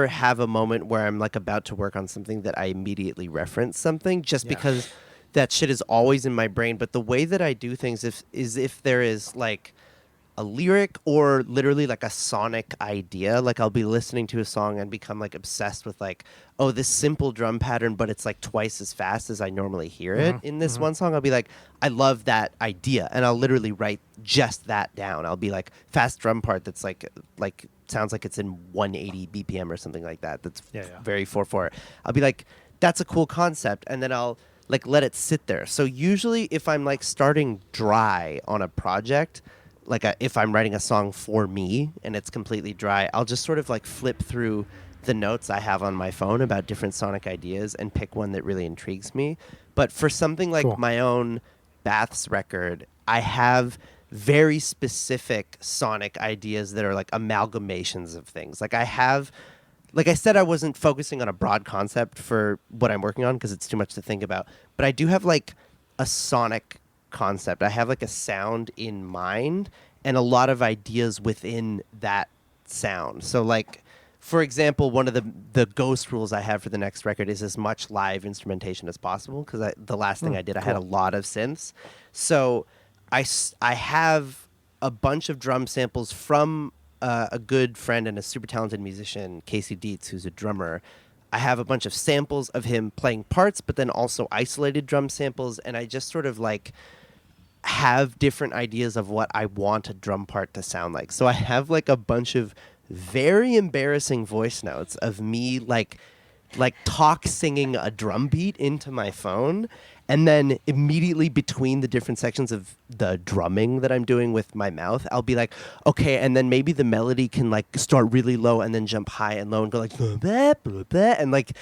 have a moment where I'm like about to work on something that I immediately reference something just because that shit is always in my brain. But the way that I do things is if there is like a lyric or literally like a sonic idea. Like I'll be listening to a song and become like obsessed with like, oh, this simple drum pattern, but it's like twice as fast as I normally hear it in this one song. I'll be like, I love that idea, and I'll literally write just that down. I'll be like, fast drum part that's like sounds like it's in 180 BPM or something like that. That's very 4/4. I'll be like, that's a cool concept, and then I'll like let it sit there. So usually if I'm like starting dry on a project, like if I'm writing a song for me and it's completely dry, I'll just sort of like flip through the notes I have on my phone about different sonic ideas and pick one that really intrigues me. But for something like my own Baths record, I have very specific sonic ideas that are like amalgamations of things. Like I said, I wasn't focusing on a broad concept for what I'm working on because it's too much to think about. But I do have like a sonic concept. I have like a sound in mind and a lot of ideas within that sound. So like, for example, one of the ghost rules I have for the next record is as much live instrumentation as possible because the last thing I did, I had a lot of synths. So I have a bunch of drum samples from a good friend and a super talented musician, Casey Dietz, who's a drummer. I have a bunch of samples of him playing parts, but then also isolated drum samples, and I just sort of like have different ideas of what I want a drum part to sound like. So I have like a bunch of very embarrassing voice notes of me like talk singing a drum beat into my phone, and then immediately between the different sections of the drumming that I'm doing with my mouth, I'll be like, okay, and then maybe the melody can like start really low and then jump high and low and go like blah, blah, blah, and like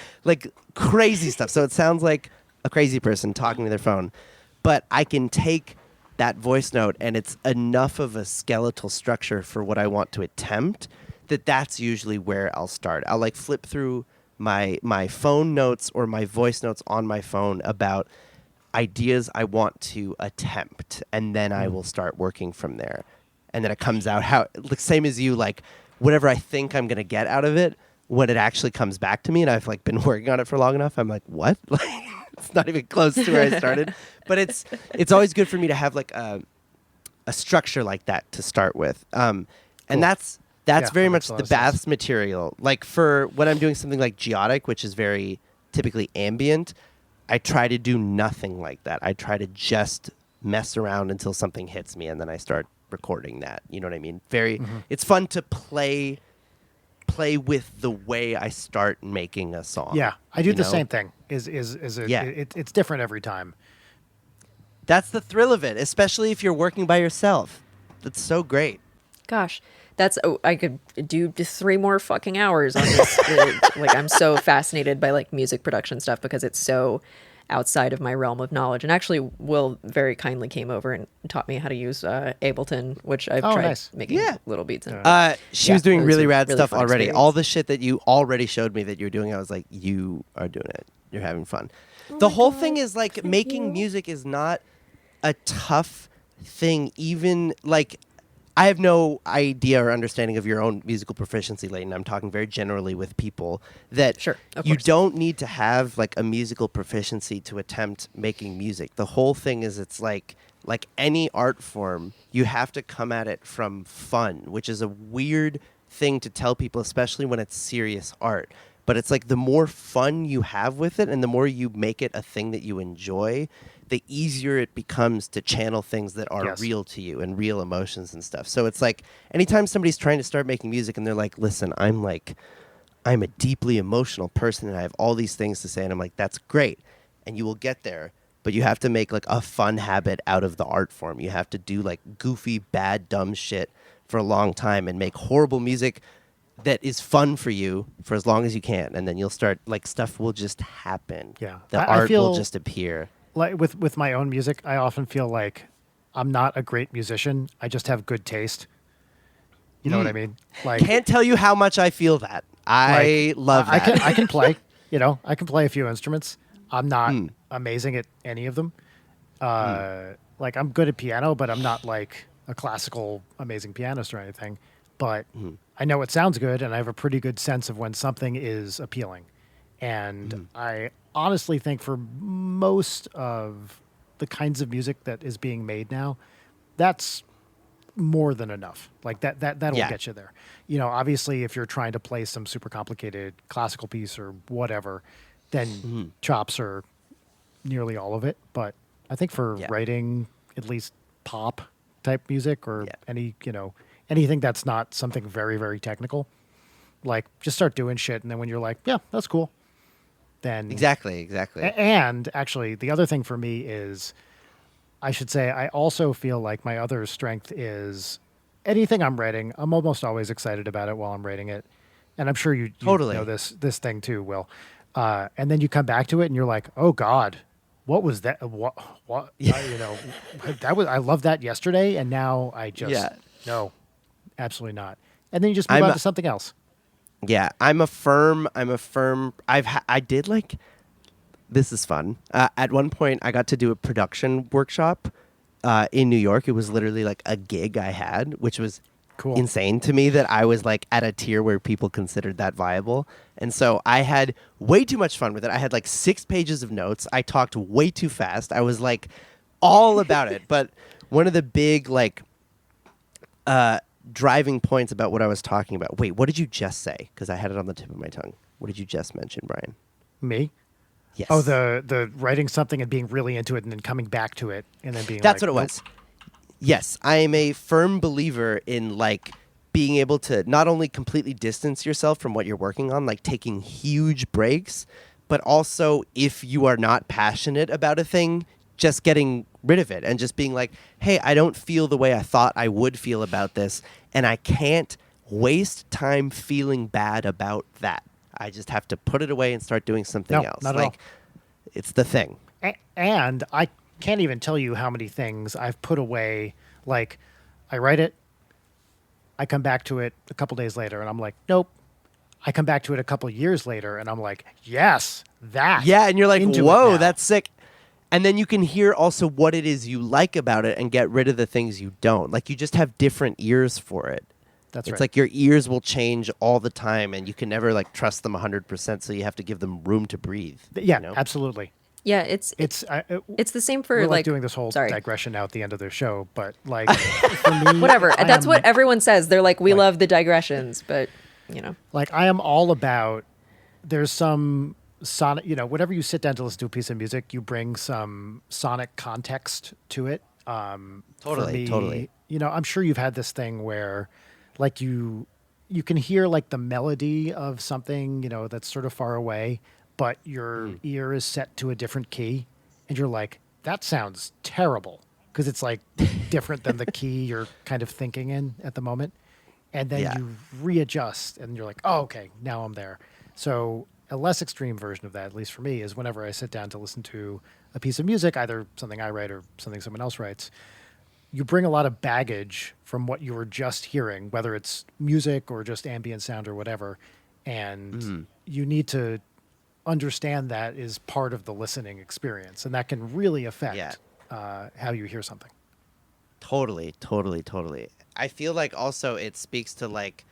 crazy stuff. So it sounds like a crazy person talking to their phone, but I can take that voice note and it's enough of a skeletal structure for what I want to attempt that's usually where I'll start. I'll like flip through my phone notes or my voice notes on my phone about ideas I want to attempt, and then I will start working from there. And then it comes out how, like, same as you, like whatever I think I'm gonna get out of it, when it actually comes back to me and I've like been working on it for long enough, I'm like, what? Like it's not even close to where I started. But it's always good for me to have like a structure like that to start with. And that's very much the Baths material. Like for when I'm doing something like Geotic, which is very typically ambient, I try to do nothing like that. I try to just mess around until something hits me, and then I start recording that. You know what I mean? It's fun to play with the way I start making a song. Yeah, I do the same thing. It's different every time. That's the thrill of it, especially if you're working by yourself. That's so great. Gosh, I could do just 3 more fucking hours on this. Like, I'm so fascinated by like music production stuff because it's so outside of my realm of knowledge. And actually, Will very kindly came over and taught me how to use Ableton, which I've tried making little beats in. She was doing really rad stuff already. Experience. All the shit that you already showed me that you're doing, I was like, you are doing it. You're having fun. The whole thing is like making music is not a tough thing. Even like, I have no idea or understanding of your own musical proficiency, Leighton. I'm talking very generally with people that you don't need to have like a musical proficiency to attempt making music. The whole thing is it's like any art form, you have to come at it from fun, which is a weird thing to tell people, especially when it's serious art. But it's like the more fun you have with it and the more you make it a thing that you enjoy, the easier it becomes to channel things that are real to you and real emotions and stuff. So it's like anytime somebody's trying to start making music and they're like, listen, I'm a deeply emotional person and I have all these things to say. And I'm like, that's great. And you will get there. But you have to make like a fun habit out of the art form. You have to do like goofy, bad, dumb shit for a long time and make horrible music that is fun for you for as long as you can. And then you'll start, like, stuff will just happen. Yeah. The art will just appear. Like with my own music, I often feel like I'm not a great musician. I just have good taste. You know what I mean? Like, Can't tell you how much I feel that. I love that. I can play. I can play a few instruments. I'm not amazing at any of them. Like, I'm good at piano, but I'm not like a classical amazing pianist or anything. But I know it sounds good, and I have a pretty good sense of when something is appealing. And I honestly think for most of the kinds of music that is being made now, that's more than enough. Like that'll get you there. Obviously, if you're trying to play some super complicated classical piece or whatever, then chops are nearly all of it. But I think for writing at least pop type music or anything that's not something very, very technical, like just start doing shit. And then when you're like, yeah, that's cool. Then Exactly. And actually, the other thing for me is, I should say, I also feel like my other strength is anything I'm writing, I'm almost always excited about it while I'm writing it. And I'm sure you Totally. know this thing too, Will. And then you come back to it and you're like, oh God, what was that? What, that was, I loved that yesterday. And now I just, no, absolutely not. And then you just move on to something else. Yeah, I'm a firm. I did like. This is fun. At one point, I got to do a production workshop in New York. It was literally like a gig I had, which was insane to me that I was like at a tier where people considered that viable. And so I had way too much fun with it. I had like 6 pages of notes. I talked way too fast. I was like all about it. But one of the big like driving points about what I was talking about. Wait, what did you just say? Because I had it on the tip of my tongue. What did you just mention, Brian? Me? Yes. Oh, the writing something and being really into it and then coming back to it and then being That's like, what it was. Yes, I am a firm believer in like being able to not only completely distance yourself from what you're working on, like taking huge breaks, but also if you are not passionate about a thing, just getting rid of it and just being like, hey, I don't feel the way I thought I would feel about this, and I can't waste time feeling bad about that. I just have to put it away and start doing something else. Not at all. It's the thing. And I can't even tell you how many things I've put away. Like, I write it, I come back to it a couple days later, and I'm like, nope. I come back to it a couple years later, and I'm like, yes, that. Yeah, and you're like, into whoa, it that's sick. And then you can hear also what it is you like about it and get rid of the things you don't. Like, you just have different ears for it. That's It's right. like your ears will change all the time, and you can never like trust them 100%. So you have to give them room to breathe. Yeah, you know? absolutely. Yeah, it's the same for We're like doing this whole sorry. digression now at the end of their show, but like for me, Whatever. That's what everyone everyone says. They're like, we love the digressions, but like I am all about. There's some sonic, whenever you sit down to listen to a piece of music, you bring some sonic context to it. Totally. I'm sure you've had this thing where, like you can hear like the melody of something, that's sort of far away, but your ear is set to a different key, and you're like, that sounds terrible because it's like different than the key you're kind of thinking in at the moment, and then you readjust, and you're like, oh, okay, now I'm there. So a less extreme version of that, at least for me, is whenever I sit down to listen to a piece of music, either something I write or something someone else writes, you bring a lot of baggage from what you were just hearing, whether it's music or just ambient sound or whatever. And you need to understand that is part of the listening experience. And that can really affect how you hear something. Totally. I feel like also it speaks to like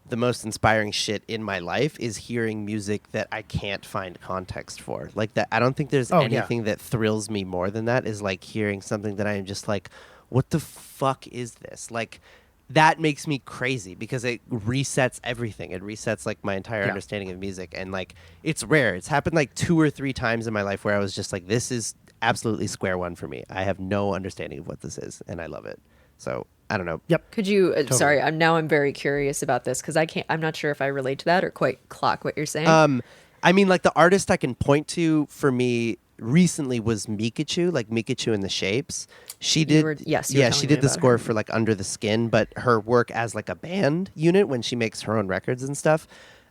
the most inspiring shit in my life is hearing music that I can't find context for. Like that, I don't think there's anything that thrills me more than that is like hearing something that I am just like, what the fuck is this? Like, that makes me crazy because it resets everything. It resets like my entire understanding of music. And like, it's rare. It's happened like 2 or 3 times in my life where I was just like, this is absolutely square one for me. I have no understanding of what this is, and I love it. So I don't know. Yep. could you? Totally. Sorry, I'm very curious about this because I'm not sure if I relate to that or quite clock what you're saying. I mean, like the artist I can point to for me recently was Mikachu, like Mikachu and the Shapes. She did, you were she telling me did the about score her. for like Under the Skin, but her work as like a band unit when she makes her own records and stuff.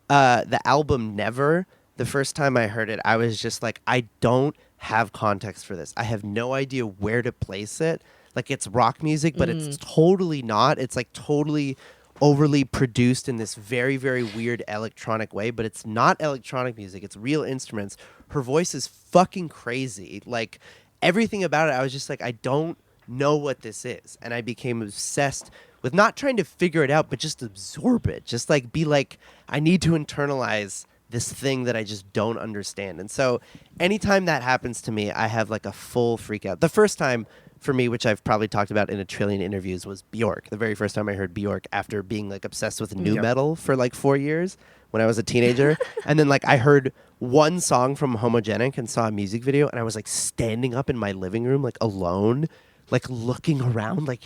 The album Never, the first time I heard it, I was just like, I don't have context for this. I have no idea where to place it. Like it's rock music, but it's totally not. It's like totally overly produced in this very, very weird electronic way, but it's not electronic music. It's real instruments. Her voice is fucking crazy. Like, everything about it, I was just like, I don't know what this is. And I became obsessed with not trying to figure it out, but just absorb it. Just like, be like, I need to internalize this thing that I just don't understand. And so anytime that happens to me, I have like a full freak out. The first time for me, which I've probably talked about in a trillion interviews, was Bjork. The very first time I heard Bjork after being like obsessed with nu metal for like 4 years when I was a teenager. And then like I heard one song from Homogenic and saw a music video, and I was like standing up in my living room, like alone, like looking around, like,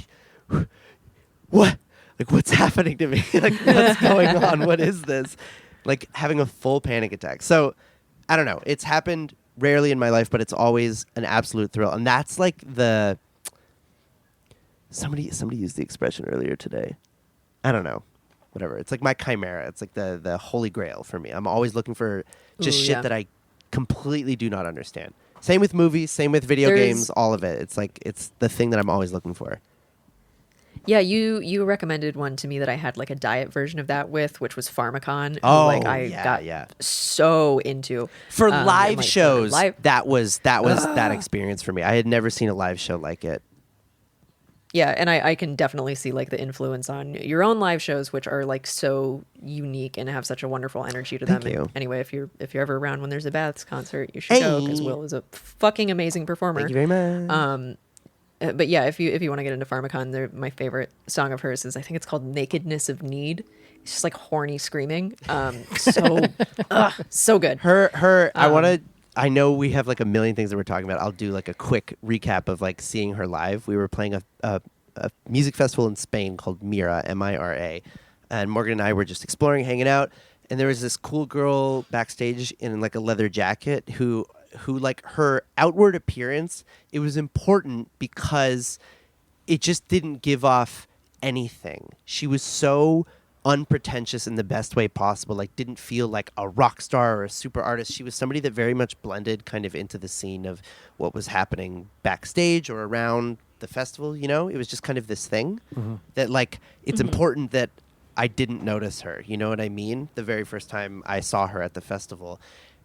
what? Like, what's happening to me? Like, what's going on? What is this? Like having a full panic attack. So I don't know. It's happened rarely in my life, but it's always an absolute thrill. And that's like the... Somebody used the expression earlier today. I don't know. Whatever. It's like my chimera. It's like the holy grail for me. I'm always looking for just shit that I completely do not understand. Same with movies, same with video games, all of it. It's like, it's the thing that I'm always looking for. Yeah, you recommended one to me that I had like a diet version of that with, which was Pharmacon. Oh, like I got so into for live like, shows. That was that experience for me. I had never seen a live show like it. Yeah, and I can definitely see like the influence on your own live shows, which are like so unique and have such a wonderful energy to them. Thank you. And anyway, if you're ever around when there's a Baths concert, you should go because Will is a fucking amazing performer. Thank you very much. But yeah, if you want to get into Pharmacon, my favorite song of hers is, I think it's called "Nakedness of Need." It's just like horny screaming. So good. Her. I know we have like a million things that we're talking about. I'll do like a quick recap of like seeing her live. We were playing a music festival in Spain called Mira, M-I-R-A, and Morgan and I were just exploring, hanging out, and there was this cool girl backstage in like a leather jacket who like her outward appearance, it was important because it just didn't give off anything. She was so unpretentious in the best way possible, like didn't feel like a rock star or a super artist. She was somebody that very much blended kind of into the scene of what was happening backstage or around the festival, you know? It was just kind of this thing that like, it's important that I didn't notice her, you know what I mean? The very first time I saw her at the festival.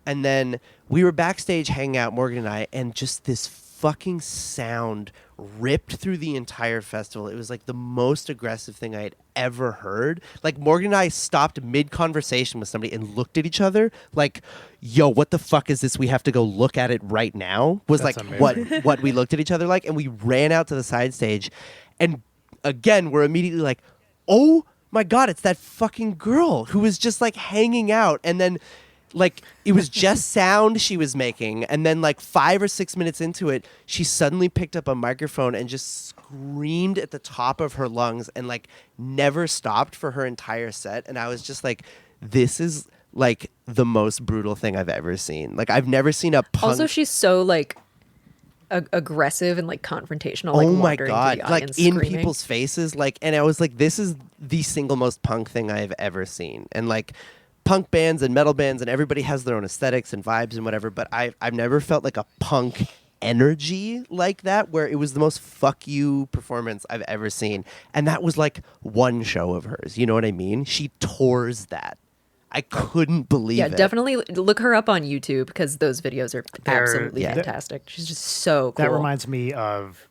And then we were backstage hanging out, Morgan and I, and just this fucking sound ripped through the entire festival. It was like the most aggressive thing I had ever heard. Like Morgan and I stopped mid-conversation with somebody and looked at each other like, yo, what the fuck is this? We have to go look at it right now. Was That's like amazing. what we looked at each other like. And we ran out to the side stage. And again, we're immediately like, oh my God, it's that fucking girl who was just like hanging out. And then like it was just sound she was making, and then like 5 or 6 minutes into it, she suddenly picked up a microphone and just screamed at the top of her lungs and like never stopped for her entire set. And I was just like, this is like the most brutal thing I've ever seen. Like I've never seen a punk. Also, she's so like aggressive and like confrontational. Like, oh my wandering God, through the like audience in screaming. people's faces. Like, and I was like, this is the single most punk thing I've ever seen. And like, punk bands and metal bands and everybody has their own aesthetics and vibes and whatever, but I've never felt like a punk energy like that, where it was the most fuck you performance I've ever seen. And that was like one show of hers, you know what I mean? She tours that. I couldn't believe it. Yeah, definitely look her up on YouTube because those videos are They're- absolutely yeah. fantastic. She's just so cool. That reminds me of,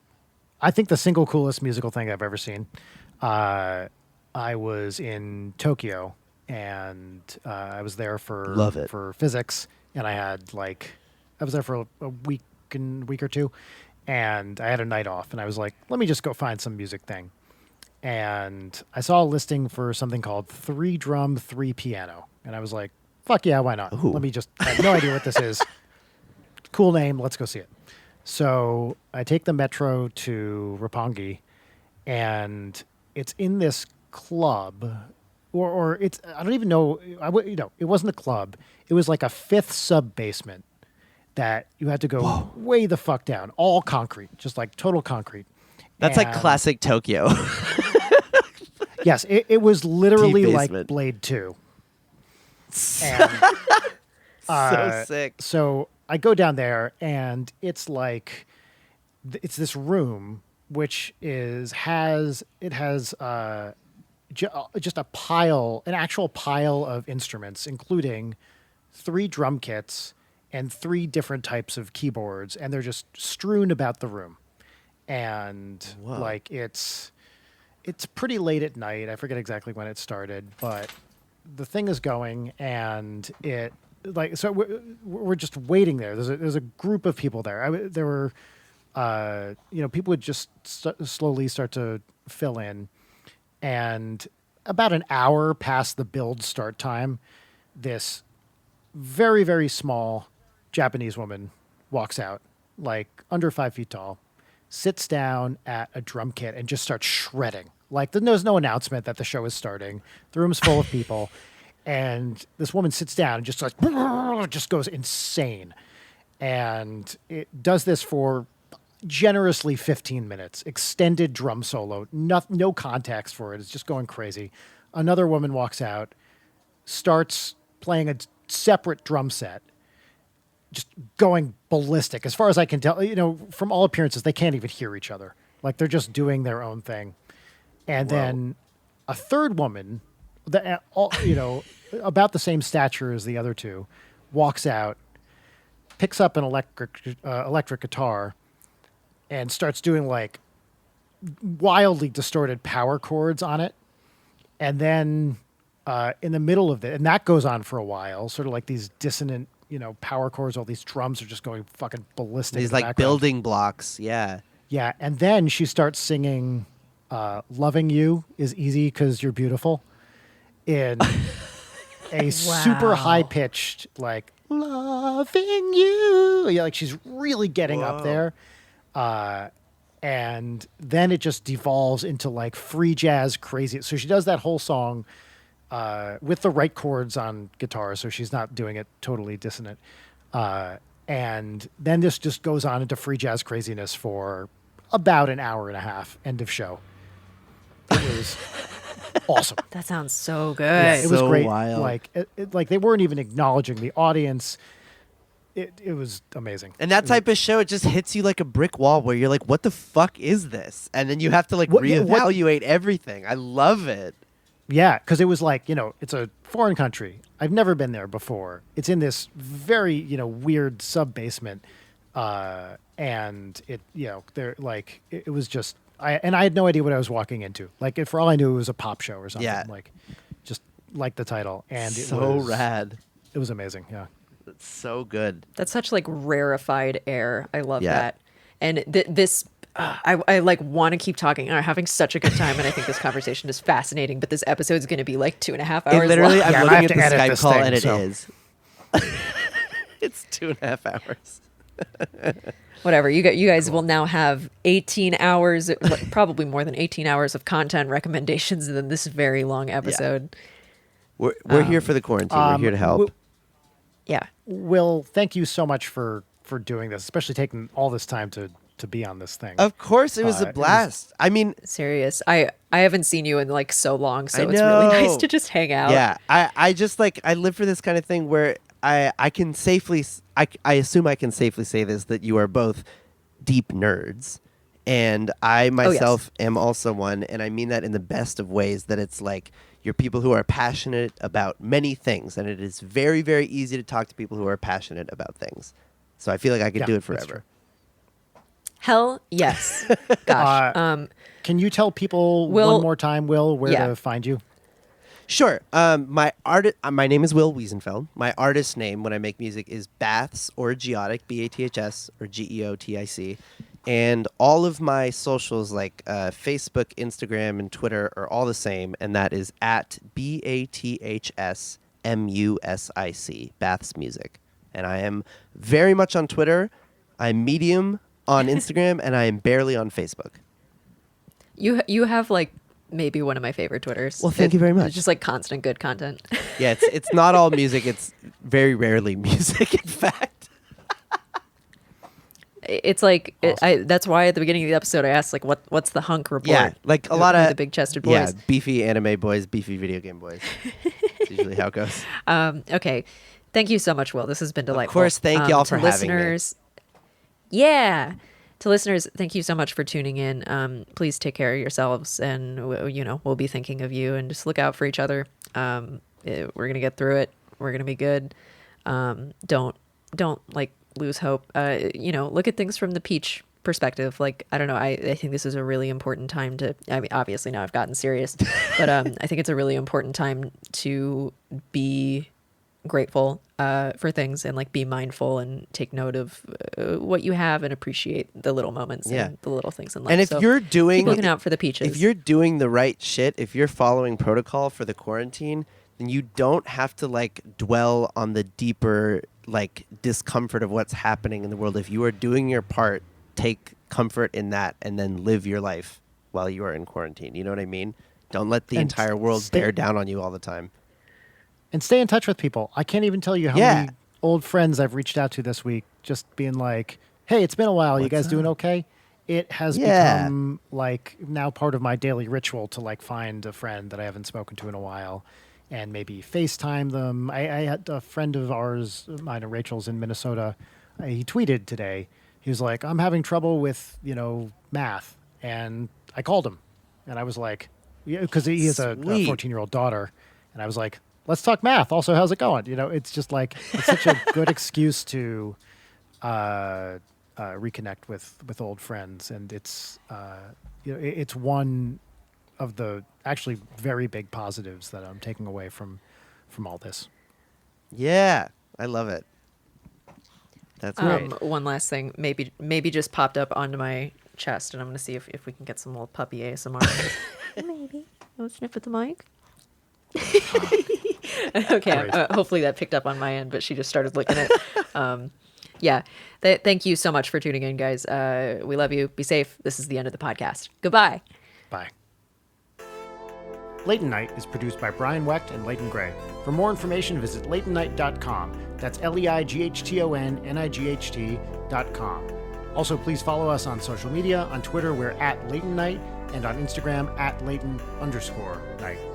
I think, the single coolest musical thing I've ever seen. I was in Tokyo, and I was there Love it. for physics, and I was there for a week or two, and I had a night off, and I was like, let me just go find some music thing. And I saw a listing for something called 3 drum, 3 piano. And I was like, fuck yeah, why not? Ooh. I have no idea what this is. Cool name, let's go see it. So I take the metro to Roppongi, and it's in this club, or it's, I don't even know, it wasn't a club. It was like a 5th sub-basement that you had to go way the fuck down. All concrete, just like total concrete. That's like And- classic Tokyo. Yes, it was literally Deep like basement. Blade 2. And, So sick. so I go down there, and it's like, it's this room which has just an actual pile of instruments, including 3 drum kits and 3 different types of keyboards, and they're just strewn about the room. And Whoa. like it's pretty late at night. I forget exactly when it started, but the thing is going, and it like so we're just waiting there. There's a group of people there. There were people would just slowly start to fill in, and about an hour past the build start time, this very, very small Japanese woman walks out, like under 5 feet tall, sits down at a drum kit and just starts shredding. Like there's no announcement that the show is starting. The room's full of people, and this woman sits down and just just goes insane. And it does this for generously 15 minutes, extended drum solo, no context for it. It's just going crazy. Another woman walks out, starts playing a separate drum set, just going ballistic. As far as I can tell, from all appearances, they can't even hear each other. Like they're just doing their own thing. And then a third woman, about the same stature as the other two, walks out, picks up an electric guitar, and starts doing like wildly distorted power chords on it. And then in the middle of it, and that goes on for a while, sort of like these dissonant, power chords, all these drums are just going fucking ballistic. These like building blocks. Yeah. Yeah. And then she starts singing Loving You is Easy Because You're Beautiful in a super high pitched, like, loving you. Yeah, like she's really getting up there. And then it just devolves into like free jazz crazy. So she does that whole song with the right chords on guitar, so she's not doing it totally dissonant. And then this just goes on into free jazz craziness for about an hour and a half. End of show. It was awesome. That sounds so good. Yeah, it was So great. wild. Like they weren't even acknowledging the audience. It was amazing. And that type of show, it just hits you like a brick wall where you're like, what the fuck is this? And then you have to like reevaluate everything. I love it. Yeah, because it was like, it's a foreign country. I've never been there before. It's in this very, weird sub-basement. And it, they're like, it was just, I had no idea what I was walking into. Like, for all I knew, it was a pop show or something. Yeah. Like, just like the title. And it So was rad. It was amazing. Yeah. It's so good. That's such like rarefied air. I love Yeah. that. And this, I like want to keep talking. I'm having such a good time, and I think this conversation is fascinating. But this episode is going to be like 2.5 hours. It literally, long. I'm Yeah, I looking have at to the edit Skype this call, thing, and it so- is. It's 2.5 hours. Whatever. You guys will now have 18 hours, probably more than 18 hours of content recommendations in this very long episode. We're here for the quarantine. We're here to help. Yeah. Will, thank you so much for doing this, especially taking all this time to be on this thing. Of course, it was it a was- blast. I mean, Serious. I haven't seen you in like so long, so I it's really nice know. to just hang out. yeah, I just like, I live for this kind of thing where I can safely, I assume I can safely say this, that you are both deep nerds. And I myself am also one, and I mean that in the best of ways, that it's like, you're people who are passionate about many things, and it is very, very easy to talk to people who are passionate about things. So I feel like I could Yeah, do it that's forever. Hell yes. Gosh. Can you tell people Will- one more time, Will, where Yeah. to find you? Sure. My name is Will Wiesenfeld. My artist name when I make music is Baths or Geotic, Baths or Geotic. And all of my socials like Facebook, Instagram, and Twitter are all the same, and that is at BATHSMUSIC, Baths Music. And I am very much on Twitter. I'm medium on Instagram, and I am barely on Facebook. You have like maybe one of my favorite Twitters. Well, thank you very much. It's just like constant good content. Yeah, it's not all music. It's very rarely music, in fact. It's like that's why at the beginning of the episode I asked like what's the hunk report? Yeah, like a lot Who are of the big chested boys. Yeah, beefy anime boys, beefy video game boys. That's usually how it goes. Okay. Thank you so much, Will. This has been delightful. course, thank y'all to for having me. listeners. Yeah. To listeners, thank you so much for tuning in. Please take care of yourselves, and we'll be thinking of you, and just look out for each other. We're gonna get through it. We're gonna be good. Don't like lose hope. Look at things from the peach perspective. Like, I don't know. I think this is a really important time to. I mean, obviously now I've gotten serious, but I think it's a really important time to be grateful for things, and like be mindful and take note of what you have, and appreciate the little moments and the little things in life. And if you're keep looking out for the peaches, if you're doing the right shit, if you're following protocol for the quarantine, then you don't have to like dwell on the deeper like discomfort of what's happening in the world. If you are doing your part, take comfort in that, and then live your life while you are in quarantine. You know what I mean? Don't let the entire world bear down on you all the time. And stay in touch with people. I can't even tell you how many old friends I've reached out to this week, just being like, hey, it's been a while. You guys doing okay? It has become like now part of my daily ritual to like find a friend that I haven't spoken to in a while and maybe FaceTime them. I had a friend of ours, mine and Rachel's in Minnesota. He tweeted today. He was like, I'm having trouble with, math. And I called him. And I was like, because he has a 14-year-old daughter. And I was like, let's talk math. Also, how's it going? It's just like, it's such a good excuse to reconnect with old friends. And it's, it's one of the actually very big positives that I'm taking away from all this. Yeah, I love it. That's great. One last thing, maybe just popped up onto my chest, and I'm going to see if we can get some little puppy ASMR. Maybe. I'll sniff at the mic. Okay, hopefully that picked up on my end, but she just started licking it. Thank you so much for tuning in, guys. We love you. Be safe. This is the end of the podcast. Goodbye. Bye. Leighton Night is produced by Brian Wecht and Leighton Gray. For more information, visit leightonnight.com. That's LEIGHTONNIGHT.com. Also, please follow us on social media. On Twitter, we're @Leighton Night, and on Instagram, @Leighton_Night.